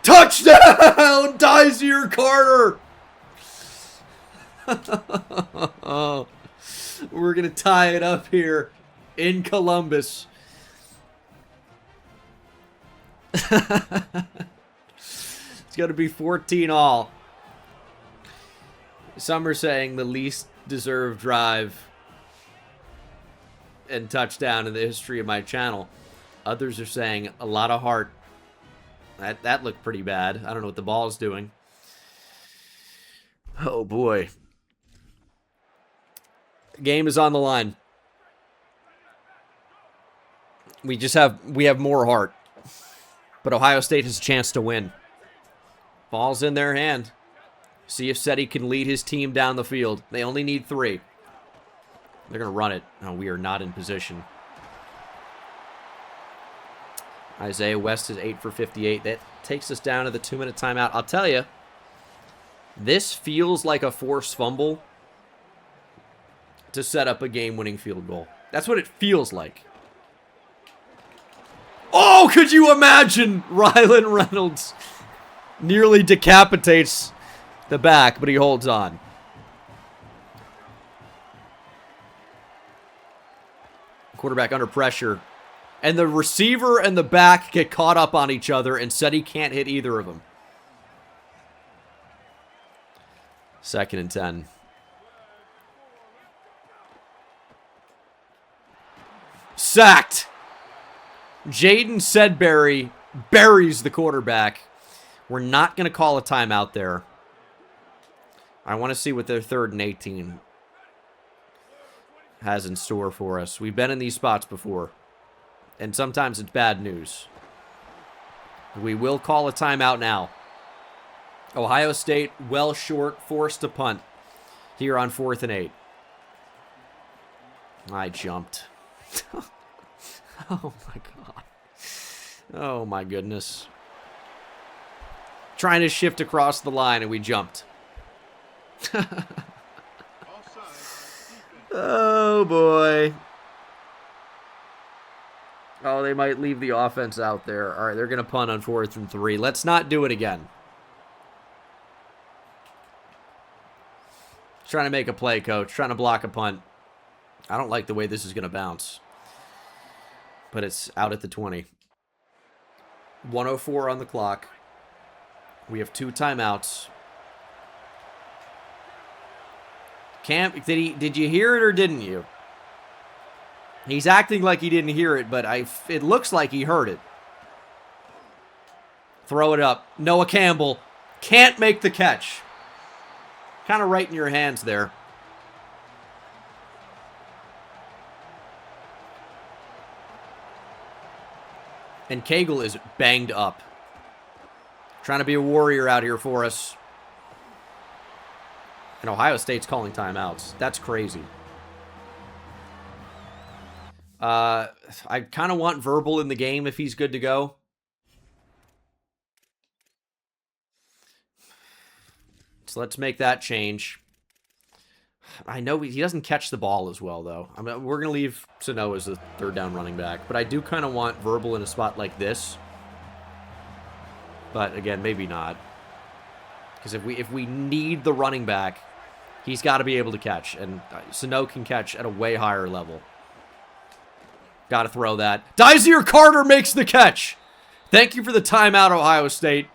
Touchdown! Dysir Carter! We're going to tie it up here in Columbus. It's going to be 14-all. Some are saying the least deserved drive and touchdown in the history of my channel. Others are saying a lot of heart. That looked pretty bad. I don't know what the ball is doing. Oh, boy. The game is on the line. We have more heart. But Ohio State has a chance to win. Ball's in their hand. See if Seti can lead his team down the field. They only need 3. They're going to run it. Oh, we are not in position. Isaiah West is 8 for 58. That takes us down to the 2-minute timeout. I'll tell you, this feels like a forced fumble to set up a game-winning field goal. That's what it feels like. Oh, could you imagine? Rylan Reynolds nearly decapitates the back, but he holds on. Quarterback under pressure. And the receiver and the back get caught up on each other, and said he can't hit either of them. 2nd and 10. Sacked! Jaden Sedbury buries the quarterback. We're not going to call a timeout there. I want to see what their 3rd and 18 has in store for us. We've been in these spots before. And sometimes it's bad news. We will call a timeout now. Ohio State, well short, forced to punt here on 4th and 8. I jumped. Oh, my God. Oh, my goodness. Trying to shift across the line, and we jumped. Oh, boy. Oh, they might leave the offense out there. All right, they're going to punt on 4th and 3. Let's not do it again. Trying to make a play, coach. Trying to block a punt. I don't like the way this is going to bounce. But it's out at the 20. 1:04 on the clock. We have 2 timeouts. Cam, did you hear it or didn't you? He's acting like he didn't hear it, but it looks like he heard it. Throw it up. Noah Campbell can't make the catch. Kind of right in your hands there. And Cagle is banged up. Trying to be a warrior out here for us. And Ohio State's calling timeouts. That's crazy. I kind of want Verbal in the game if he's good to go. So let's make that change. I know he doesn't catch the ball as well, though. I mean, we're going to leave Sano as the 3rd down running back. But I do kind of want Verbal in a spot like this. But, again, maybe not. Because if we need the running back, he's got to be able to catch. And Sano can catch at a way higher level. Got to throw that. Dysir Carter makes the catch. Thank you for the timeout, Ohio State.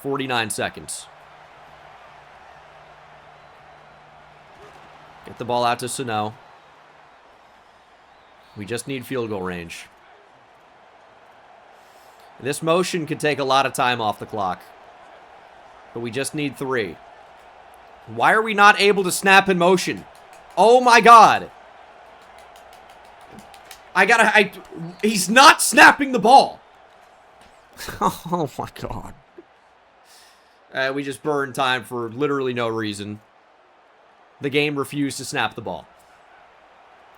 49 seconds. Get the ball out to Sano. We just need field goal range. This motion could take a lot of time off the clock. But we just need 3. Why are we not able to snap in motion? Oh my God. He's not snapping the ball. Oh my God. We just burned time for literally no reason. The game refused to snap the ball.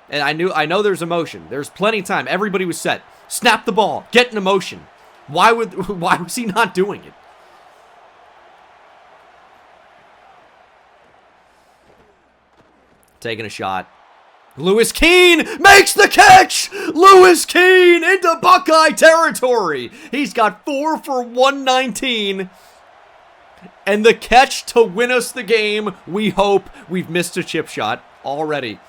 And I know there's a motion. There's plenty of time. Everybody was set. Snap the ball. Get in a motion. Why was he not doing it? Taking a shot. Lewis Keene makes the catch! Lewis Keene into Buckeye territory! He's got 4 for 119. And the catch to win us the game, we hope. We've missed a chip shot already.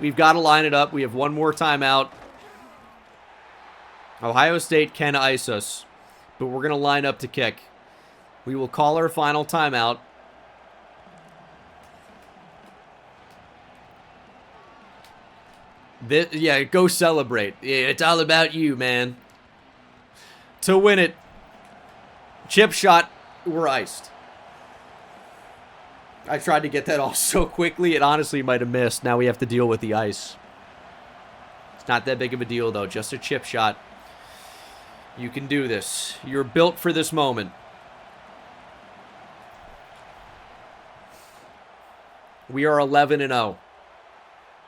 We've got to line it up. We have 1 more timeout. Ohio State can ice us, but we're going to line up to kick. We will call our final timeout. Yeah, go celebrate. Yeah, it's all about you, man. To win it. Chip shot. We're iced. I tried to get that off so quickly, it honestly might have missed. Now we have to deal with the ice. It's not that big of a deal, though. Just a chip shot. You can do this. You're built for this moment. We are 11-0.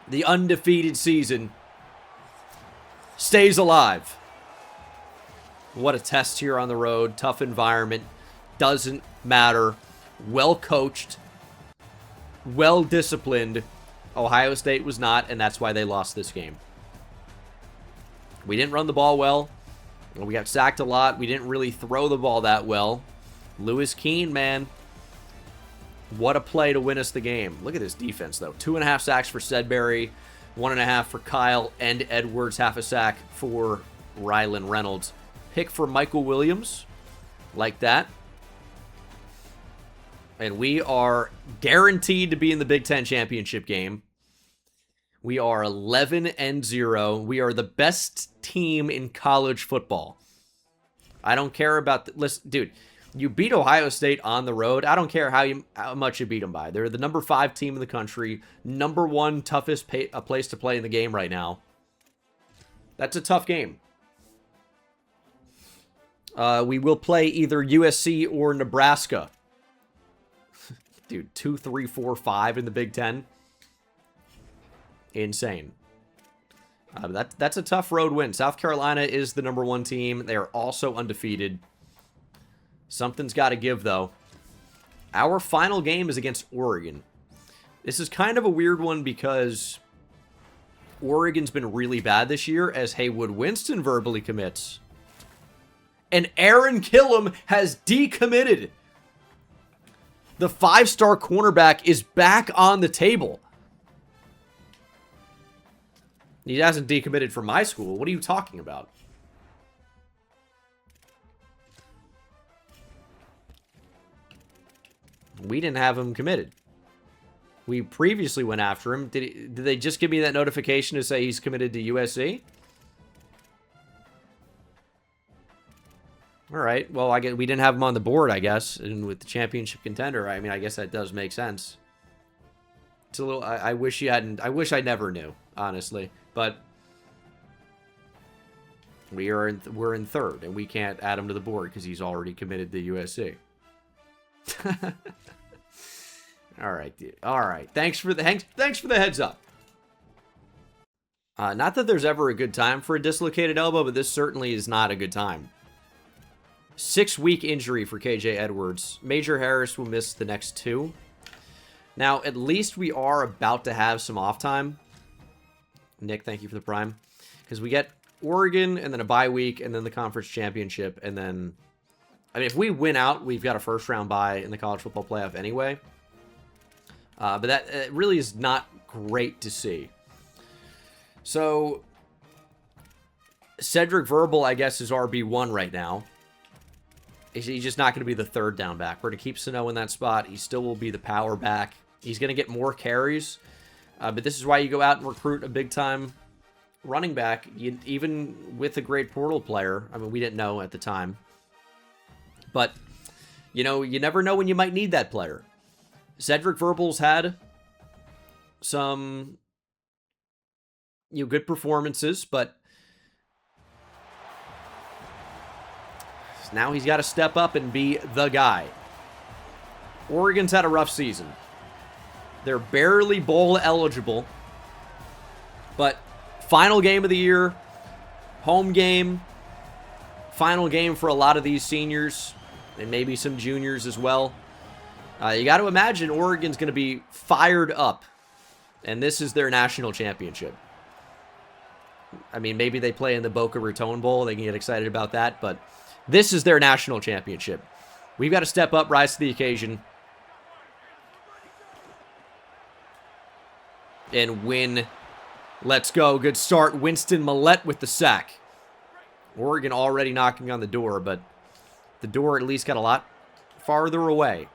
The undefeated season stays alive. What a test here on the road. Tough environment. Doesn't matter. Well coached. Well disciplined. Ohio State was not, and that's why they lost this game. We didn't run the ball well. We got sacked a lot. We didn't really throw the ball that well. Lewis Keene, man. What a play to win us the game. Look at this defense, though. 2.5 sacks for Sedberry. 1.5 for Kyle and Edwards. Half a sack for Rylan Reynolds. Pick for Michael Williams. Like that. And we are guaranteed to be in the Big Ten championship game. We are 11-0. We are the best team in college football. I don't care about the listen, dude. You beat Ohio State on the road. I don't care how much you beat them by. They're the number 5 team in the country, number 1 toughest place to play in the game right now. That's a tough game. We will play either USC or Nebraska. Dude, 2, 3, 4, 5 in the Big Ten. Insane. That's a tough road win. South Carolina is the number 1 team. They are also undefeated. Something's got to give, though. Our final game is against Oregon. This is kind of a weird one because Oregon's been really bad this year as Haywood Winston verbally commits. And Aaron Killam has decommitted. The 5-star cornerback is back on the table. He hasn't decommitted from my school. What are you talking about? We didn't have him committed. We previously went after him. Did they just give me that notification to say he's committed to USC? All right. Well, I guess we didn't have him on the board, I guess, and with the championship contender. I mean, I guess that does make sense. It's a little. I wish you hadn't. I wish I never knew, honestly. But we're in 3rd, and we can't add him to the board because he's already committed to USC. All right, dude. All right. Thanks for the heads up. Not that there's ever a good time for a dislocated elbow, but this certainly is not a good time. 6-week injury for KJ Edwards. Major Harris will miss the next 2. Now, at least we are about to have some off time. Nick, thank you for the prime. Because we get Oregon, and then a bye week, and then the conference championship, and then... I mean, if we win out, we've got a first-round bye in the college football playoff anyway. But that really is not great to see. So, Cedric Verbal, I guess, is RB1 right now. He's just not going to be the 3rd down back. We're going to keep Sano in that spot. He still will be the power back. He's going to get more carries. But this is why you go out and recruit a big-time running back, even with a great portal player. I mean, we didn't know at the time. But, you know, you never know when you might need that player. Cedric Verbal's had some, good performances, but now he's got to step up and be the guy. Oregon's had a rough season. They're barely bowl eligible, but final game of the year, home game, final game for a lot of these seniors, and maybe some juniors as well. You got to imagine Oregon's going to be fired up, and this is their national championship. I mean, maybe they play in the Boca Raton Bowl. They can get excited about that, but this is their national championship. We've got to step up, rise to the occasion, and win. Let's go. Good start. Winston Millette with the sack. Oregon already knocking on the door, but the door at least got a lot farther away.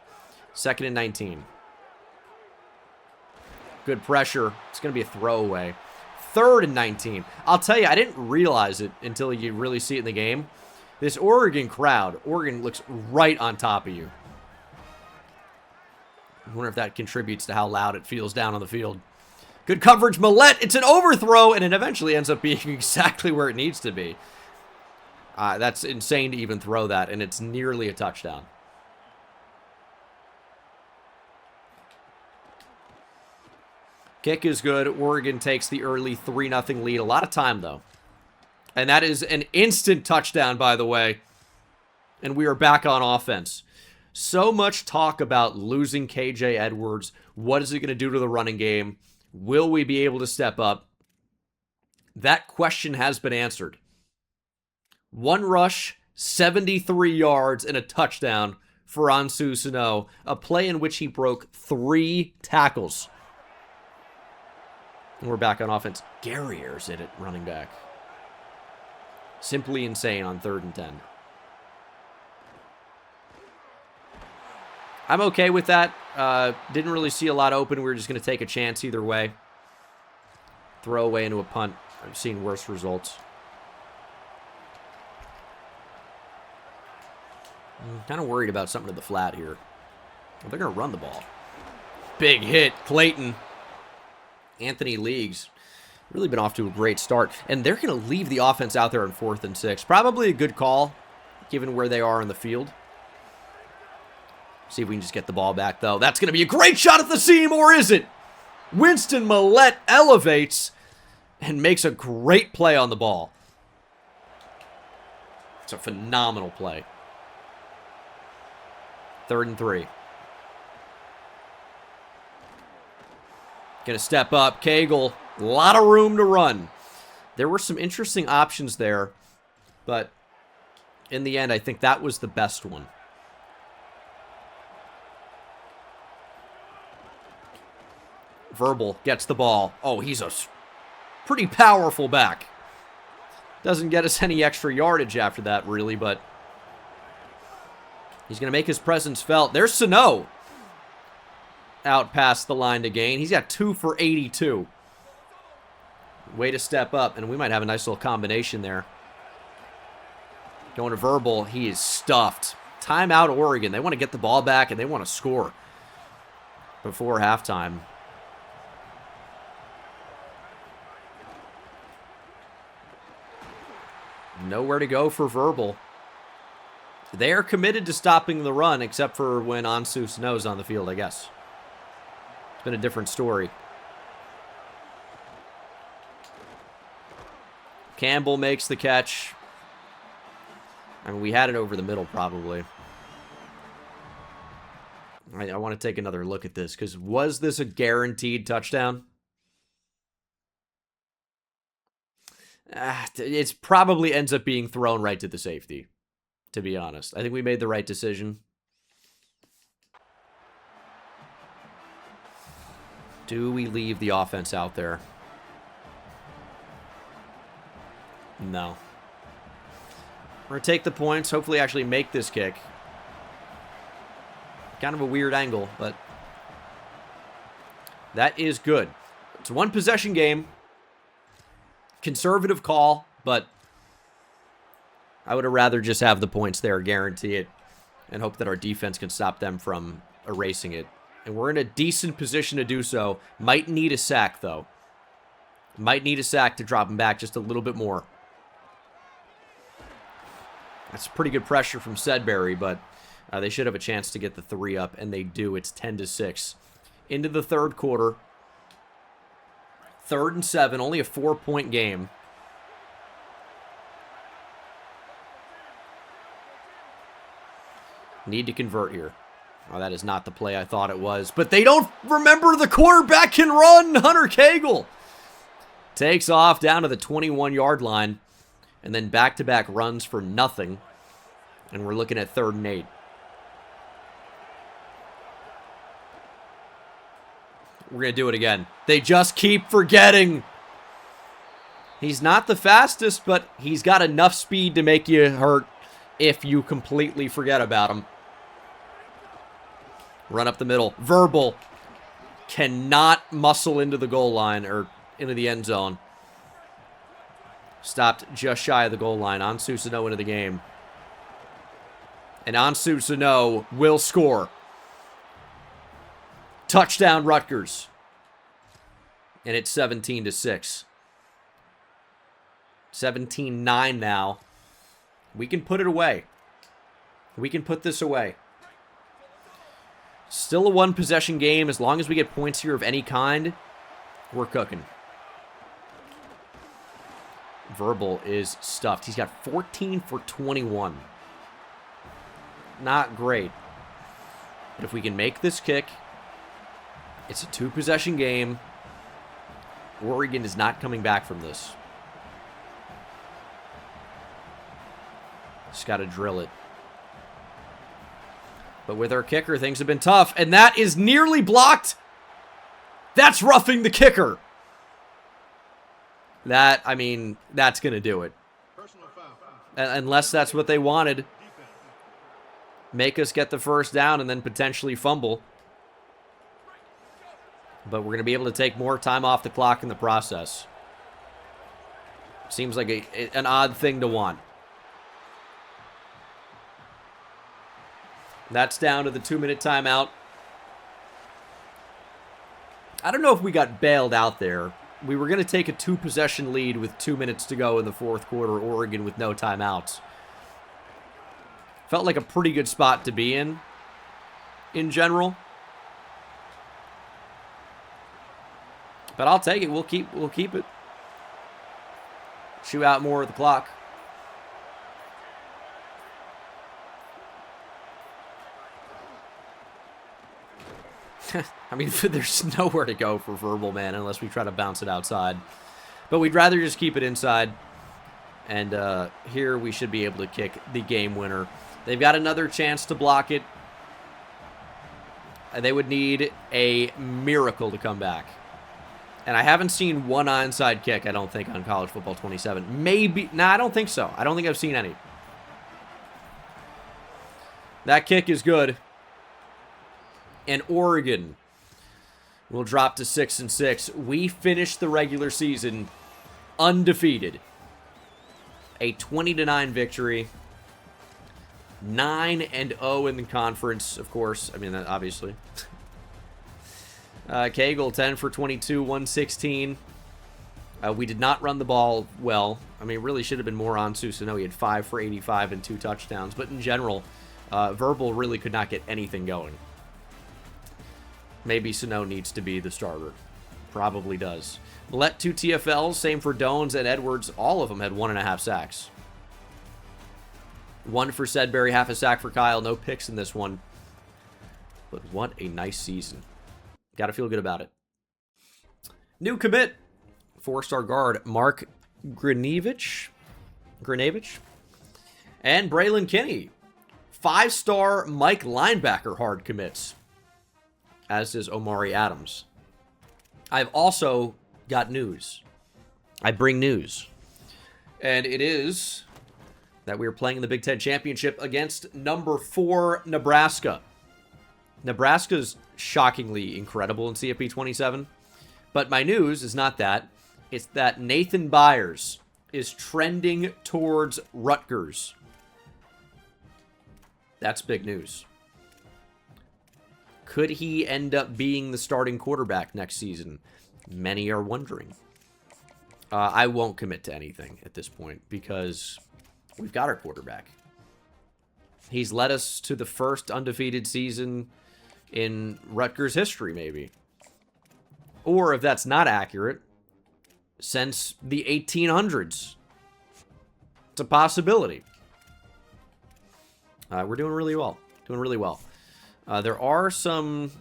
2nd and 19. Good pressure. It's going to be a throwaway. 3rd and 19. I'll tell you, I didn't realize it until you really see it in the game. This Oregon crowd, Oregon looks right on top of you. I wonder if that contributes to how loud it feels down on the field. Good coverage, Millette. It's an overthrow, and it eventually ends up being exactly where it needs to be. That's insane to even throw that, and it's nearly a touchdown. Kick is good. Oregon takes the early 3-0 lead. A lot of time, though. And that is an instant touchdown, by the way. And we are back on offense. So much talk about losing KJ Edwards. What is it going to do to the running game? Will we be able to step up? That question has been answered. 1 rush, 73 yards, and a touchdown for Ansu Sano. A play in which he broke 3 tackles. And we're back on offense. Guerrier's in it, running back. Simply insane on 3rd and 10. I'm okay with that. Didn't really see a lot open. We were just going to take a chance either way. Throw away into a punt. I've seen worse results. I'm kind of worried about something to the flat here. Well, they're going to run the ball. Big hit, Clayton. Anthony Leagues. Really been off to a great start. And they're going to leave the offense out there on 4th and 6. Probably a good call, given where they are in the field. See if we can just get the ball back, though. That's going to be a great shot at the seam, or is it? Winston Millette elevates and makes a great play on the ball. It's a phenomenal play. 3rd and 3. Going to step up. Cagle. A lot of room to run. There were some interesting options there, but in the end, I think that was the best one. Verbal gets the ball. Oh, he's a pretty powerful back. Doesn't get us any extra yardage after that, really, but he's going to make his presence felt. There's Sano. Out past the line to gain. He's got 2 for 82. Way to step up, and we might have a nice little combination there. Going to Verbal. He is stuffed. Timeout, Oregon. They want to get the ball back, and they want to score before halftime. Nowhere to go for Verbal. They are committed to stopping the run, except for when Ansu Sano's on the field, I guess. It's been a different story. Campbell makes the catch. I mean, we had it over the middle, probably. I want to take another look at this, because was this a guaranteed touchdown? It probably ends up being thrown right to the safety, to be honest. I think we made the right decision. Do we leave the offense out there? No. We're going to take the points, hopefully actually make this kick. Kind of a weird angle, but that is good. It's a 1-possession game. Conservative call, but I would have rather just have the points there, guarantee it, and hope that our defense can stop them from erasing it. And we're in a decent position to do so. Might need a sack, though. Might need a sack to drop them back just a little bit more. That's pretty good pressure from Sedbury, but they should have a chance to get the 3 up, and they do. It's 10-6. Into the 3rd quarter. 3rd and 7, only a 4-point game. Need to convert here. Oh, that is not the play I thought it was. But they don't remember the quarterback can run. Hunter Cagle takes off down to the 21-yard line. And then back-to-back runs for nothing. And we're looking at 3rd and 8. We're going to do it again. They just keep forgetting. He's not the fastest, but he's got enough speed to make you hurt if you completely forget about him. Run up the middle. Verbal cannot muscle into the goal line or into the end zone. Stopped just shy of the goal line. Ansu Sano into the game. And Ansu Sano will score. Touchdown, Rutgers. And it's 17-6. 17-9 now. We can put it away. We can put this away. Still a one-possession game. As long as we get points here of any kind, we're cooking. Verbal is stuffed. He's got 14 for 21. Not great. But if we can make this kick, it's a two-possession game. Oregon is not coming back from this. Just got to drill it. But with our kicker, things have been tough. And that is nearly blocked. That's roughing the kicker. That, I mean, that's going to do it. Unless that's what they wanted. Make us get the first down and then potentially fumble. But we're going to be able to take more time off the clock in the process. Seems like an odd thing to want. That's down to the 2-minute timeout. I don't know if we got bailed out there. We were going to take a 2-possession lead with 2 minutes to go in the fourth quarter. Oregon with no timeouts. Felt like a pretty good spot to be in general. But I'll take it. We'll keep it. Chew out more of the clock. I mean, there's nowhere to go for Verbal, man, unless we try to bounce it outside. But we'd rather just keep it inside. And here we should be able to kick the game winner. They've got another chance to block it. They would need a miracle to come back. And I haven't seen one onside kick, I don't think, on College Football 27. Maybe. Nah, I don't think so. I don't think I've seen any. That kick is good. And Oregon will drop to 6-6. We finished the regular season undefeated. A 20-9 victory. 9-0 in the conference, of course. I mean, obviously. Cagle, 10 for 22, 116. We did not run the ball well. I mean, really should have been more on Susano. He had 5 for 85 and 2 touchdowns. But in general, Verbal really could not get anything going. Maybe Sano needs to be the starter. Probably does. Millette, 2 TFLs. Same for Dones and Edwards. All of them had 1.5 sacks. 1 for Sedbury, half a sack for Kyle. No picks in this one. But what a nice season. Got to feel good about it. New commit. 4-star guard Mark Grinevich. And Braylon Kinney. 5-star Mike linebacker hard commits. As does Omari Adams. I've also got news. I bring news. And it is that we are playing in the Big Ten Championship against number 4 Nebraska. Nebraska's shockingly incredible in CFB 27. But my news is not that. It's that Nathan Byers is trending towards Rutgers. That's big news. Could he end up being the starting quarterback next season? Many are wondering. I won't commit to anything at this point because we've got our quarterback. He's led us to the first undefeated season in Rutgers history, maybe. Or if that's not accurate, since the 1800s. It's a possibility. We're doing really well. There are some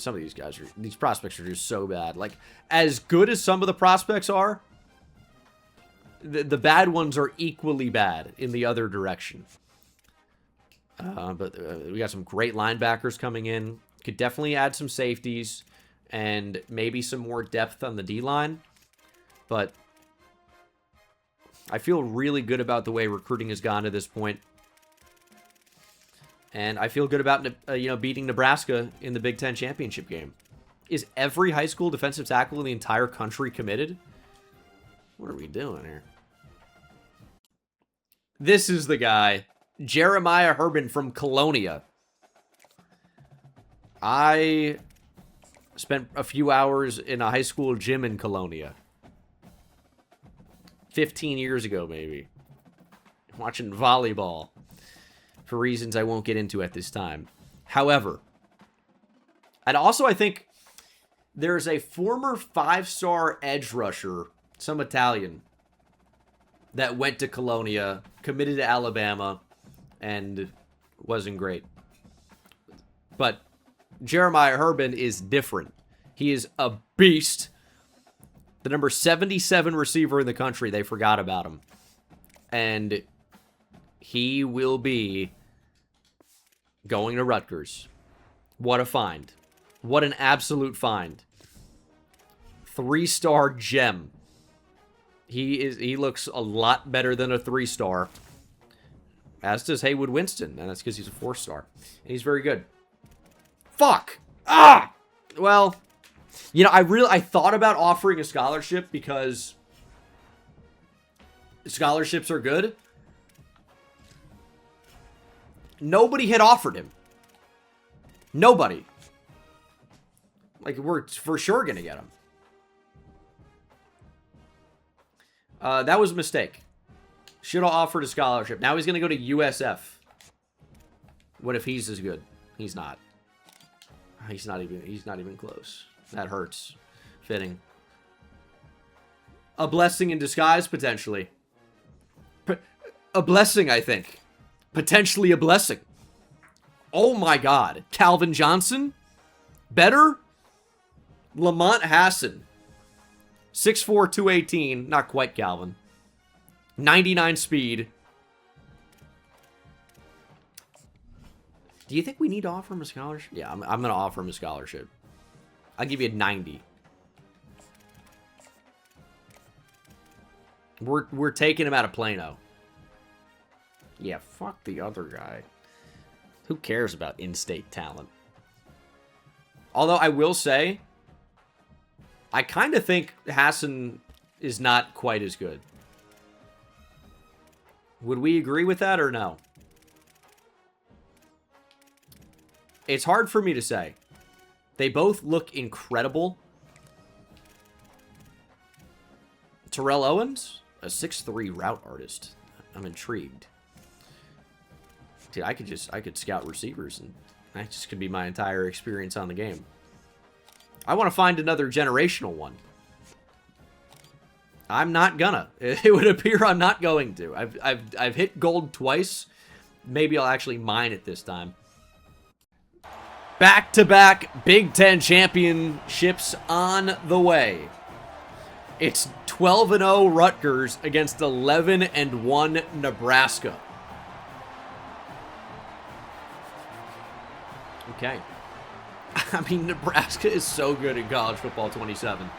of these guys, these prospects are just so bad. Like, as good as some of the prospects are, the bad ones are equally bad in the other direction. But we got some great linebackers coming in. Could definitely add some safeties and maybe some more depth on the D-line. But I feel really good about the way recruiting has gone to this point. And I feel good about beating Nebraska in the Big Ten championship game. Is every high school defensive tackle in the entire country committed? What are we doing here? This is the guy. Jeremiah Herbin from Colonia. I spent a few hours in a high school gym in Colonia. 15 years ago, maybe. Watching volleyball. For reasons I won't get into at this time. However, and also I think there's a former 5-star edge rusher, some Italian, that went to Colonia, committed to Alabama, and wasn't great. But Jeremiah Herbin is different. He is a beast. The number 77 receiver in the country, they forgot about him. And he will be going to Rutgers. What a find. What an absolute find. 3-star gem. He looks a lot better than a 3-star. As does Haywood Winston, and that's because he's a 4-star. And he's very good. Fuck! Ah! Well, you know, I thought about offering a scholarship because scholarships are good. Nobody had offered him. Nobody. Like, we're for sure gonna get him. That was a mistake. Should have offered a scholarship. Now he's gonna go to USF. What if he's as good? He's not. He's not even close. That hurts. Fitting. A blessing in disguise, potentially. A blessing, I think. Potentially a blessing. Oh my god. Calvin Johnson? Better? Lamont Hassan. 6'4", 218. Not quite Calvin. 99 speed. Do you think we need to offer him a scholarship? Yeah, I'm going to offer him a scholarship. I'll give you a 90. We're taking him out of Plano. Yeah, fuck the other guy. Who cares about in-state talent? Although I will say, I kind of think Hassan is not quite as good. Would we agree with that or no? It's hard for me to say. They both look incredible. Terrell Owens, a 6'3" route artist. I'm intrigued. Dude, I could scout receivers, and that just could be my entire experience on the game. I want to find another generational one. I'm not gonna. It would appear I'm not going to. I've hit gold twice. Maybe I'll actually mine it this time. Back-to-back Big Ten championships on the way. It's 12-0 Rutgers against 11-1 Nebraska. Okay. I mean, Nebraska is so good in college football 27.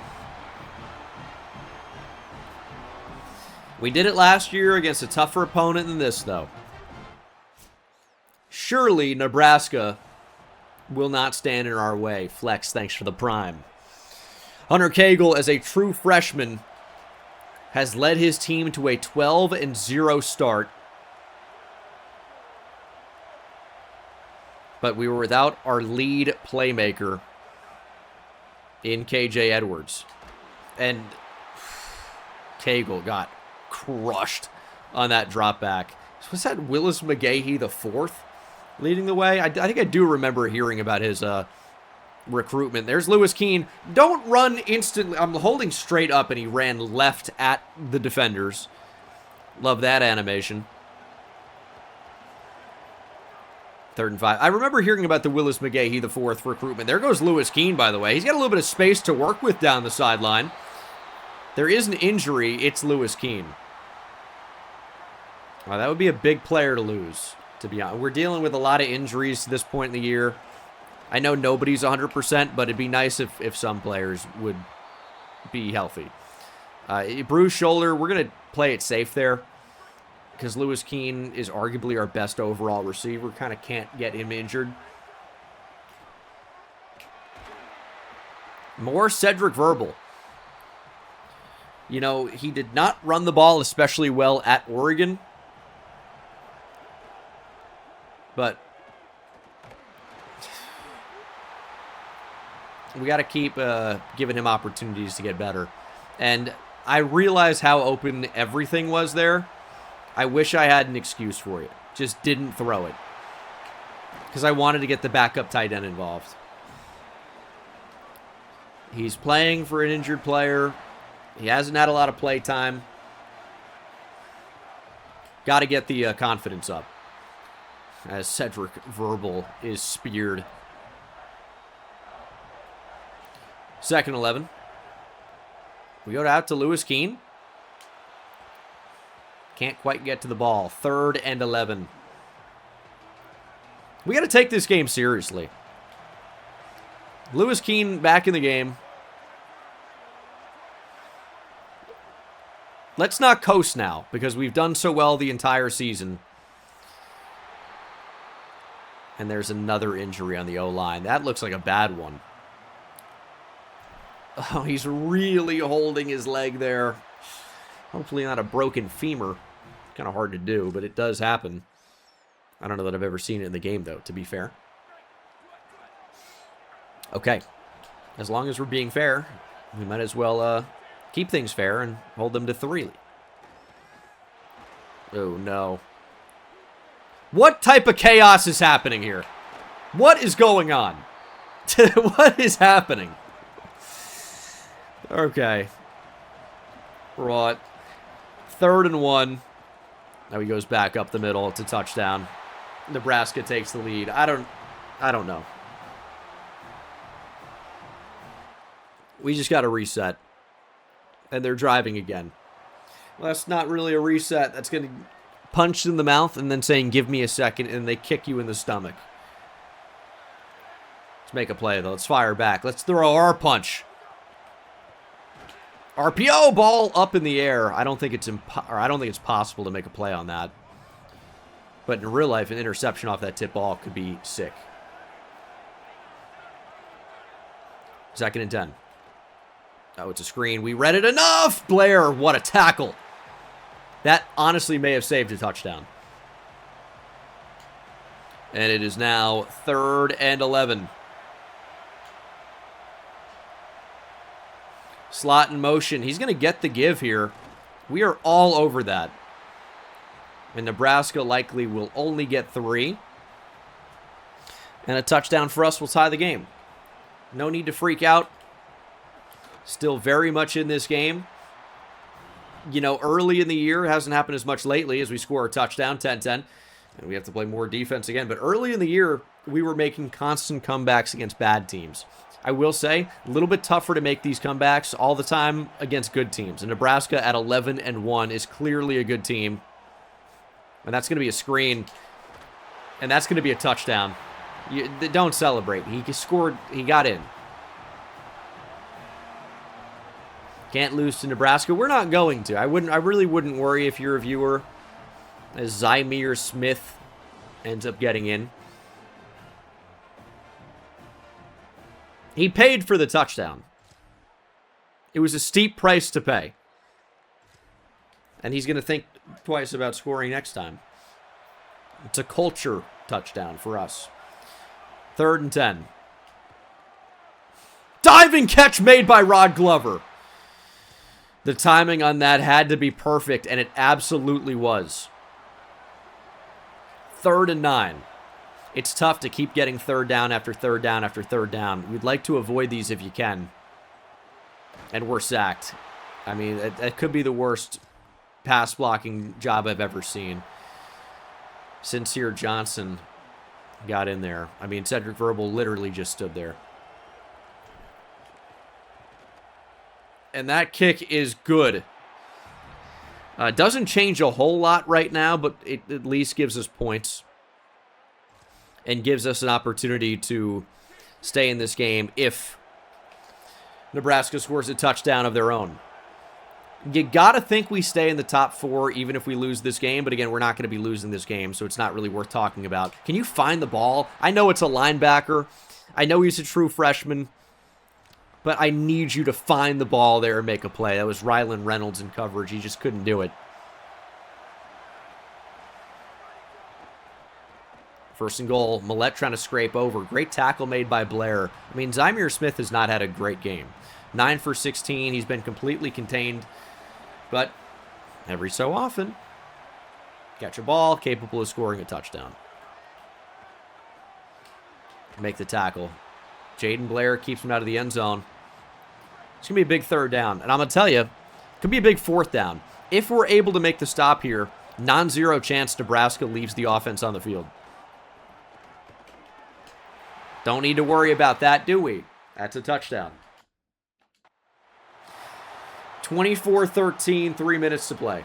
We did it last year against a tougher opponent than this, though. Surely Nebraska will not stand in our way. Flex, thanks for the prime. Hunter Cagle, as a true freshman, has led his team to a 12-0 start. But we were without our lead playmaker in KJ Edwards. And Cagle got crushed on that drop back. Was that Willis McGahee the fourth leading the way? I think I do remember hearing about his recruitment. There's Lewis Keene. Don't run instantly. I'm holding straight up, and he ran left at the defenders. Love that animation. 3rd and 5. I remember hearing about the Willis McGahee the fourth recruitment. There goes Lewis Keene, by the way. He's got a little bit of space to work with down the sideline. There is an injury. It's Lewis Keene. Well, that would be a big player to lose, to be honest. We're dealing with a lot of injuries to this point in the year. I know nobody's 100%, but it'd be nice if some players would be healthy. Bruised shoulder, we're going to play it safe there, because Lewis Keene is arguably our best overall receiver. Kind of can't get him injured. More Cedric Verbal. You know, he did not run the ball especially well at Oregon. But we got to keep giving him opportunities to get better. And I realize how open everything was there. I wish I had an excuse for it. Just didn't throw it. Because I wanted to get the backup tight end involved. He's playing for an injured player. He hasn't had a lot of play time. Got to get the confidence up. As Cedric Verbal is speared. 2nd 11. We go out to Lewis Keene. Can't quite get to the ball. 3rd and 11. We got to take this game seriously. Lewis Keene back in the game. Let's not coast now, because we've done so well the entire season. And there's another injury on the O-line. That looks like a bad one. Oh, he's really holding his leg there. Hopefully not a broken femur. Kind of hard to do, but it does happen. I don't know that I've ever seen it in the game, though, to be fair. Okay. As long as we're being fair, we might as well keep things fair and hold them to 3. Oh, no. What type of chaos is happening here? What is going on? What is happening? Okay. Right. 3rd and 1. Now he goes back up the middle. It's a touchdown. Nebraska takes the lead. I don't know. We just got to reset. And they're driving again. Well, that's not really a reset. That's going to punch in the mouth and then saying, give me a second, and they kick you in the stomach. Let's make a play, though. Let's fire back. Let's throw our punch. RPO, ball up in the air. I don't think it's possible to make a play on that. But in real life, an interception off that tip ball could be sick. 2nd and 10. Oh, it's a screen. We read it enough! Blair, what a tackle. That honestly may have saved a touchdown. And it is now 3rd and 11. Slot in motion. He's going to get the give here. We are all over that. And Nebraska likely will only get 3. And a touchdown for us will tie the game. No need to freak out. Still very much in this game. You know, early in the year, hasn't happened as much lately as we score a touchdown, 10-10. And we have to play more defense again. But early in the year, we were making constant comebacks against bad teams. I will say, a little bit tougher to make these comebacks all the time against good teams. And Nebraska at 11-1 is clearly a good team. And that's going to be a screen. And that's going to be a touchdown. Don't celebrate. He scored. He got in. Can't lose to Nebraska. We're not going to. I really wouldn't worry if you're a viewer as Zymir Smith ends up getting in. He paid for the touchdown. It was a steep price to pay. And he's going to think twice about scoring next time. It's a culture touchdown for us. 3rd and 10. Diving catch made by Rod Glover. The timing on that had to be perfect, and it absolutely was. 3rd and 9. It's tough to keep getting 3rd down after 3rd down after 3rd down. We'd like to avoid these if you can. And we're sacked. I mean, it could be the worst pass blocking job I've ever seen. Sincere Johnson got in there. I mean, Cedric Verbal literally just stood there. And that kick is good. Doesn't change a whole lot right now, but it at least gives us points. And gives us an opportunity to stay in this game if Nebraska scores a touchdown of their own. You got to think we stay in the top 4 even if we lose this game. But again, we're not going to be losing this game, so it's not really worth talking about. Can you find the ball? I know it's a linebacker. I know he's a true freshman. but I need you to find the ball there and make a play. That was Rylan Reynolds in coverage. He just couldn't do it. First and goal. Millette trying to scrape over. Great tackle made by Blair. I mean, Zymir Smith has not had a great game. 9 for 16. He's been completely contained. But every so often, catch a ball, capable of scoring a touchdown. Make the tackle. Jaden Blair keeps him out of the end zone. It's going to be a big third down. And I'm going to tell you, it could be a big fourth down. If we're able to make the stop here, non-zero chance Nebraska leaves the offense on the field. Don't need to worry about that, do we? That's a touchdown. 24-13, 3 minutes to play.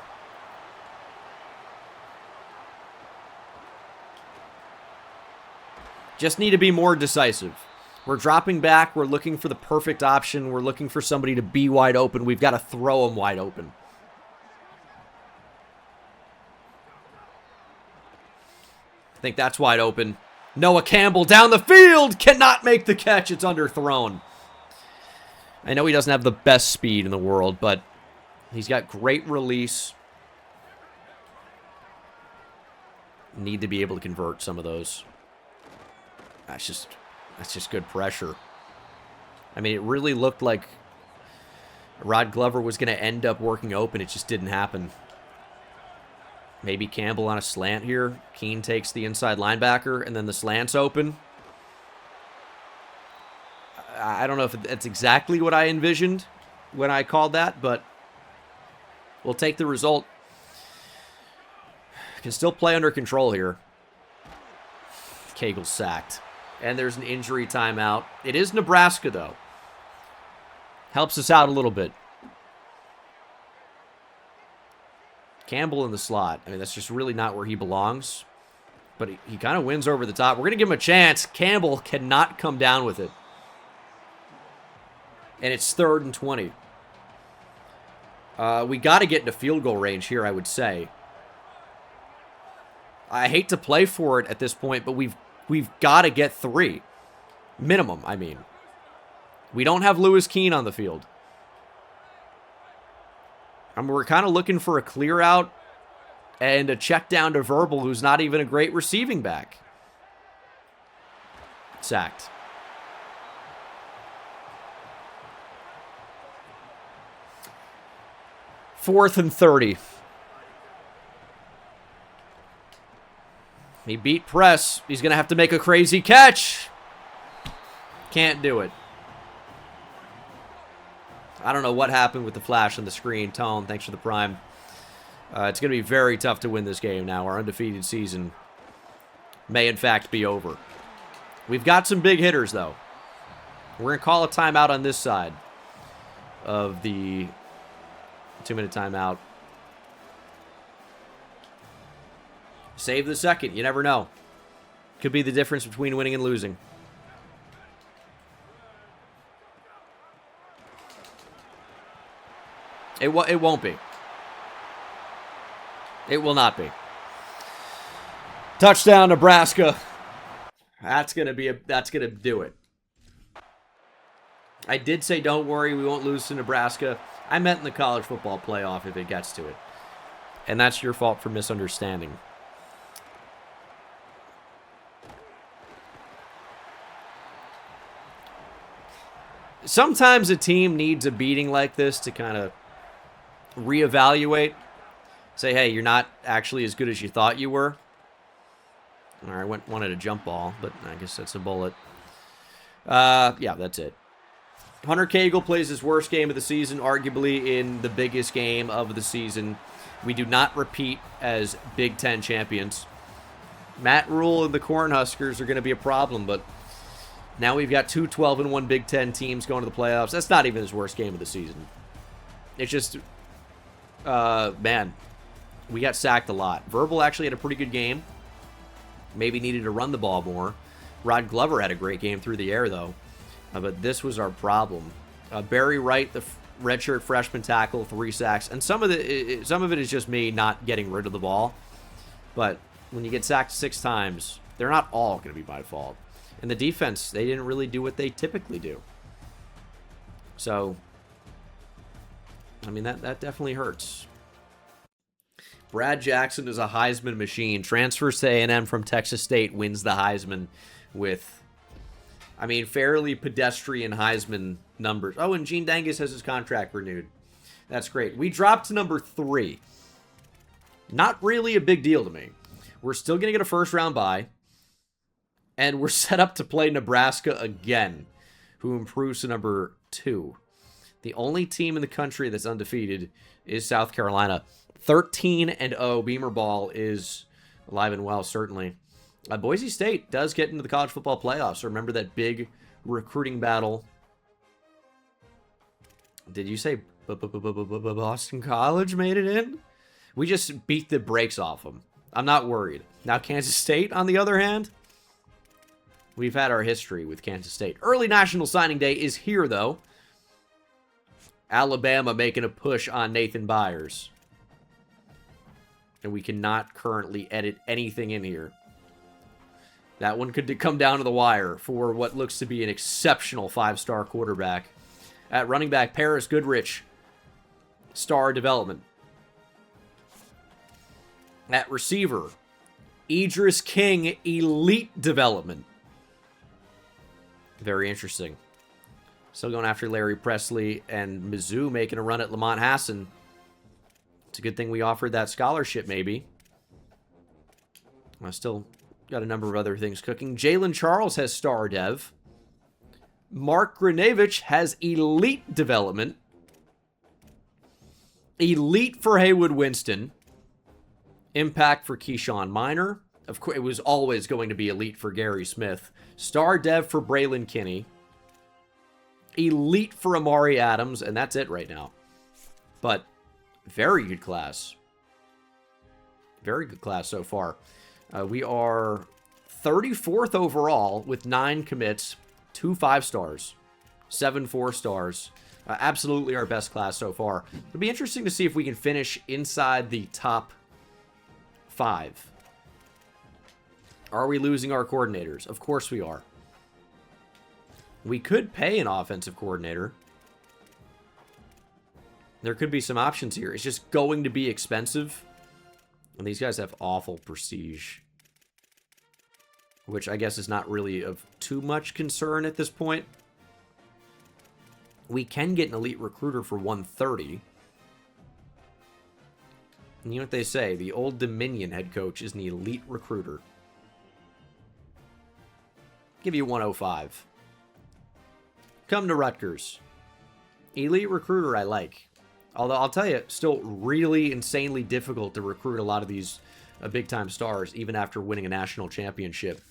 Just need to be more decisive. We're dropping back. We're looking for the perfect option. We're looking for somebody to be wide open. We've got to throw them wide open. I think that's wide open. Noah Campbell down the field. Cannot make the catch. It's underthrown. I know he doesn't have the best speed in the world, but he's got great release. Need to be able to convert some of those. That's just good pressure. I mean, it really looked like Rod Glover was going to end up working open. It just didn't happen. Maybe Campbell on a slant here. Keene takes the inside linebacker, and then the slant's open. I don't know if that's exactly what I envisioned when I called that, but we'll take the result. Can still play under control here. Cagle's sacked. And there's an injury timeout. It is Nebraska, though. Helps us out a little bit. Campbell in the slot. I mean, that's just really not where he belongs. But he kind of wins over the top. We're going to give him a chance. Campbell cannot come down with it. And it's 3rd and 20. We got to get into field goal range here, I would say. I hate to play for it at this point, but we've got to get 3. Minimum, I mean. We don't have Lewis Keene on the field. I mean, we're kind of looking for a clear out and a check down to Verbal, who's not even a great receiving back. Sacked. Fourth and 30. He beat press. He's going to have to make a crazy catch. Can't do it. I don't know what happened with the flash on the screen. Tone, thanks for the prime. It's going to be very tough to win this game now. Our undefeated season may, in fact, be over. We've got some big hitters, though. We're going to call a timeout on this side of the 2-minute timeout. Save the second. You never know. Could be the difference between winning and losing. It won't be. It will not be. Touchdown, Nebraska. That's gonna do it. I did say don't worry, we won't lose to Nebraska. I meant in the college football playoff if it gets to it. And that's your fault for misunderstanding. Sometimes a team needs a beating like this to kind of reevaluate. Say, hey, you're not actually as good as you thought you were. All right, wanted a jump ball, but I guess that's a bullet. Yeah, that's it. Hunter Cagle plays his worst game of the season, arguably in the biggest game of the season. We do not repeat as Big Ten champions. Matt Rule and the Cornhuskers are going to be a problem, but now we've got two 12-1 Big Ten teams going to the playoffs. That's not even his worst game of the season. It's just, man, we got sacked a lot. Verbal actually had a pretty good game. Maybe needed to run the ball more. Rod Glover had a great game through the air, though. But this was our problem. Barry Wright, the redshirt freshman tackle, 3 sacks. And some of it is just me not getting rid of the ball. But when you get sacked 6 times, they're not all going to be my fault. And the defense, they didn't really do what they typically do. So, I mean, that definitely hurts. Brad Jackson is a Heisman machine. Transfers to A&M from Texas State, wins the Heisman with, I mean, fairly pedestrian Heisman numbers. Oh, and Gene Dangus has his contract renewed. That's great. We dropped to number 3. Not really a big deal to me. We're still going to get a first-round bye. And we're set up to play Nebraska again, who improves to number 2. The only team in the country that's undefeated is South Carolina. 13-0. Beamer Ball is alive and well, certainly. Boise State does get into the college football playoffs. Remember that big recruiting battle. Did you say Boston College made it in? We just beat the brakes off them. I'm not worried. Now Kansas State, on the other hand, we've had our history with Kansas State. Early National Signing Day is here, though. Alabama making a push on Nathan Byers. And we cannot currently edit anything in here. That one could come down to the wire for what looks to be an exceptional 5-star quarterback. At running back, Paris Goodrich, star development. At receiver, Idris King, elite development. Very interesting. Still going after Larry Presley, and Mizzou making a run at Lamont Hassan. It's a good thing we offered that scholarship, maybe. I still got a number of other things cooking. Jalen Charles has star dev. Mark Grinevich has elite development. Elite for Haywood Winston. Impact for Keyshawn Minor. Of course, it was always going to be elite for Gary Smith. Star dev for Braylon Kinney. Elite for Amari Adams, and that's it right now. But very good class. Very good class so far. We are 34th overall with 9 commits, 2 5-stars, 7 4-stars. Absolutely our best class so far. It'll be interesting to see if we can finish inside the top 5. Are we losing our coordinators? Of course we are. We could pay an offensive coordinator. There could be some options here. It's just going to be expensive. And these guys have awful prestige. Which I guess is not really of too much concern at this point. We can get an elite recruiter for 130. And you know what they say? The Old Dominion head coach is an elite recruiter. Give you 105. Come to Rutgers. Elite recruiter I like. Although I'll tell you, still really insanely difficult to recruit a lot of these big-time stars, even after winning a national championship.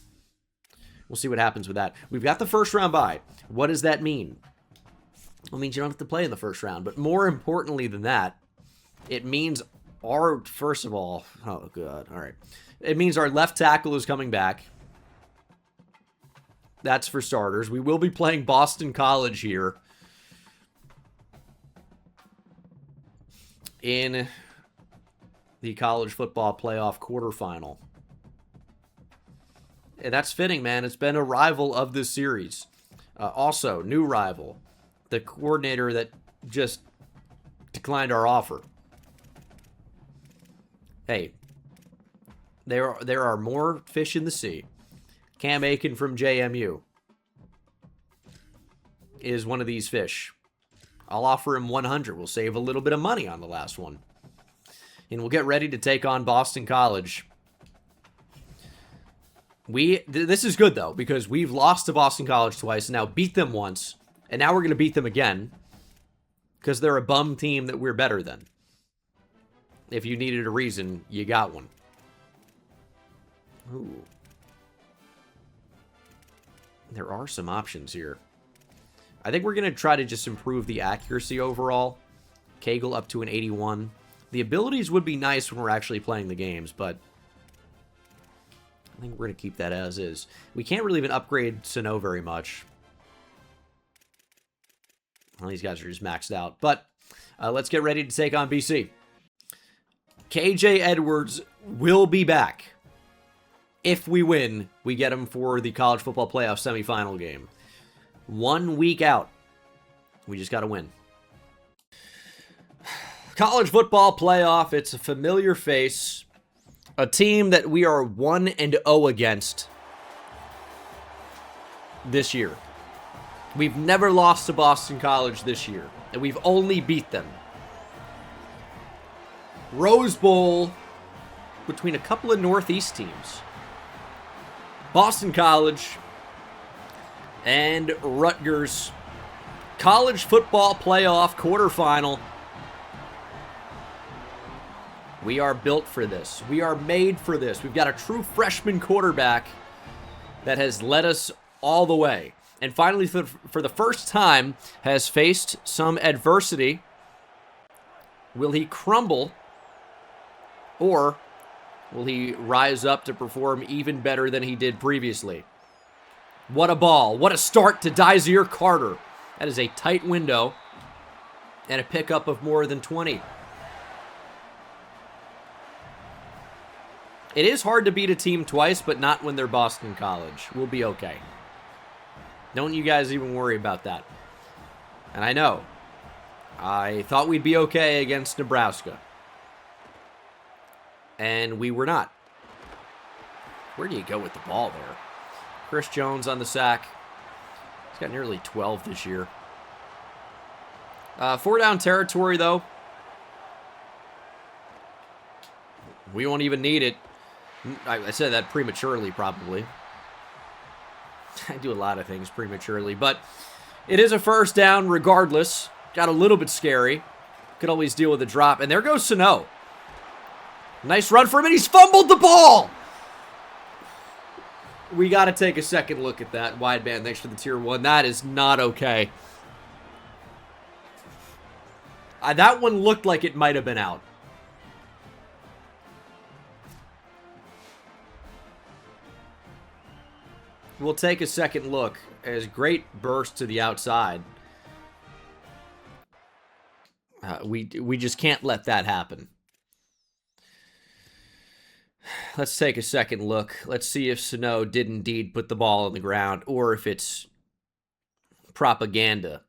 We'll see what happens with that. We've got the first round bye. What does that mean? Well, it means you don't have to play in the first round. But more importantly than that, it means our, first of all, oh god, all right. It means our left tackle is coming back. That's for starters. We will be playing Boston College here in the college football playoff quarterfinal. And that's fitting, man. It's been a rival of this series. Also, new rival. The coordinator that just declined our offer. Hey, there are more fish in the sea. Cam Aiken from JMU is one of these fish. I'll offer him 100. We'll save a little bit of money on the last one. And we'll get ready to take on Boston College. This is good, though, because we've lost to Boston College twice, now beat them once, and now we're going to beat them again because they're a bum team that we're better than. If you needed a reason, you got one. Ooh. There are some options here. I think we're going to try to just improve the accuracy overall. Cagle up to an 81. The abilities would be nice when we're actually playing the games, but I think we're going to keep that as is. We can't really even upgrade Sano very much. Well, these guys are just maxed out. But let's get ready to take on BC. KJ Edwards will be back. If we win, we get him for the college football playoff semifinal game. 1 week out. We just got to win. College football playoff. It's a familiar face. A team that we are 1-0 against this year. We've never lost to Boston College this year, and we've only beat them. Rose Bowl between a couple of Northeast teams. Boston College and Rutgers. College football playoff quarterfinal. We are built for this. We are made for this. We've got a true freshman quarterback that has led us all the way. And finally, for the first time, has faced some adversity. Will he crumble? Or will he rise up to perform even better than he did previously? What a ball. What a start to Dazier Carter. That is a tight window and a pickup of more than 20. It is hard to beat a team twice, but not when they're Boston College. We'll be okay. Don't you guys even worry about that. And I know. I thought we'd be okay against Nebraska. And we were not. Where do you go with the ball there? Chris Jones on the sack. He's got nearly 12 this year. 4-down territory, though. We won't even need it. I said that prematurely, probably. I do a lot of things prematurely, but it is a first down regardless. Got a little bit scary. Could always deal with a drop. And there goes Sano. Nice run for him, and he's fumbled the ball! We got to take a second look at that. Wide man, thanks for the tier 1. That is not okay. That one looked like it might have been out. We'll take a second look. As great burst to the outside. We just can't let that happen. Let's take a second look. Let's see if Sano did indeed put the ball on the ground or if it's propaganda.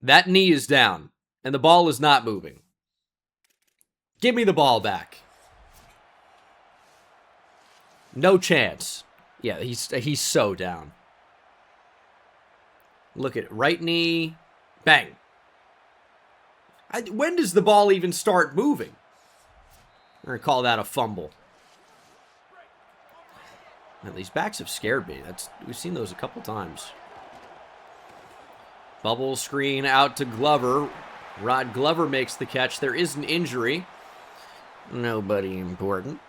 That knee is down and the ball is not moving. Give me the ball back. No chance. Yeah, he's so down. Look at it. Right knee. Bang. When does the ball even start moving? We're going to call that a fumble. Man, these backs have scared me. We've seen those a couple times. Bubble screen out to Glover. Rod Glover makes the catch. There is an injury. Nobody important.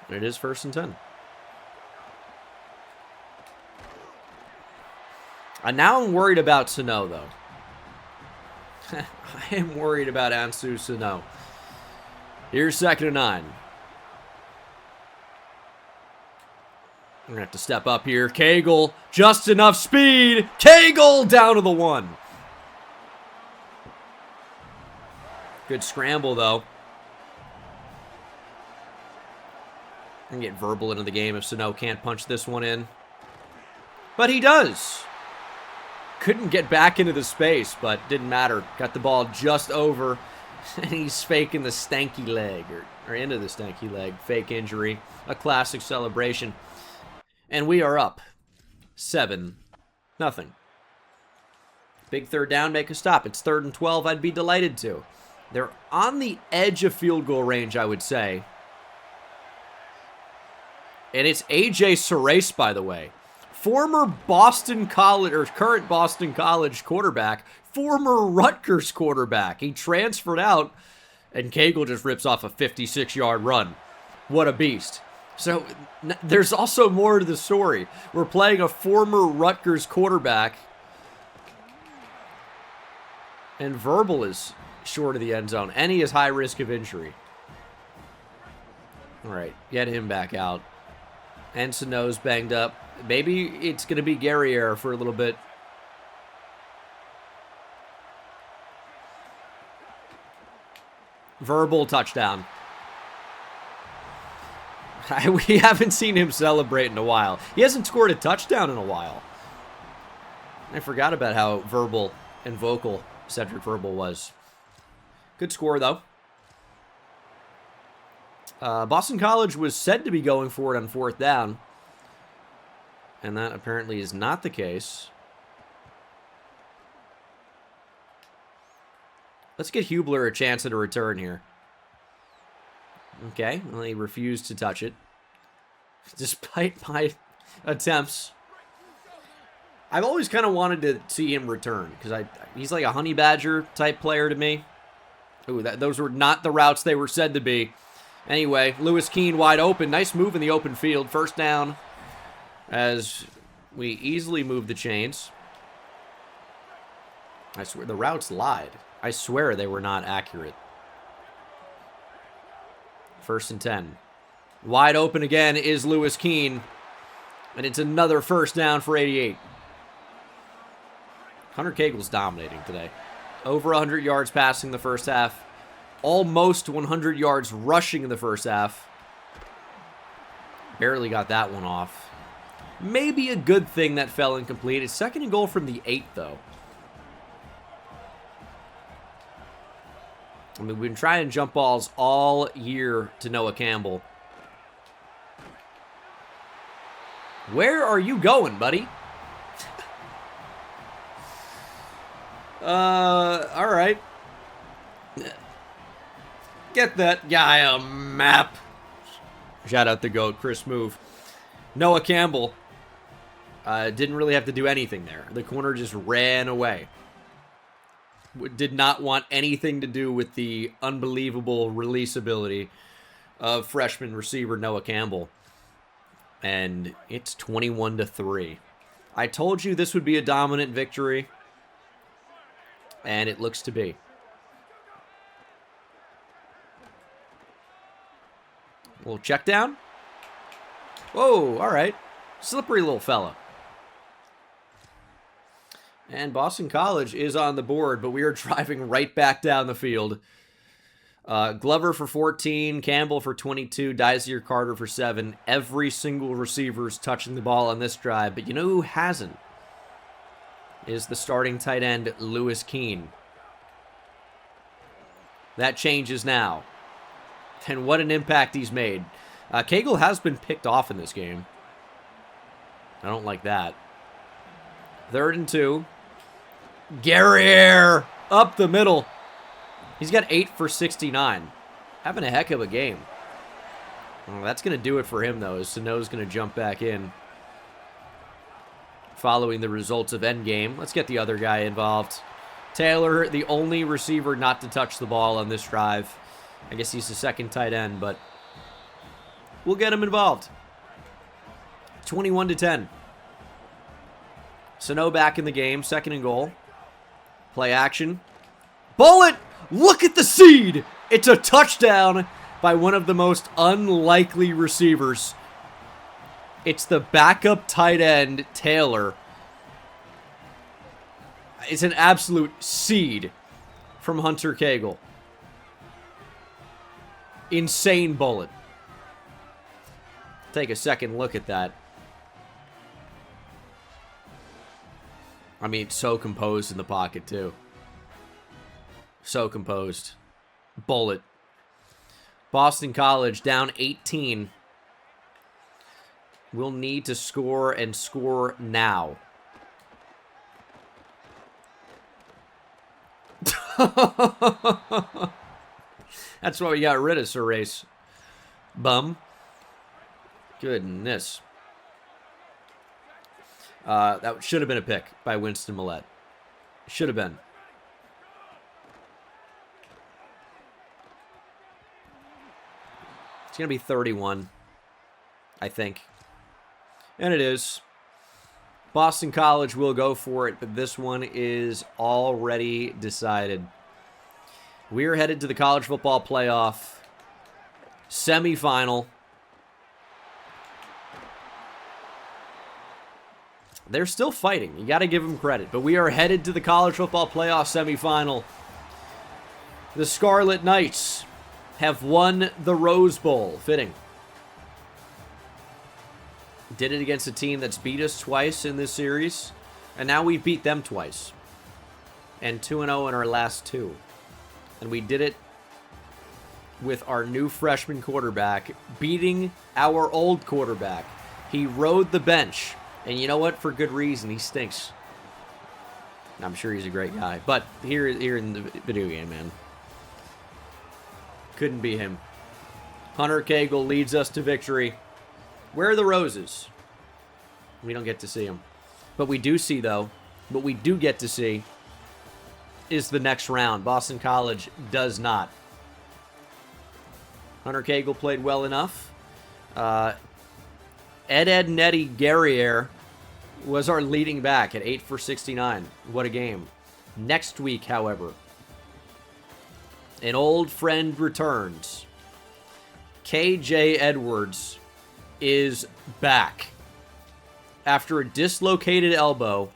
It is 1st and 10. Now I'm worried about Sano, though. I am worried about Ansu Sano. Here's 2nd and 9. We're going to have to step up here. Cagle, just enough speed. Cagle down to the 1. Good scramble, though. And get verbal into the game if Sano can't punch this one in. But he does. Couldn't get back into the space, but didn't matter. Got the ball just over. And he's faking the stanky leg, or into the stanky leg. Fake injury. A classic celebration. And we are up 7-0. Big 3rd down, make a stop. It's 3rd and 12. I'd be delighted to. They're on the edge of field goal range, I would say. And it's A.J. Surace, by the way. Former Boston College, or current Boston College quarterback. Former Rutgers quarterback. He transferred out, and Cagle just rips off a 56-yard run. What a beast. So, there's also more to the story. We're playing a former Rutgers quarterback. And Verbal is short of the end zone. And he is high risk of injury. All right, get him back out. And Sano's banged up. Maybe it's going to be Guerriere for a little bit. Verbal touchdown. We haven't seen him celebrate in a while. He hasn't scored a touchdown in a while. I forgot about how verbal and vocal Cedric Verbal was. Good score, though. Boston College was said to be going for it on 4th down. And that apparently is not the case. Let's get Hubler a chance at a return here. Okay, well, he refused to touch it. Despite my attempts. I've always kind of wanted to see him return, because he's like a honey badger type player to me. Ooh, those were not the routes they were said to be. Anyway, Lewis Keene wide open. Nice move in the open field. 1st down as we easily move the chains. I swear, the routes lied. I swear they were not accurate. 1st and 10. Wide open again is Lewis Keene. And it's another 1st down for 88. Hunter Cagle's dominating today. Over 100 yards passing the 1st half. Almost 100 yards rushing in the 1st half. Barely got that one off. Maybe a good thing that fell incomplete. It's 2nd and goal from the 8, though. I mean, we've been trying jump balls all year to Noah Campbell. Where are you going, buddy? All right. Get that guy a map. Shout out the GOAT, Chris Move. Noah Campbell didn't really have to do anything there. The corner just ran away. Did not want anything to do with the unbelievable release ability of freshman receiver Noah Campbell. And it's 21-3. I told you this would be a dominant victory. And it looks to be. Little check down. Whoa, all right. Slippery little fella. And Boston College is on the board, but we are driving right back down the field. Glover for 14, Campbell for 22, Dysier Carter for 7. Every single receiver's touching the ball on this drive, but you know who hasn't? Is the starting tight end, Lewis Keene. That changes now. And what an impact he's made. Cagle has been picked off in this game. I don't like that. 3rd and 2. Guerriere up the middle. He's got 8 for 69. Having a heck of a game. Well, that's going to do it for him, though, as Sano's going to jump back in. Following the results of endgame. Let's get the other guy involved. Taylor, the only receiver not to touch the ball on this drive. I guess he's the 2nd tight end, but we'll get him involved. 21-10. Sano back in the game. 2nd and goal. Play action. Bullet! Look at the seed! It's a touchdown by one of the most unlikely receivers. It's the backup tight end, Taylor. It's an absolute seed from Hunter Cagle. Insane bullet. Take a second look at that. I mean, so composed in the pocket, too. So composed. Bullet. Boston College down 18. We'll need to score and score now. That's why we got rid of Surace. Bum. Goodness. That should have been a pick by Winston Millette. Should have been. It's going to be 31, I think. And it is. Boston College will go for it, but this one is already decided. We're headed to the college football playoff semifinal. They're still fighting. You got to give them credit. But we are headed to the college football playoff semifinal. The Scarlet Knights have won the Rose Bowl. Fitting. Did it against a team that's beat us twice in this series. And now we've beat them twice. And 2-0 in our last 2. And we did it with our new freshman quarterback beating our old quarterback. He rode the bench. And you know what? For good reason. He stinks. I'm sure he's a great guy. But here in the video game, man. Couldn't be him. Hunter Cagle leads us to victory. Where are the roses? We don't get to see them. But we do see, though, what we do get to see is the next round. Boston College does not. Hunter Cagle played well enough. Ed Nettie Guerriere was our leading back at 8 for 69. What a game. Next week, however, an old friend returns. KJ Edwards is back. After a dislocated elbow,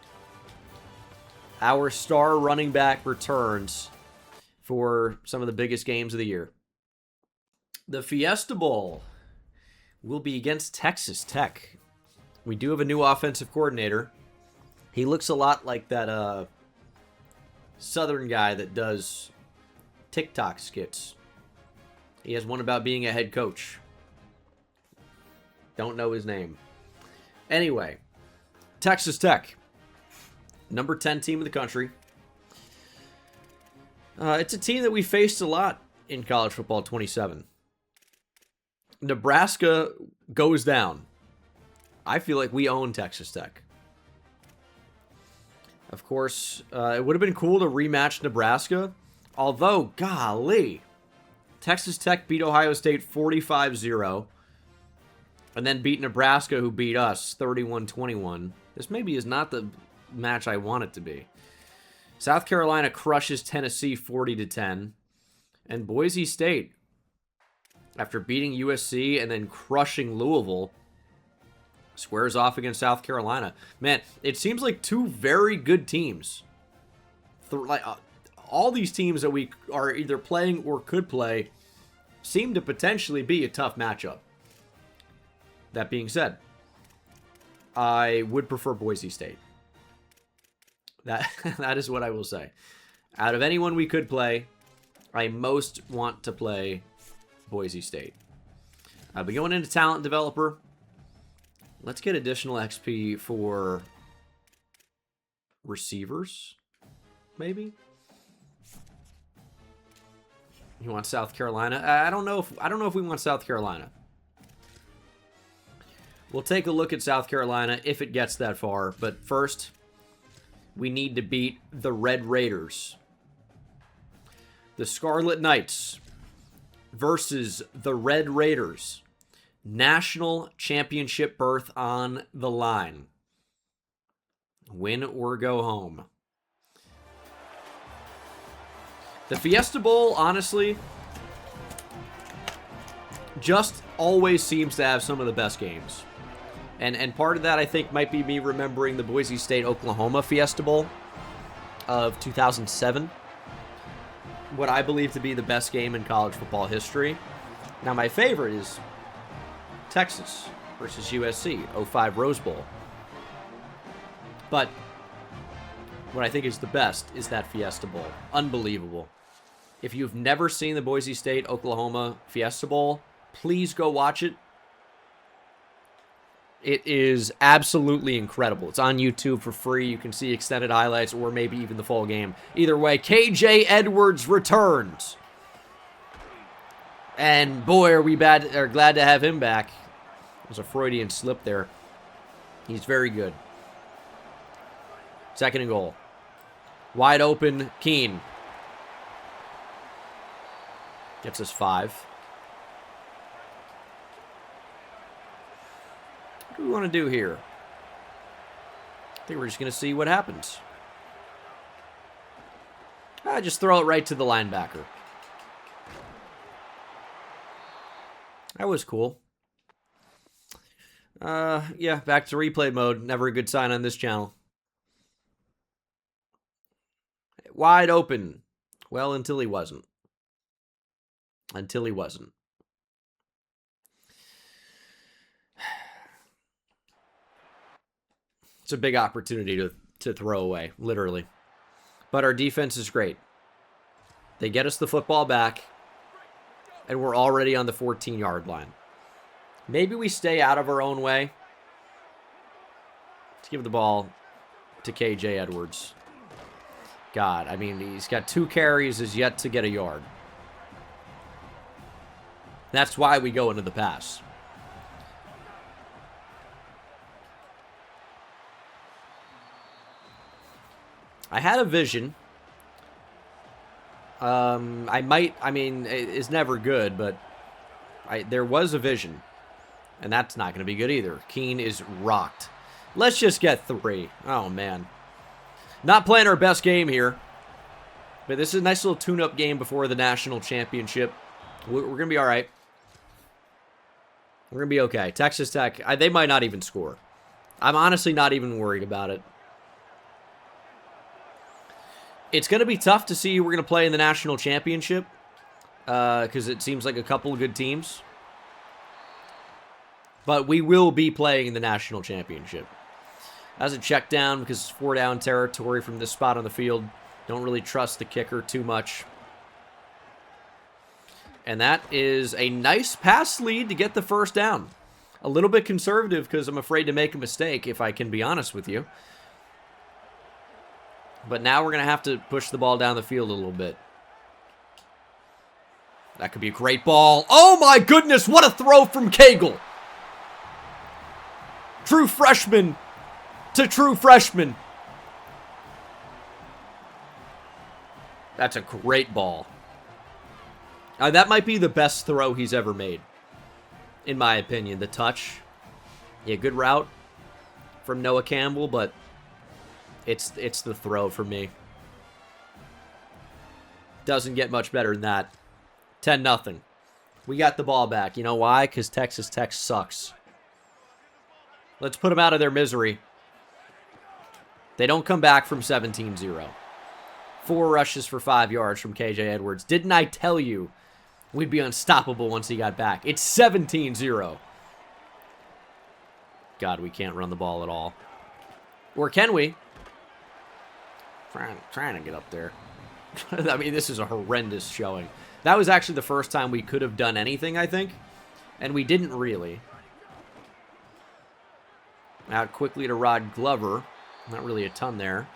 our star running back returns for some of the biggest games of the year. The Fiesta Bowl will be against Texas Tech. We do have a new offensive coordinator. He looks a lot like that Southern guy that does TikTok skits. He has one about being a head coach. Don't know his name. Anyway, Texas Tech, number 10 team in the country. It's a team that we faced a lot in college football 27. Nebraska goes down. I feel like we own Texas Tech. Of course, it would have been cool to rematch Nebraska. Although, golly, Texas Tech beat Ohio State 45-0. And then beat Nebraska, who beat us 31-21. This maybe is not the match I want it to be. South Carolina crushes Tennessee 40-10. And Boise State, after beating USC and then crushing Louisville, squares off against South Carolina. Man, it seems like two very good teams. All these teams that we are either playing or could play seem to potentially be a tough matchup. That being said, I would prefer Boise State. That is what I will say. Out of anyone we could play, I most want to play Boise State. But going into talent developer, let's get additional XP for receivers, maybe. You want South Carolina? I don't know if we want South Carolina. We'll take a look at South Carolina if it gets that far. But first, we need to beat the Red Raiders. The Scarlet Knights versus the Red Raiders. National championship berth on the line. Win or go home. The Fiesta Bowl, honestly, just always seems to have some of the best games. And part of that, I think, might be me remembering the Boise State-Oklahoma Fiesta Bowl of 2007. What I believe to be the best game in college football history. Now, my favorite is Texas versus USC, 05 Rose Bowl. But what I think is the best is that Fiesta Bowl. Unbelievable. If you've never seen the Boise State-Oklahoma Fiesta Bowl, please go watch it. It is absolutely incredible. It's on YouTube for free. You can see extended highlights or maybe even the full game. Either way, KJ Edwards returns. And boy, are we glad to have him back. There's a Freudian slip there. He's very good. Second and goal. Wide open, Keen. Gets us 5. What do we want to do here? I think we're just going to see what happens. Just throw it right to the linebacker. That was cool. Yeah, back to replay mode. Never a good sign on this channel. Wide open. Well, until he wasn't. Until he wasn't. It's a big opportunity to to throw away, literally. But our defense is great. They get us the football back, and we're already on the 14-yard line. Maybe we stay out of our own way. Let's give the ball to KJ Edwards. God, I mean, he's got 2 carries, is yet to get a yard. That's why we go into the pass. I had a vision. I mean, it's never good, but there was a vision. And that's not going to be good either. Keene is rocked. Let's just get 3. Oh, man. Not playing our best game here. But this is a nice little tune-up game before the national championship. We're going to be all right. We're going to be okay. Texas Tech, they might not even score. I'm honestly not even worried about it. It's going to be tough to see who we're going to play in the national championship. Because it seems like a couple of good teams. But we will be playing in the national championship. As a check down, because it's 4-down territory from this spot on the field. Don't really trust the kicker too much. And that is a nice pass lead to get the first down. A little bit conservative because I'm afraid to make a mistake, if I can be honest with you. But now we're going to have to push the ball down the field a little bit. That could be a great ball. Oh my goodness, what a throw from Cagle. True freshman to true freshman. That's a great ball. That might be the best throw he's ever made, in my opinion. The touch. Yeah, good route from Noah Campbell, but it's the throw for me. Doesn't get much better than that. 10-0. We got the ball back. You know why? Because Texas Tech sucks. Let's put them out of their misery. They don't come back from 17-0. 4 rushes for 5 yards from KJ Edwards. Didn't I tell you we'd be unstoppable once he got back? It's 17-0. God, we can't run the ball at all. Or can we? Trying to get up there. I mean, this is a horrendous showing. That was actually the first time we could have done anything, I think. And we didn't really. Out quickly to Rod Glover. Not really a ton there.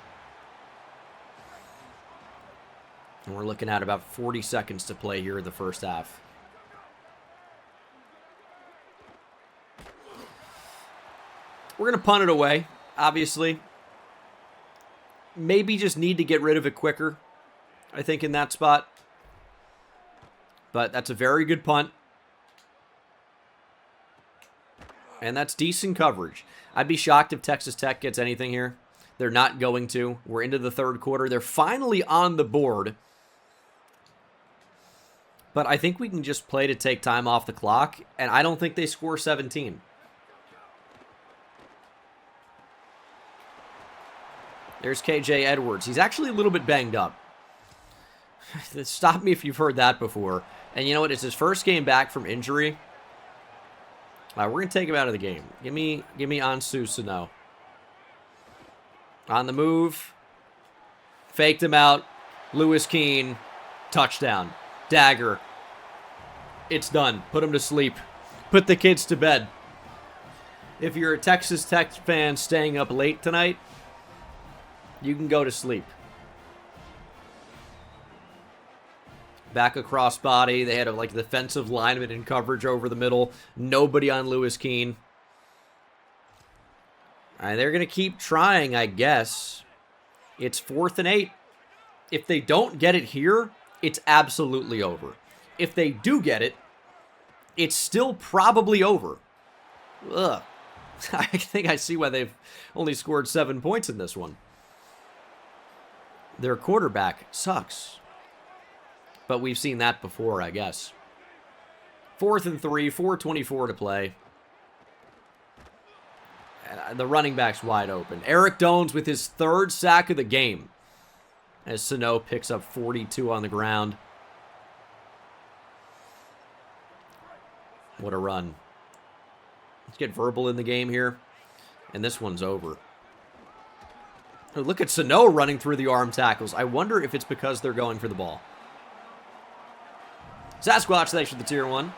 And we're looking at about 40 seconds to play here in the first half. We're going to punt it away, obviously. Maybe just need to get rid of it quicker, I think, in that spot. But that's a very good punt. And that's decent coverage. I'd be shocked if Texas Tech gets anything here. They're not going to. We're into the third quarter. They're finally on the board. But I think we can just play to take time off the clock. And I don't think they score 17. There's KJ Edwards. He's actually a little bit banged up. Stop me if you've heard that before. And you know what? It's his first game back from injury. We're going to take him out of the game. Give me Ansu Sano. On the move. Faked him out. Lewis Keene. Touchdown. Dagger. It's done. Put him to sleep. Put the kids to bed. If you're a Texas Tech fan staying up late tonight, you can go to sleep. Back across body. They had a defensive lineman in coverage over the middle. Nobody on Lewis Keene. And they're going to keep trying, I guess. It's 4th and 8. If they don't get it here, it's absolutely over. If they do get it, it's still probably over. Ugh. I think I see why they've only scored 7 points in this one. Their quarterback sucks. But we've seen that before, I guess. 4th and 3, 4:24 to play. The running back's wide open. Eric Dones with his 3rd sack of the game. As Sano picks up 42 on the ground. What a run. Let's get Verbal in the game here. And this one's over. Oh, look at Sano running through the arm tackles. I wonder if it's because they're going for the ball. Sasquatch, thanks for the tier 1.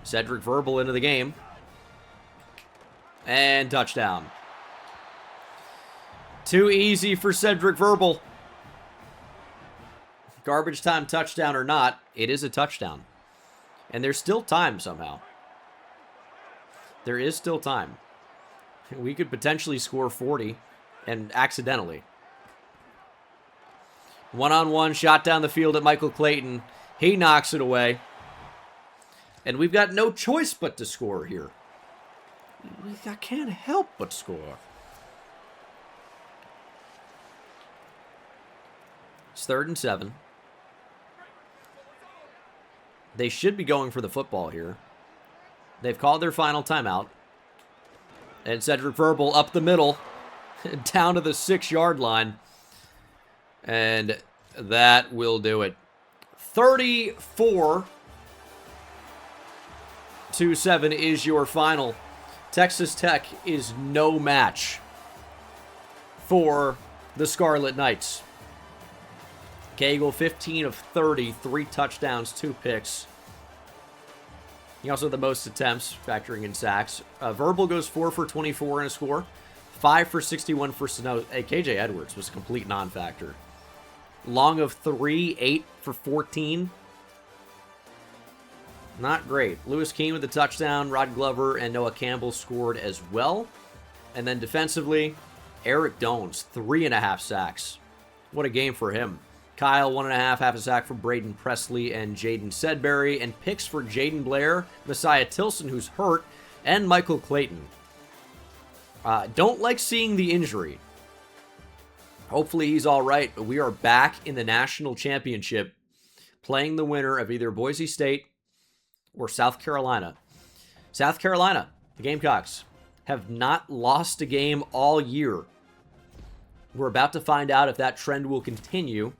Cedric Verbal into the game. And touchdown. Too easy for Cedric Verbal. Garbage time touchdown or not, it is a touchdown. And there's still time somehow. There is still time. We could potentially score 40 and accidentally. One-on-one shot down the field at Michael Clayton. He knocks it away. And we've got no choice but to score here. I can't help but score. It's 3rd and 7. They should be going for the football here. They've called their final timeout. And Cedric Verbal up the middle, down to the 6-yard line. And that will do it. 34-7 is your final. Texas Tech is no match for the Scarlet Knights. Cagle, 15 of 30, 3 touchdowns, 2 picks. He also had the most attempts, factoring in sacks. Verbal goes 4 for 24 in a score. 5 for 61 for Sano. Hey, KJ Edwards was a complete non-factor. Long of 3, 8 for 14. Not great. Lewis Keene with the touchdown. Rod Glover and Noah Campbell scored as well. And then defensively, Eric Dones, 3.5 sacks. What a game for him. Kyle, 1.5, half a sack from Braden Presley and Jaden Sedbury, and picks for Jaden Blair, Messiah Tilson, who's hurt, and Michael Clayton. Don't like seeing the injury. Hopefully he's all right, but we are back in the national championship, playing the winner of either Boise State or South Carolina. South Carolina, the Gamecocks, have not lost a game all year. We're about to find out if that trend will continue.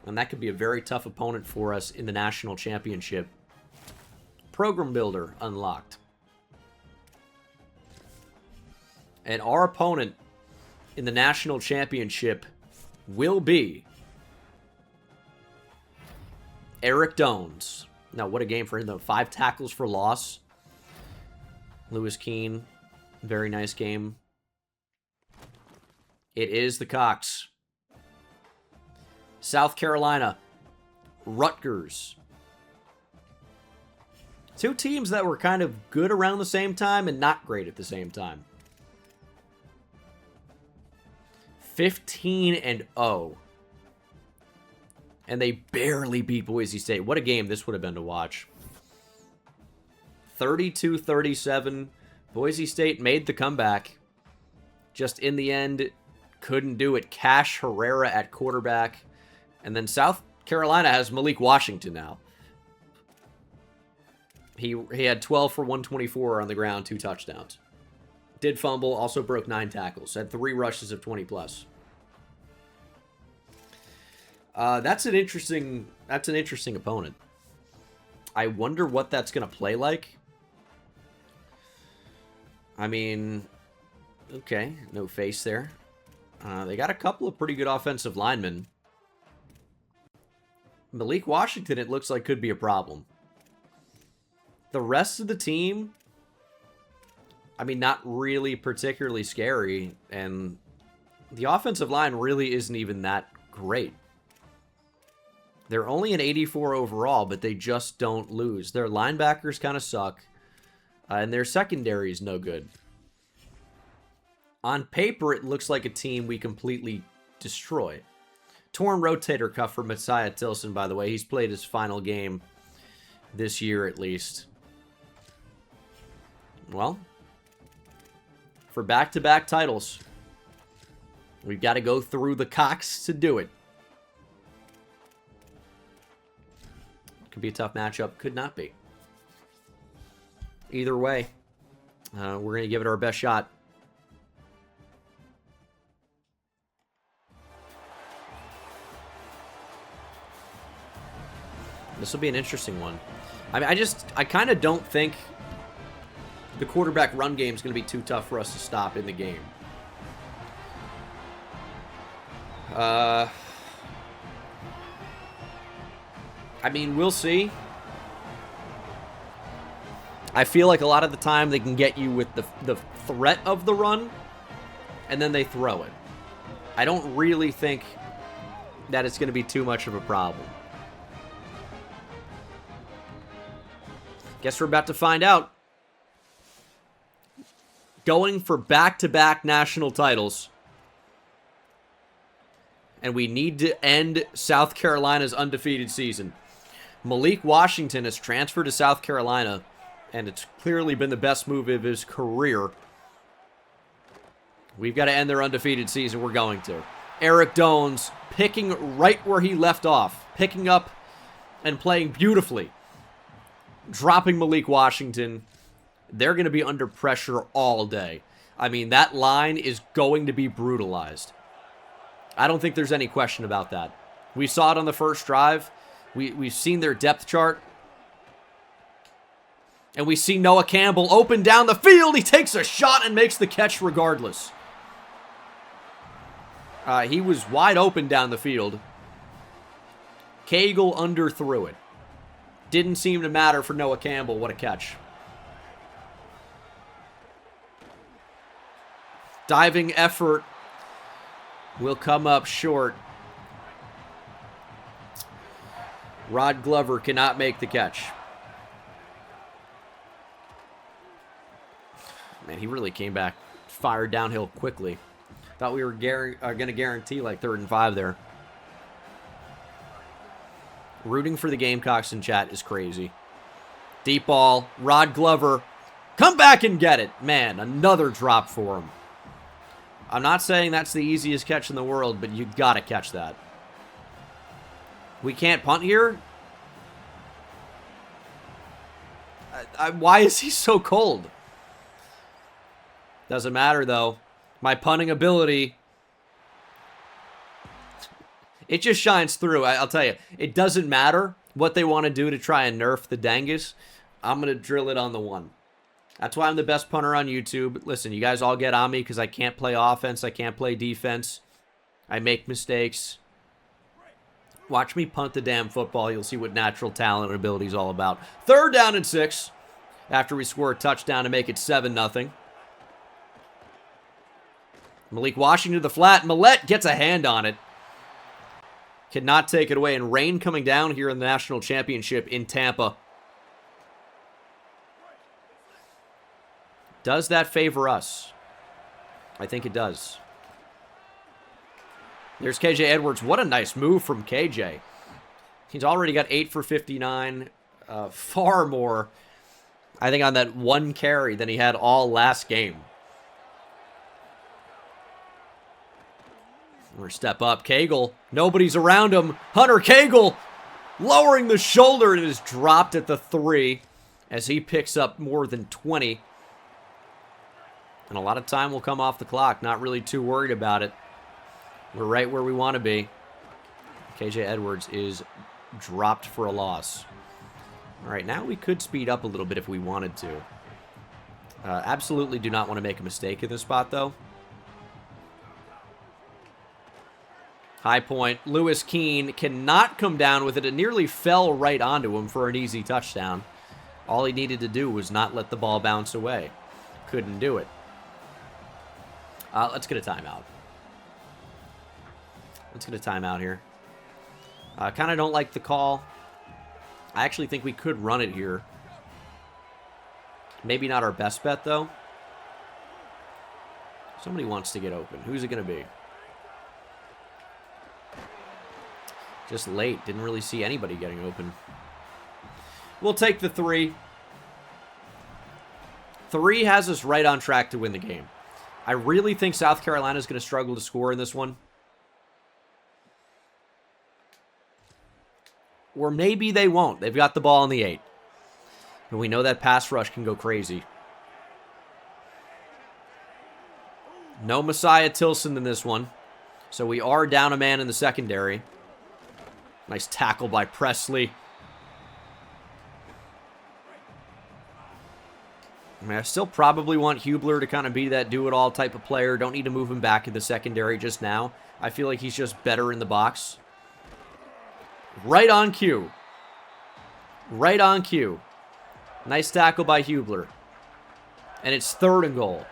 And that could be a very tough opponent for us in the national championship. Program Builder unlocked. And our opponent in the national championship will be Eric Dones. Now, what a game for him, though. 5 tackles for loss. Lewis Keene, very nice game. It is the Cox. South Carolina, Rutgers. 2 teams that were kind of good around the same time and not great at the same time. 15-0. And they barely beat Boise State. What a game this would have been to watch. 32-37. Boise State made the comeback. Just in the end, couldn't do it. Cash Herrera at quarterback. And then South Carolina has Malik Washington now. He had 12 for 124 on the ground, 2 touchdowns. Did fumble, also broke 9 tackles. Had 3 rushes of 20+. That's an interesting opponent. I wonder what that's going to play like. I mean, okay, no face there. They got a couple of pretty good offensive linemen. Malik Washington, it looks like, could be a problem. The rest of the team, I mean, not really particularly scary. And the offensive line really isn't even that great. They're only an 84 overall, but they just don't lose. Their linebackers kind of suck. And their secondary is no good. On paper, it looks like a team we completely destroy. Torn rotator cuff for Messiah Tilson, by the way. He's played his final game this year, at least. Well, for back-to-back titles, we've got to go through the Cox to do it. Could be a tough matchup. Could not be. Either way, we're going to give it our best shot. This will be an interesting one. I mean, I kind of don't think the quarterback run game is going to be too tough for us to stop in the game. I mean, we'll see. I feel like a lot of the time they can get you with the threat of the run, and then they throw it. I don't really think that it's going to be too much of a problem. Guess we're about to find out. Going for back-to-back national titles. And we need to end South Carolina's undefeated season. Malik Washington has transferred to South Carolina, and it's clearly been the best move of his career. We've got to end their undefeated season. We're going to. Eric Dones picking right where he left off. Picking up and playing beautifully. Dropping Malik Washington. They're going to be under pressure all day. I mean, that line is going to be brutalized. I don't think there's any question about that. We saw it on the first drive. We've seen their depth chart. And we see Noah Campbell open down the field. He takes a shot and makes the catch regardless. He was wide open down the field. Cagle underthrew it. Didn't seem to matter for Noah Campbell. What a catch. Diving effort will come up short. Rod Glover cannot make the catch. Man, he really came back, fired downhill quickly. Thought we were going to guarantee like 3rd and 5 there. Rooting for the Gamecocks in chat is crazy. Deep ball, Rod Glover. Come back and get it. Man, another drop for him. I'm not saying that's the easiest catch in the world, but you got to catch that. We can't punt here? Why is he so cold? Doesn't matter, though. My punting ability, it just shines through. I'll tell you, it doesn't matter what they want to do to try and nerf the Dangus. I'm going to drill it on the one. That's why I'm the best punter on YouTube. Listen, you guys all get on me because I can't play offense. I can't play defense. I make mistakes. Watch me punt the damn football. You'll see what natural talent and ability is all about. 3rd down and 6 after we score a touchdown to make it 7-0. Malik Washington to the flat. Millette gets a hand on it. Cannot take it away. And rain coming down here in the national championship in Tampa. Does that favor us? I think it does. There's KJ Edwards. What a nice move from KJ. He's already got 8 for 59. Far more, I think, on that one carry than he had all last game. Or step up. Cagle. Nobody's around him. Hunter Cagle lowering the shoulder and is dropped at the 3 as he picks up more than 20. And a lot of time will come off the clock. Not really too worried about it. We're right where we want to be. KJ Edwards is dropped for a loss. All right, now we could speed up a little bit if we wanted to. Absolutely do not want to make a mistake in this spot, though. High point. Lewis Keene cannot come down with it. It nearly fell right onto him for an easy touchdown. All he needed to do was not let the ball bounce away. Couldn't do it. Let's get a timeout. Let's get a timeout here. Kind of don't like the call. I actually think we could run it here. Maybe not our best bet, though. Somebody wants to get open. Who's it going to be? Just late. Didn't really see anybody getting open. We'll take the 3. 3 has us right on track to win the game. I really think South Carolina is going to struggle to score in this one. Or maybe they won't. They've got the ball in the 8. And we know that pass rush can go crazy. No Messiah Tilson in this one. So we are down a man in the secondary. Nice tackle by Presley. I mean, I still probably want Hubler to kind of be that do-it-all type of player. Don't need to move him back in the secondary just now. I feel like he's just better in the box. Right on cue. Right on cue. Nice tackle by Hubler. And it's 3rd and goal.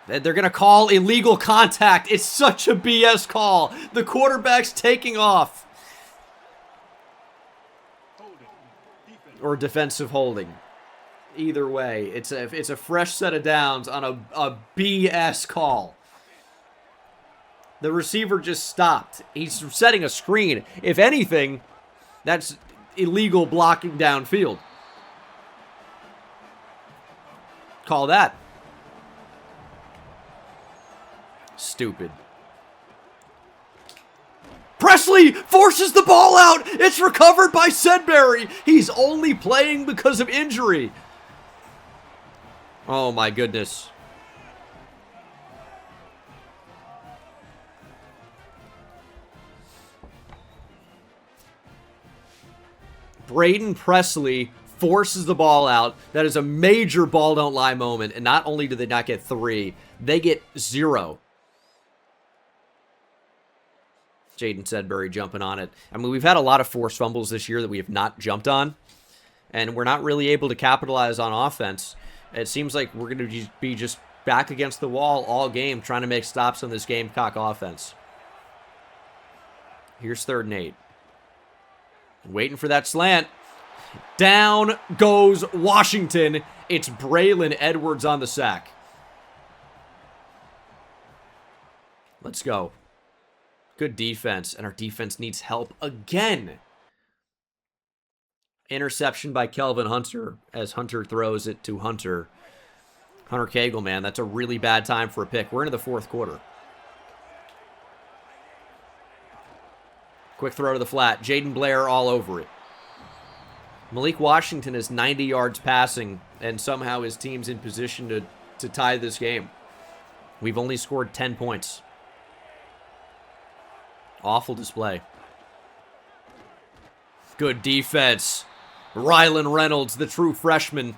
They're going to call illegal contact. It's such a BS call. The quarterback's taking off. Or defensive holding. Either way, it's a fresh set of downs on a BS call. The receiver just stopped. He's setting a screen. If anything, that's illegal blocking downfield. Call that. Stupid. Presley forces the ball out. It's recovered by Sedbury. He's only playing because of injury. Oh my goodness. Braden Presley forces the ball out. That is a major ball don't lie moment. And not only do they not get 3, they get 0. Jaden Sedbury jumping on it. I mean, we've had a lot of forced fumbles this year that we have not jumped on. And we're not really able to capitalize on offense. It seems like we're going to be just back against the wall all game trying to make stops on this Gamecock offense. Here's 3rd and 8. Waiting for that slant. Down goes Washington. It's Braylon Edwards on the sack. Let's go. Good defense, and our defense needs help again. Interception by Kelvin Hunter as Hunter throws it to Hunter. Hunter Cagle, man, that's a really bad time for a pick. We're into the 4th quarter. Quick throw to the flat. Jaden Blair all over it. Malik Washington is 90 yards passing, and somehow his team's in position to tie this game. We've only scored 10 points. Awful display. Good defense. Rylan Reynolds, the true freshman,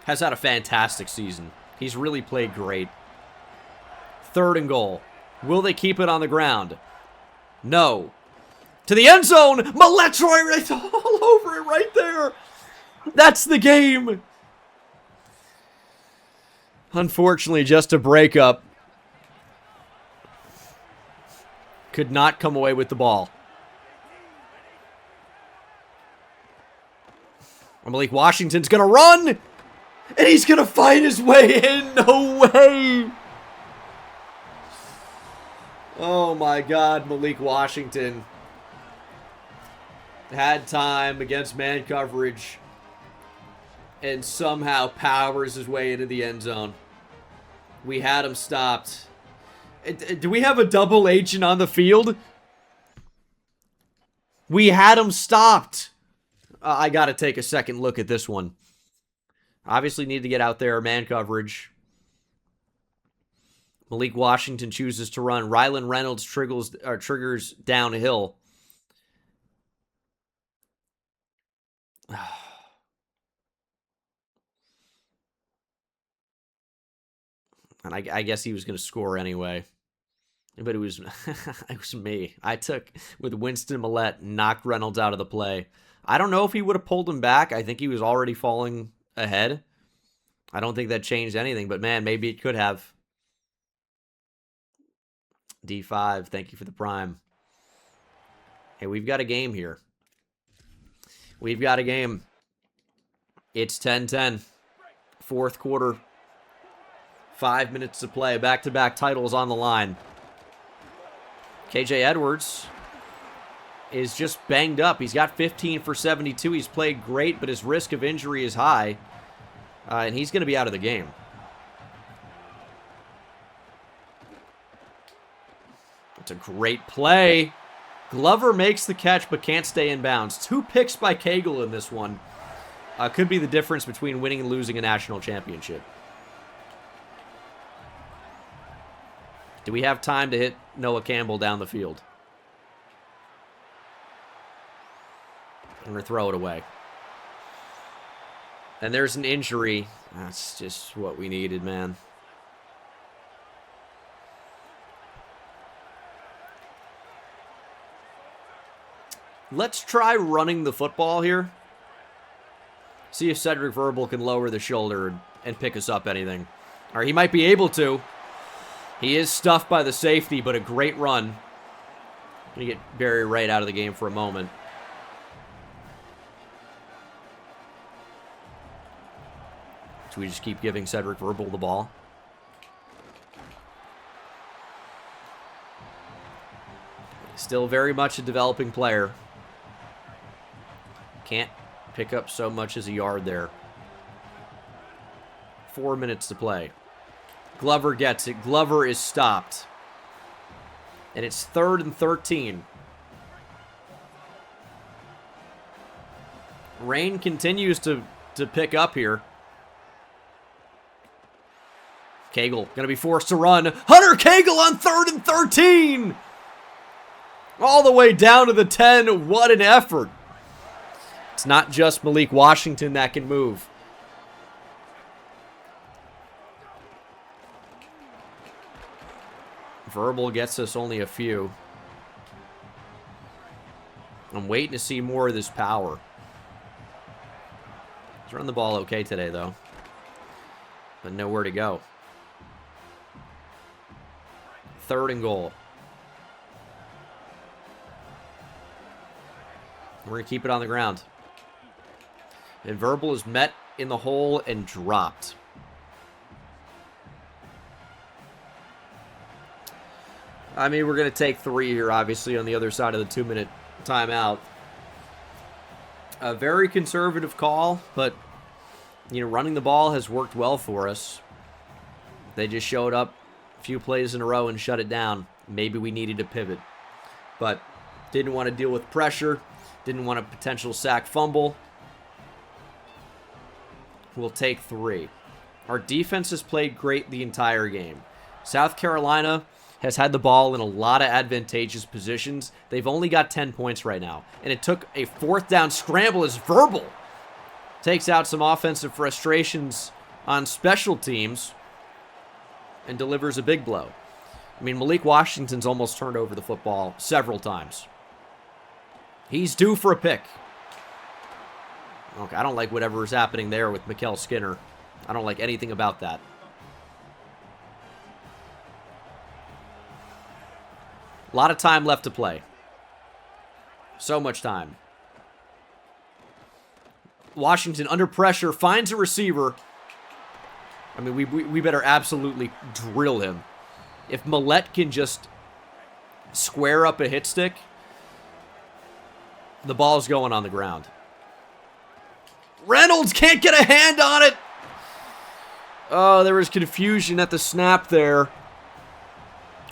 has had a fantastic season. He's really played great. 3rd and goal. Will they keep it on the ground? No. To the end zone. Maletroy right all over it right there. That's the game. Unfortunately, just a breakup. Could not come away with the ball. Malik Washington's going to run. And he's going to fight his way in. No way. Oh my God, Malik Washington had time against man coverage and somehow powers his way into the end zone. We had him stopped. Do we have a double agent on the field? We had him stopped. I got to take a second look at this one. Obviously need to get out there, man coverage. Malik Washington chooses to run. Rylan Reynolds triggers downhill. And I guess he was going to score anyway. But it was, it was me. I took, with Winston Millette, knocked Reynolds out of the play. I don't know if he would have pulled him back. I think he was already falling ahead. I don't think that changed anything. But man, maybe it could have. D5, thank you for the prime. Hey, we've got a game here. We've got a game. It's 10-10. 4th quarter. 5 minutes to play. Back-to-back titles on the line. KJ Edwards is just banged up. He's got 15 for 72. He's played great, but his risk of injury is high. And he's going to be out of the game. It's a great play. Glover makes the catch, but can't stay in bounds. 2 picks by Cagle in this one. Could be the difference between winning and losing a national championship. Do we have time to hit Noah Campbell down the field? I'm going to throw it away. And there's an injury. That's just what we needed, man. Let's try running the football here. See if Cedric Verbal can lower the shoulder and pick us up anything. Or he might be able to. He is stuffed by the safety, but a great run. Gonna get Barry Wright out of the game for a moment. So we just keep giving Cedric Verbal the ball. Still very much a developing player. Can't pick up so much as a yard there. 4 minutes to play. Glover gets it. Glover is stopped. And it's 3rd and 13. Rain continues to pick up here. Cagle going to be forced to run. Hunter Cagle on 3rd and 13. All the way down to the 10. What an effort. It's not just Malik Washington that can move. Verbal gets us only a few. I'm waiting to see more of this power. He's run the ball okay today, though. But nowhere to go. 3rd and goal. We're going to keep it on the ground. And Verbal is met in the hole and dropped. I mean, we're going to take 3 here, obviously, on the other side of the 2-minute timeout. A very conservative call, but, you know, running the ball has worked well for us. They just showed up a few plays in a row and shut it down. Maybe we needed to pivot. But didn't want to deal with pressure. Didn't want a potential sack fumble. We'll take 3. Our defense has played great the entire game. South Carolina has had the ball in a lot of advantageous positions. They've only got 10 points right now. And it took a 4th down scramble as Verbal takes out some offensive frustrations on special teams and delivers a big blow. I mean, Malik Washington's almost turned over the football several times. He's due for a pick. Okay, I don't like whatever is happening there with Mikkel Skinner. I don't like anything about that. A lot of time left to play. So much time. Washington under pressure finds a receiver. I mean, we better absolutely drill him. If Millette can just square up a hit stick, the ball's going on the ground. Reynolds can't get a hand on it. Oh, there was confusion at the snap there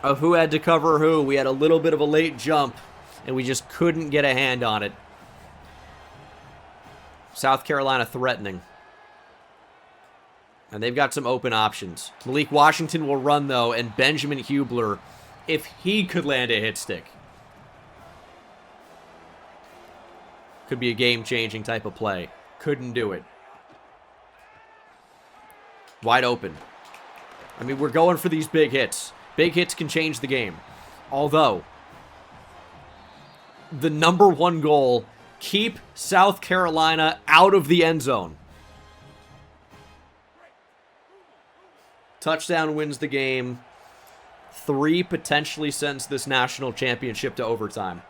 of who had to cover who. We had a little bit of a late jump, and we just couldn't get a hand on it. South Carolina threatening. And they've got some open options. Malik Washington will run, though, and Benjamin Hubler, if he could land a hit stick, could be a game-changing type of play. Couldn't do it. Wide open. I mean, we're going for these big hits. Big hits can change the game. Although, the #1 goal, keep South Carolina out of the end zone. Touchdown wins the game. 3 potentially sends this national championship to overtime.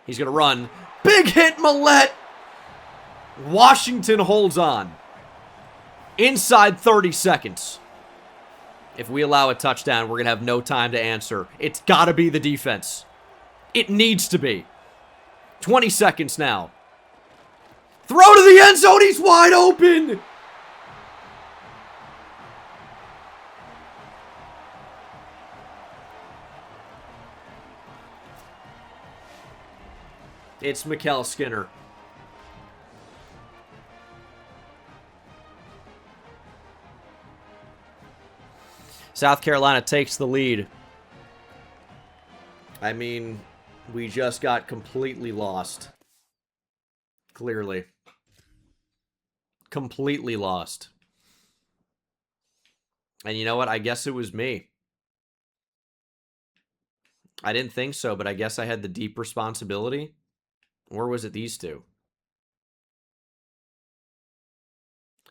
He's going to run. Big hit, Millette! Washington holds on. Inside 30 seconds. If we allow a touchdown, we're going to have no time to answer. It's got to be the defense. It needs to be. 20 seconds now. Throw to the end zone. He's wide open. It's Mikkel Skinner. South Carolina takes the lead. I mean, We just got completely lost. Clearly. Completely lost. And you know what? I guess it was me. I didn't think so, but I guess I had the deep responsibility. Or was it these two?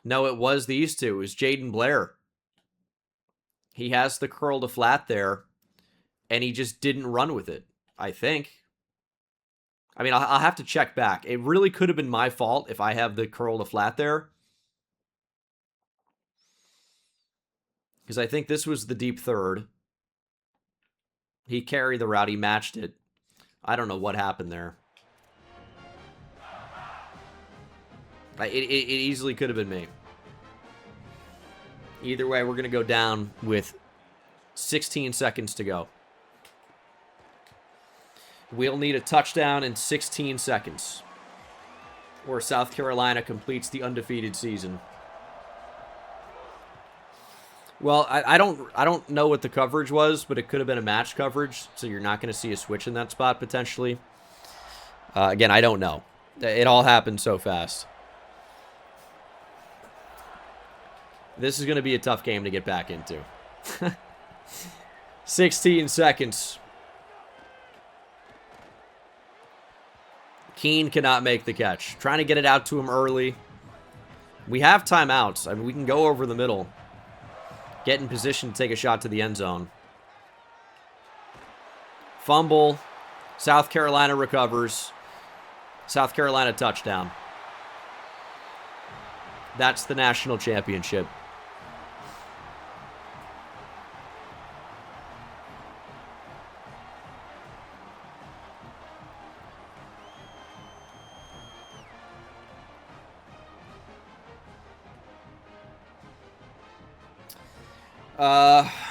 No, it was these two. It was Jaden Blair. He has the curl to flat there, and he just didn't run with it, I think. I mean, I'll have to check back. It really could have been my fault if I have the curl to flat there. Because I think this was the deep third. He carried the route. He matched it. I don't know what happened there. It easily could have been me. Either way, we're going to go down with 16 seconds to go. We'll need a touchdown in 16 seconds, or South Carolina completes the undefeated season. Well, I don't know what the coverage was, but it could have been a match coverage, so you're not going to see a switch in that spot potentially. Again, I don't know. It all happened so fast. This is going to be a tough game to get back into. 16 seconds. Keene cannot make the catch. Trying to get it out to him early. We have timeouts. I mean, we can go over the middle. Get in position to take a shot to the end zone. Fumble. South Carolina recovers. South Carolina touchdown. That's the national championship.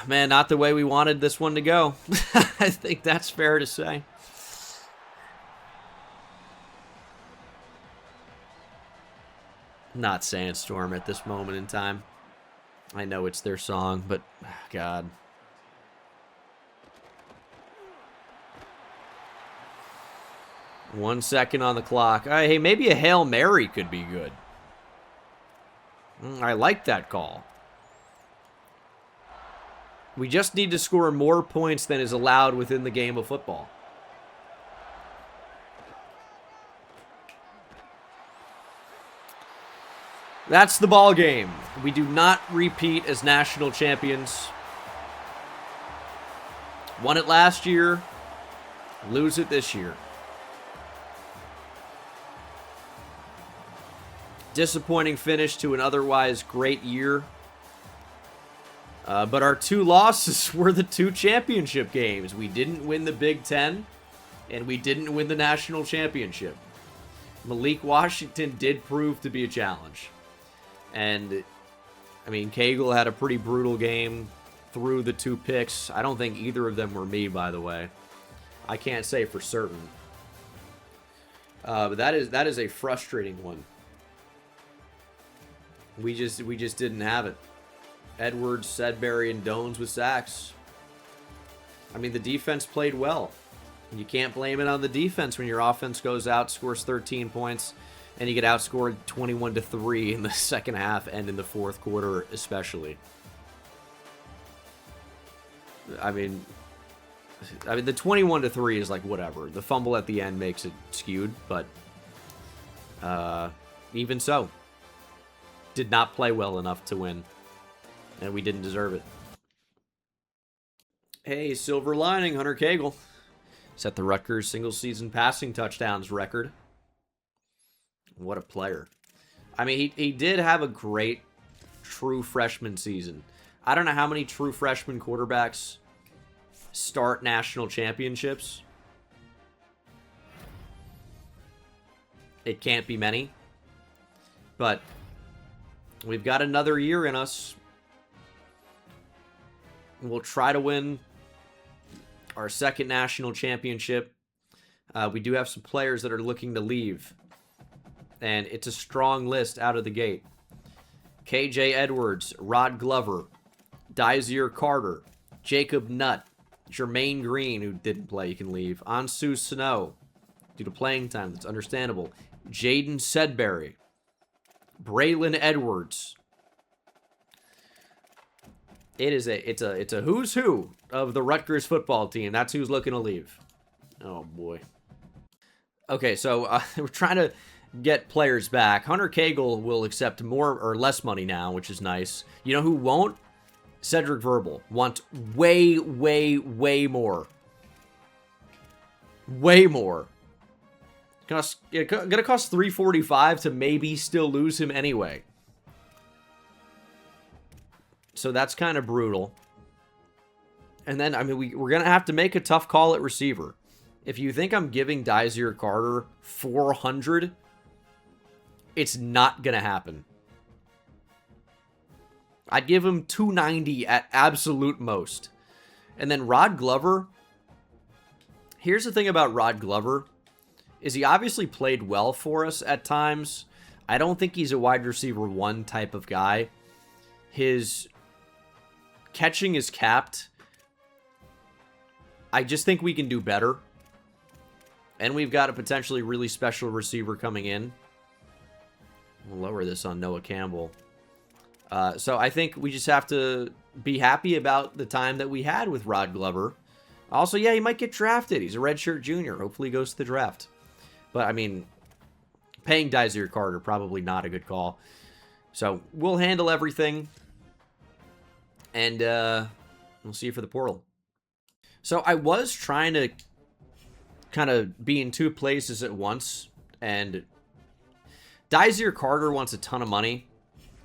Man, not the way we wanted this one to go. I think that's fair to say. Not Sandstorm at this moment in time. I know it's their song, but God. One second on the clock. Hey, maybe a Hail Mary could be good. I like that call. We just need to score more points than is allowed within the game of football. That's the ball game. We do not repeat as national champions. Won it last year, lose it this year. Disappointing finish to an otherwise great year. But our two losses were the two championship games. We didn't win the Big Ten, and we didn't win the national championship. Malik Washington did prove to be a challenge. And, I mean, Cagle had a pretty brutal game, threw the two picks. I don't think either of them were me, by the way. I can't say for certain. But that is a frustrating one. We just didn't have it. Edwards, Sedbury, and Dones with sacks. I mean, the defense played well. You can't blame it on the defense when your offense goes out, scores 13 points, and you get outscored 21-3 in the second half and in the fourth quarter especially. I mean the 21-3 is like whatever. The fumble at the end makes it skewed, but even so, did not play well enough to win. And we didn't deserve it. Hey, silver lining, Hunter Cagle. Set the Rutgers single-season passing touchdowns record. What a player. I mean, he did have a great true freshman season. I don't know how many true freshman quarterbacks start national championships. It can't be many. But we've got another year in us. We'll try to win our second national championship. We do have some players that are looking to leave. And it's a strong list out of the gate. KJ Edwards, Rod Glover, Dazier Carter, Jacob Nutt, Jermaine Green, who didn't play, you can leave. Ansu Sano, due to playing time, that's understandable. Jaden Sedbury. Braylon Edwards. It's a who's who of the Rutgers football team. That's who's looking to leave. Oh, boy. Okay, so we're trying to get players back. Hunter Cagle will accept more or less money now, which is nice. You know who won't? Cedric Verbal. Want way, way more. Way more. Gonna cost $345 to maybe still lose him anyway. So that's kind of brutal. And then, I mean, we're going to have to make a tough call at receiver. If you think I'm giving Dysere Carter 400, it's not going to happen. I'd give him 290 at absolute most. And then Rod Glover. Here's the thing about Rod Glover. Is he obviously played well for us at times. I don't think he's a wide receiver 1 type of guy. His catching is capped. I just think we can do better. And we've got a potentially really special receiver coming in. We'll lower this on Noah Campbell. So I think we just have to be happy about the time that we had with Rod Glover. Also, yeah, he might get drafted. He's a redshirt junior. Hopefully he goes to the draft. But, I mean, paying Dysere Carter, probably not a good call. So, we'll handle everything. And we'll see you for the portal. So, I was trying to kind of be in 2 places at once. And Dysere Carter wants a ton of money.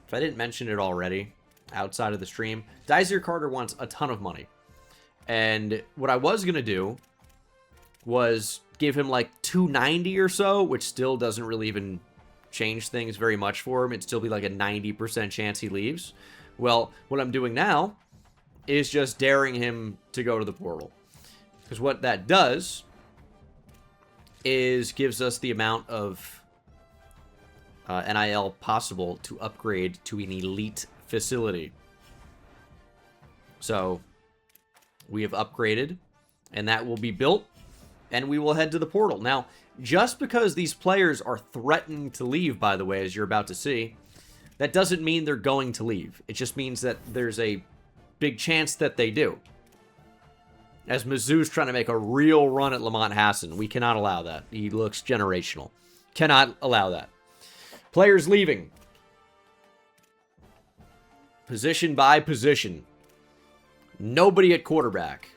If I didn't mention it already, outside of the stream, Dysere Carter wants a ton of money. And what I was going to do was give him like 290 or so, which still doesn't really even change things very much for him. It'd still be like a 90% chance he leaves. Well, what I'm doing now is just daring him to go to the portal. Because what that does is gives us the amount of NIL possible to upgrade to an elite facility. So we have upgraded, and that will be built, and we will head to the portal. Now, just because these players are threatening to leave, by the way, as you're about to see, that doesn't mean they're going to leave. It just means that there's a big chance that they do. As Mizzou's trying to make a real run at Lamont Hassan, we cannot allow that. He looks generational. Cannot allow that. Players leaving. Position by position. Nobody at quarterback.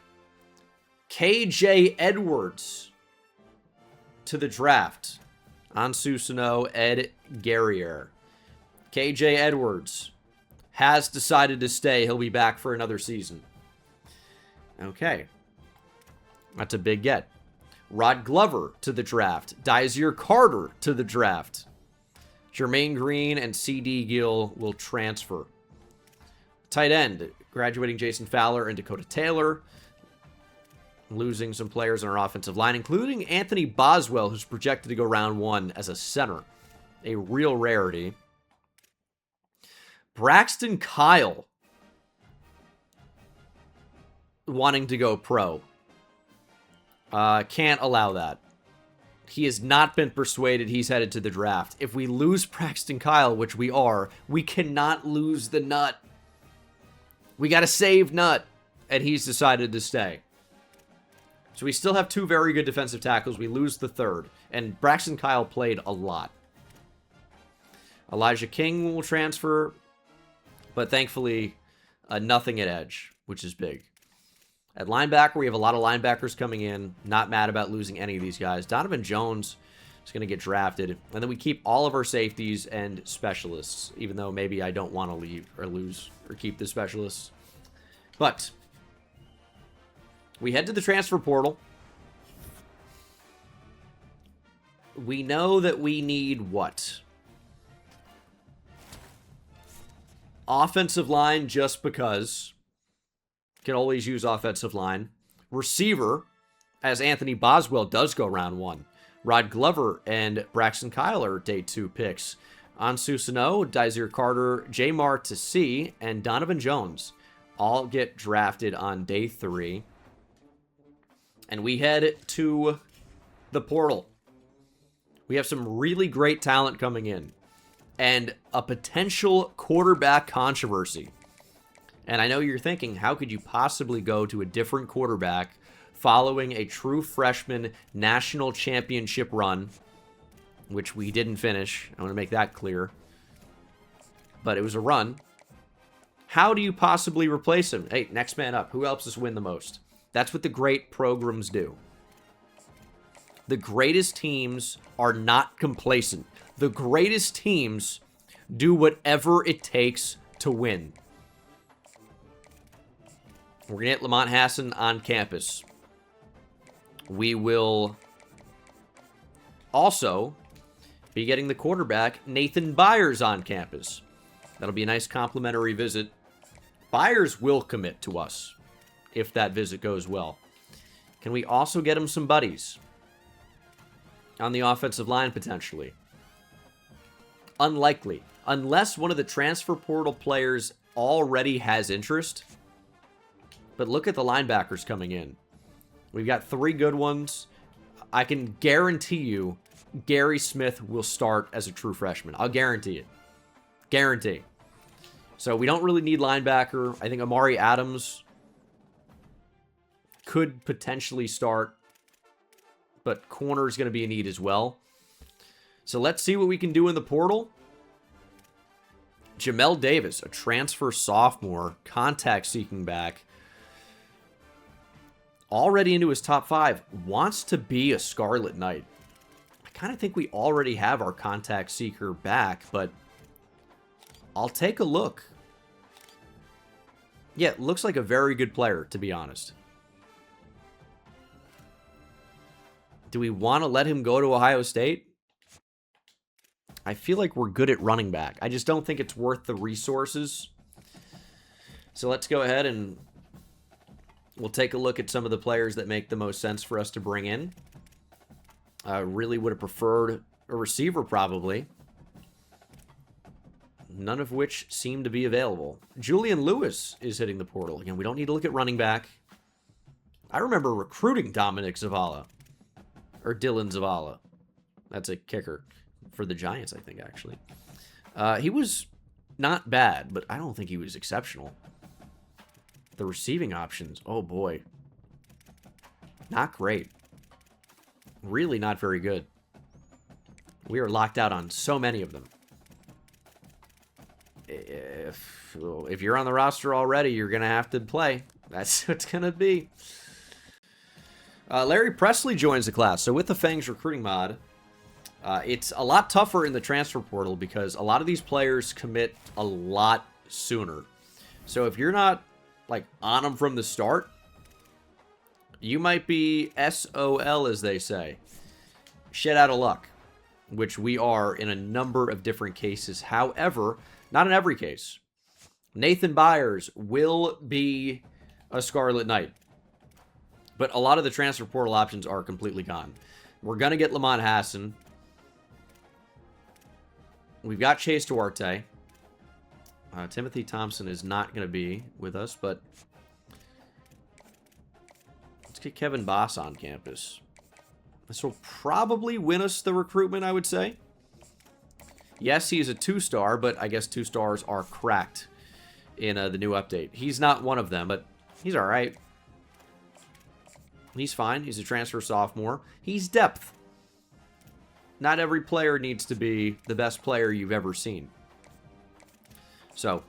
KJ Edwards to the draft. Ansu Sano, Ed Guerrier. KJ Edwards has decided to stay. He'll be back for another season. Okay. That's a big get. Rod Glover to the draft. Dysere Carter to the draft. Jermaine Green and C.D. Gill will transfer. Tight end, graduating Jason Fowler and Dakota Taylor. Losing some players on our offensive line, including Anthony Boswell, who's projected to go round 1 as a center. A real rarity. Braxton Kyle wanting to go pro. Can't allow that. He has not been persuaded he's headed to the draft. If we lose Braxton Kyle, which we are, we cannot lose the nut. We got to save Nut, and he's decided to stay. So we still have 2 very good defensive tackles. We lose the third, and Braxton Kyle played a lot. Elijah King will transfer, but thankfully nothing at edge, which is big. At linebacker, we have a lot of linebackers coming in. Not mad about losing any of these guys. Donovan Jones is going to get drafted. And then we keep all of our safeties and specialists, even though maybe I don't want to leave or lose or keep the specialists. But we head to the transfer portal. We know that we need what? Offensive line, just because. Can always use offensive line. Receiver, as Anthony Boswell does go round 1. Rod Glover and Braxton Kyle are day 2 picks. Ansu Sano, Dysere Carter, Jamar to C, and Donovan Jones all get drafted on day 3. And we head to the portal. We have some really great talent coming in. And a potential quarterback controversy. And I know you're thinking, how could you possibly go to a different quarterback following a true freshman national championship run, which we didn't finish. I want to make that clear. But it was a run. How do you possibly replace him? Hey, next man up. Who helps us win the most? That's what the great programs do. The greatest teams are not complacent. The greatest teams do whatever it takes to win. We're going to get Lamont Hassan on campus. We will also be getting the quarterback, Nathan Byers, on campus. That'll be a nice complimentary visit. Byers will commit to us if that visit goes well. Can we also get him some buddies on the offensive line potentially? Unlikely. Unless one of the transfer portal players already has interest. But look at the linebackers coming in. We've got 3 good ones. I can guarantee you Gary Smith will start as a true freshman. I'll guarantee it. Guarantee. So we don't really need linebacker. I think Amari Adams could potentially start. But corner is going to be a need as well. So let's see what we can do in the portal. Jamel Davis, a transfer sophomore, contact-seeking back. Already into his top 5. Wants to be a Scarlet Knight. I kind of think we already have our contact seeker back, but I'll take a look. Yeah, looks like a very good player, to be honest. Do we want to let him go to Ohio State? I feel like we're good at running back. I just don't think it's worth the resources. So let's go ahead and we'll take a look at some of the players that make the most sense for us to bring in. I really would have preferred a receiver, probably. None of which seem to be available. Julian Lewis is hitting the portal. Again, we don't need to look at running back. I remember recruiting Dominic Zavala. Or Dylan Zavala. That's a kicker for the Giants, I think, actually. He was not bad, but I don't think he was exceptional. The receiving options, oh boy. Not great. Really not very good. We are locked out on so many of them. If you're on the roster already, you're going to have to play. That's what it's going to be. Larry Presley joins the class. So with the Fangs recruiting mod, it's a lot tougher in the transfer portal because a lot of these players commit a lot sooner. So if you're not like on them from the start, you might be SOL, as they say. Shit out of luck, which we are in a number of different cases. However, not in every case. Nathan Byers will be a Scarlet Knight. But a lot of the transfer portal options are completely gone. We're going to get Lamont Hassan. We've got Chase Duarte. Timothy Thompson is not going to be with us, but let's get Kevin Boss on campus. This will probably win us the recruitment, I would say. Yes, he's a 2-star, but I guess 2 stars are cracked in the new update. He's not one of them, but he's all right. He's fine. He's a transfer sophomore. He's depth. Not every player needs to be the best player you've ever seen. So,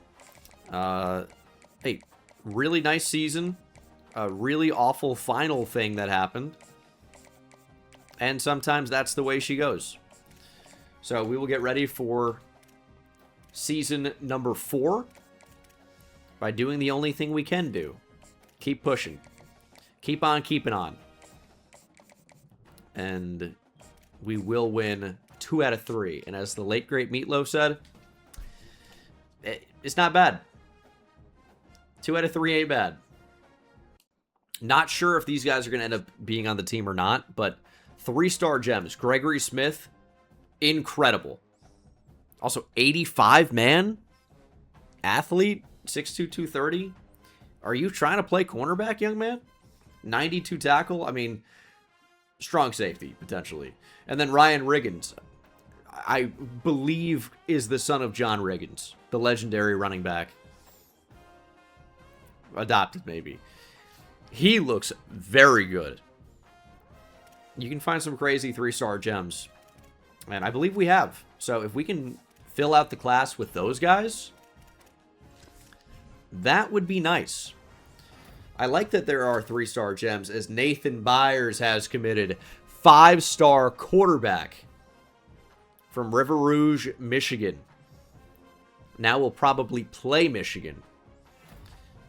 hey, really nice season. A really awful final thing that happened. And sometimes that's the way she goes. So we will get ready for season number 4 by doing the only thing we can do. Keep pushing. Keep on keeping on. And we will win 2 out of 3. And as the late great Meatloaf said, it's not bad. 2 out of 3 ain't bad. Not sure if these guys are going to end up being on the team or not, but 3-star gems. Gregory Smith, incredible. Also, 85 man athlete, 6'2", 230. Are you trying to play cornerback, young man? 92 tackle. I mean, strong safety, potentially. And then Ryan Riggins, I believe, is the son of John Riggins, the legendary running back. Adopted, maybe. He looks very good. You can find some crazy 3-star gems. And I believe we have. So if we can fill out the class with those guys, that would be nice. I like that there are 3-star gems, as Nathan Byers has committed 5-star quarterback from River Rouge, Michigan. Now we'll probably play Michigan.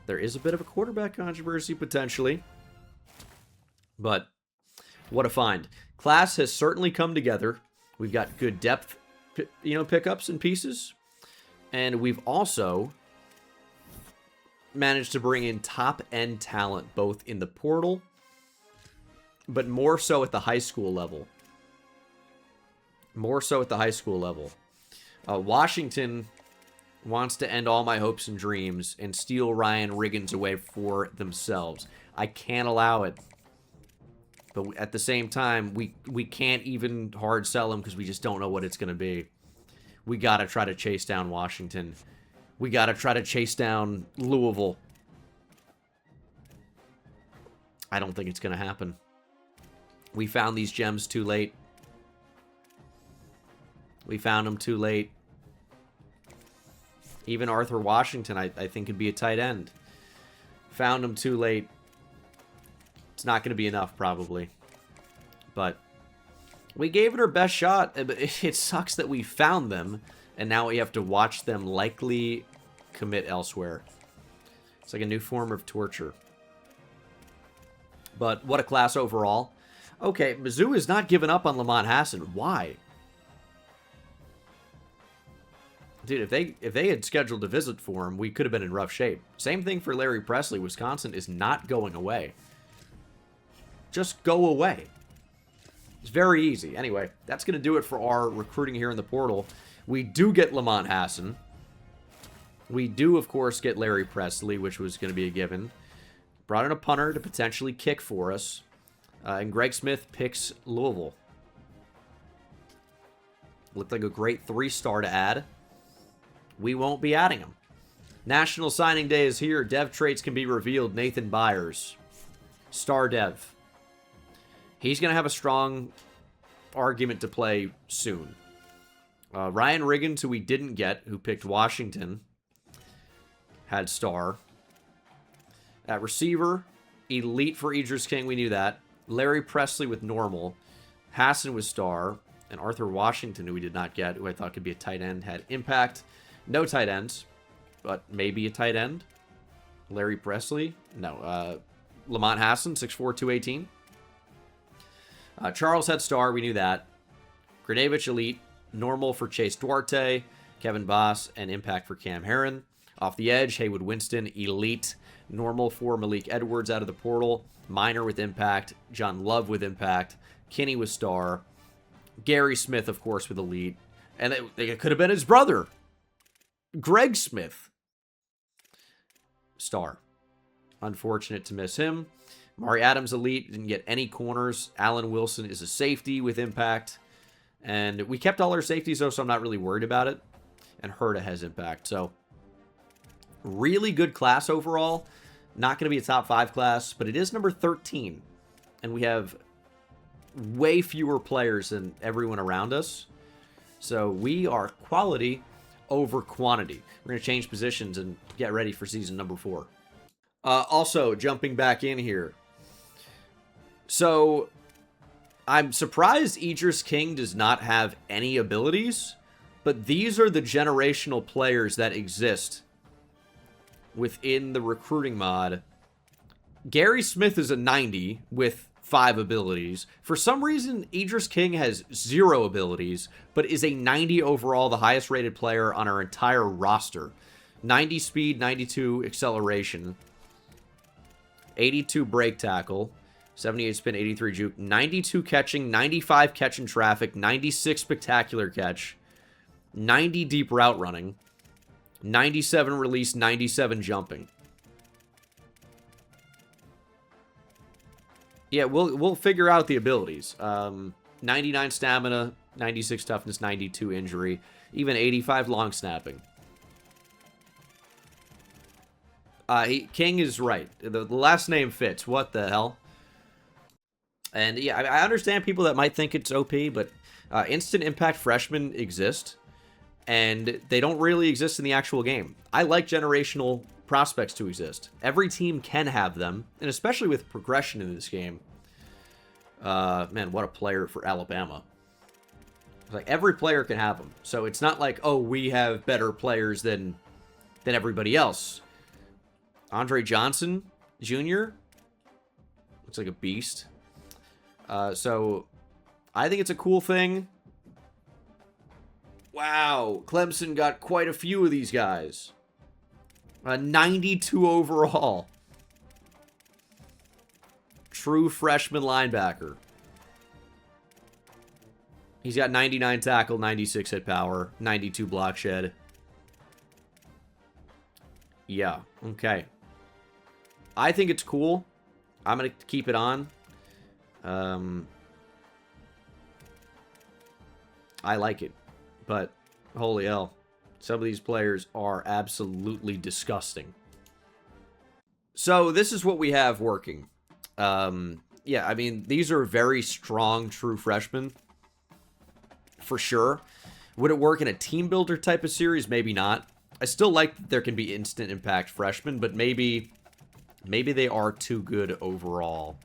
There is a bit of a quarterback controversy, potentially. But what a find. Class has certainly come together. We've got good depth, pickups and pieces. And we've also managed to bring in top-end talent, both in the portal, but more so at the high school level. More so at the high school level. Washington wants to end all my hopes and dreams and steal Ryan Riggins away for themselves. I can't allow it. But at the same time, we can't even hard sell him because we just don't know what it's going to be. We got to try to chase down Washington. We got to try to chase down Louisville. I don't think it's going to happen. We found these gems too late. We found them too late. Even Arthur Washington, I think, could be a tight end. Found him too late. It's not going to be enough, probably. But we gave it our best shot. It sucks that we found them, and now we have to watch them likely commit elsewhere. It's like a new form of torture. But what a class overall. Okay, Mizzou has not given up on Lamont Hassan. Why? Dude, if they had scheduled a visit for him, we could have been in rough shape. Same thing for Larry Presley. Wisconsin is not going away. Just go away. It's very easy. Anyway, that's going to do it for our recruiting here in the portal. We do get Lamont Hassan. We do, of course, get Larry Presley, which was going to be a given. Brought in a punter to potentially kick for us. And Greg Smith picks Louisville. Looked like a great 3-star to add. We won't be adding him. National Signing Day is here. Dev traits can be revealed. Nathan Byers. Star Dev. He's going to have a strong argument to play soon. Ryan Riggins, who we didn't get, who picked Washington, had star. At receiver, elite for Idris King, we knew that. Larry Presley with normal. Hassan was star. And Arthur Washington, who we did not get, who I thought could be a tight end, had impact. No tight ends, but maybe a tight end. Larry Presley. No. Lamont Hassan, 6'4", 218. Charles had star, we knew that. Gradevich elite. Normal for Chase Duarte. Kevin Boss, and impact for Cam Herron. Off the edge, Haywood Winston, elite. Normal for Malik Edwards out of the portal. Minor with impact. John Love with impact. Kinney with star. Gary Smith, of course, with elite. And it could have been his brother, Greg Smith. Star. Unfortunate to miss him. Mari Adams elite. Didn't get any corners. Allen Wilson is a safety with impact. And we kept all our safeties, though, so I'm not really worried about it. And Herta has impact. So, really good class overall. Not going to be a top 5 class, but it is number 13. And we have way fewer players than everyone around us. So, we are quality over quantity. We're going to change positions and get ready for season number 4. Also, jumping back in here. So, I'm surprised Idris King does not have any abilities, but these are the generational players that exist within the recruiting mod. Gary Smith is a 90 with 5 abilities. For some reason, Idris King has 0 abilities, but is a 90 overall, the highest rated player on our entire roster. 90 speed, 92 acceleration, 82 break tackle, 78 spin, 83 juke, 92 catching, 95 catch in traffic, 96 spectacular catch, 90 deep route running, 97 release, 97 jumping. Yeah, we'll figure out the abilities. 99 stamina, 96 toughness, 92 injury, even 85 long snapping. King is right. The last name fits. What the hell? And yeah, I understand people that might think it's OP, but instant impact freshmen exist, and they don't really exist in the actual game. I like generational prospects to exist. Every team can have them, and especially with progression in this game. Man, what a player for Alabama. Like, every player can have them. So it's not like, oh, we have better players than everybody else. Andre Johnson Jr. looks like a beast. So I think it's a cool thing. Wow, Clemson got quite a few of these guys. 92 overall. True freshman linebacker. He's got 99 tackle, 96 hit power, 92 block shed. Yeah, okay. I think it's cool. I'm going to keep it on. I like it. But, holy hell. Some of these players are absolutely disgusting. So, this is what we have working. Yeah, I mean, these are very strong true freshmen. For sure. Would it work in a team builder type of series? Maybe not. I still like that there can be instant impact freshmen, but maybe they are too good overall.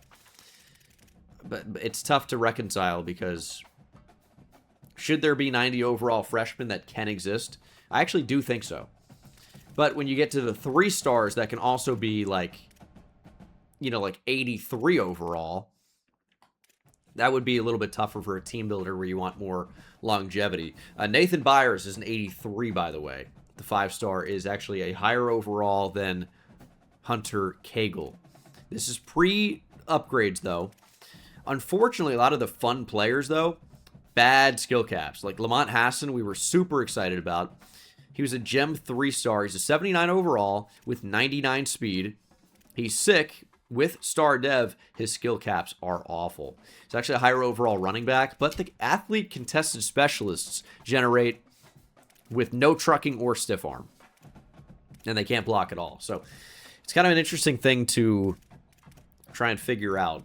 But it's tough to reconcile because should there be 90 overall freshmen that can exist? I actually do think so. But when you get to the 3 stars that can also be like, you know, like 83 overall, that would be a little bit tougher for a team builder where you want more longevity. Nathan Byers is an 83, by the way. The 5-star is actually a higher overall than Hunter Cagle. This is pre-upgrades, though. Unfortunately, a lot of the fun players, though, bad skill caps. Like Lamont Hassan, we were super excited about. He was a Gem 3-star. He's a 79 overall with 99 speed. He's sick. With Star Dev, his skill caps are awful. He's actually a higher overall running back, but the athlete contested specialists generate with no trucking or stiff arm. And they can't block at all. So it's kind of an interesting thing to try and figure out.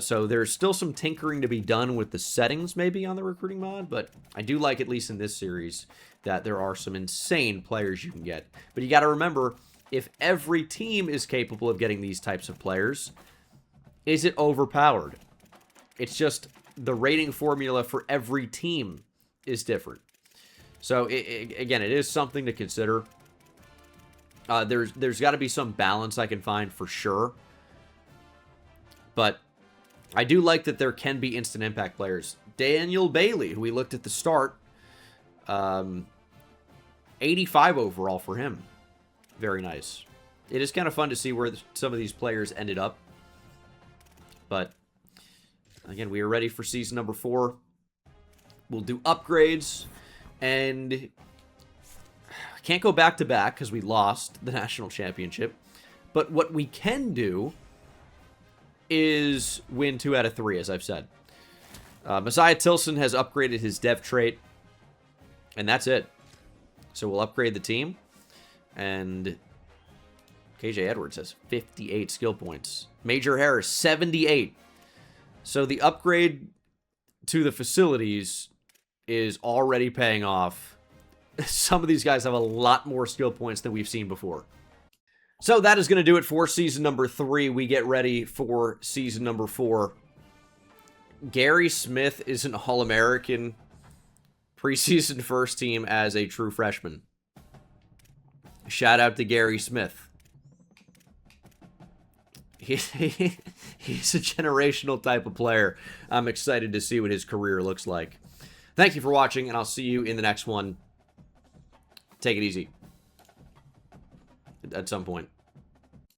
So there's still some tinkering to be done with the settings maybe on the recruiting mod, but I do like, at least in this series, that there are some insane players you can get. But you got to remember, if every team is capable of getting these types of players, is it overpowered? It's just the rating formula for every team is different. So, again, it is something to consider. There's got to be some balance I can find for sure. But I do like that there can be instant impact players. Daniel Bailey, who we looked at the start, 85 overall for him. Very nice. It is kind of fun to see where some of these players ended up. But, again, we are ready for season number 4. We'll do upgrades. And I can't go back-to-back because we lost the national championship. But what we can do is win 2 out of 3, as I've said. Messiah Tilson has upgraded his dev trait. And that's it. So we'll upgrade the team. And KJ Edwards has 58 skill points. Major Harris, 78. So the upgrade to the facilities is already paying off. Some of these guys have a lot more skill points than we've seen before. So that is going to do it for season number 3. We get ready for season number 4. Gary Smith is an All-American preseason first team as a true freshman. Shout out to Gary Smith. He's a generational type of player. I'm excited to see what his career looks like. Thank you for watching, and I'll see you in the next one. Take it easy. At some point.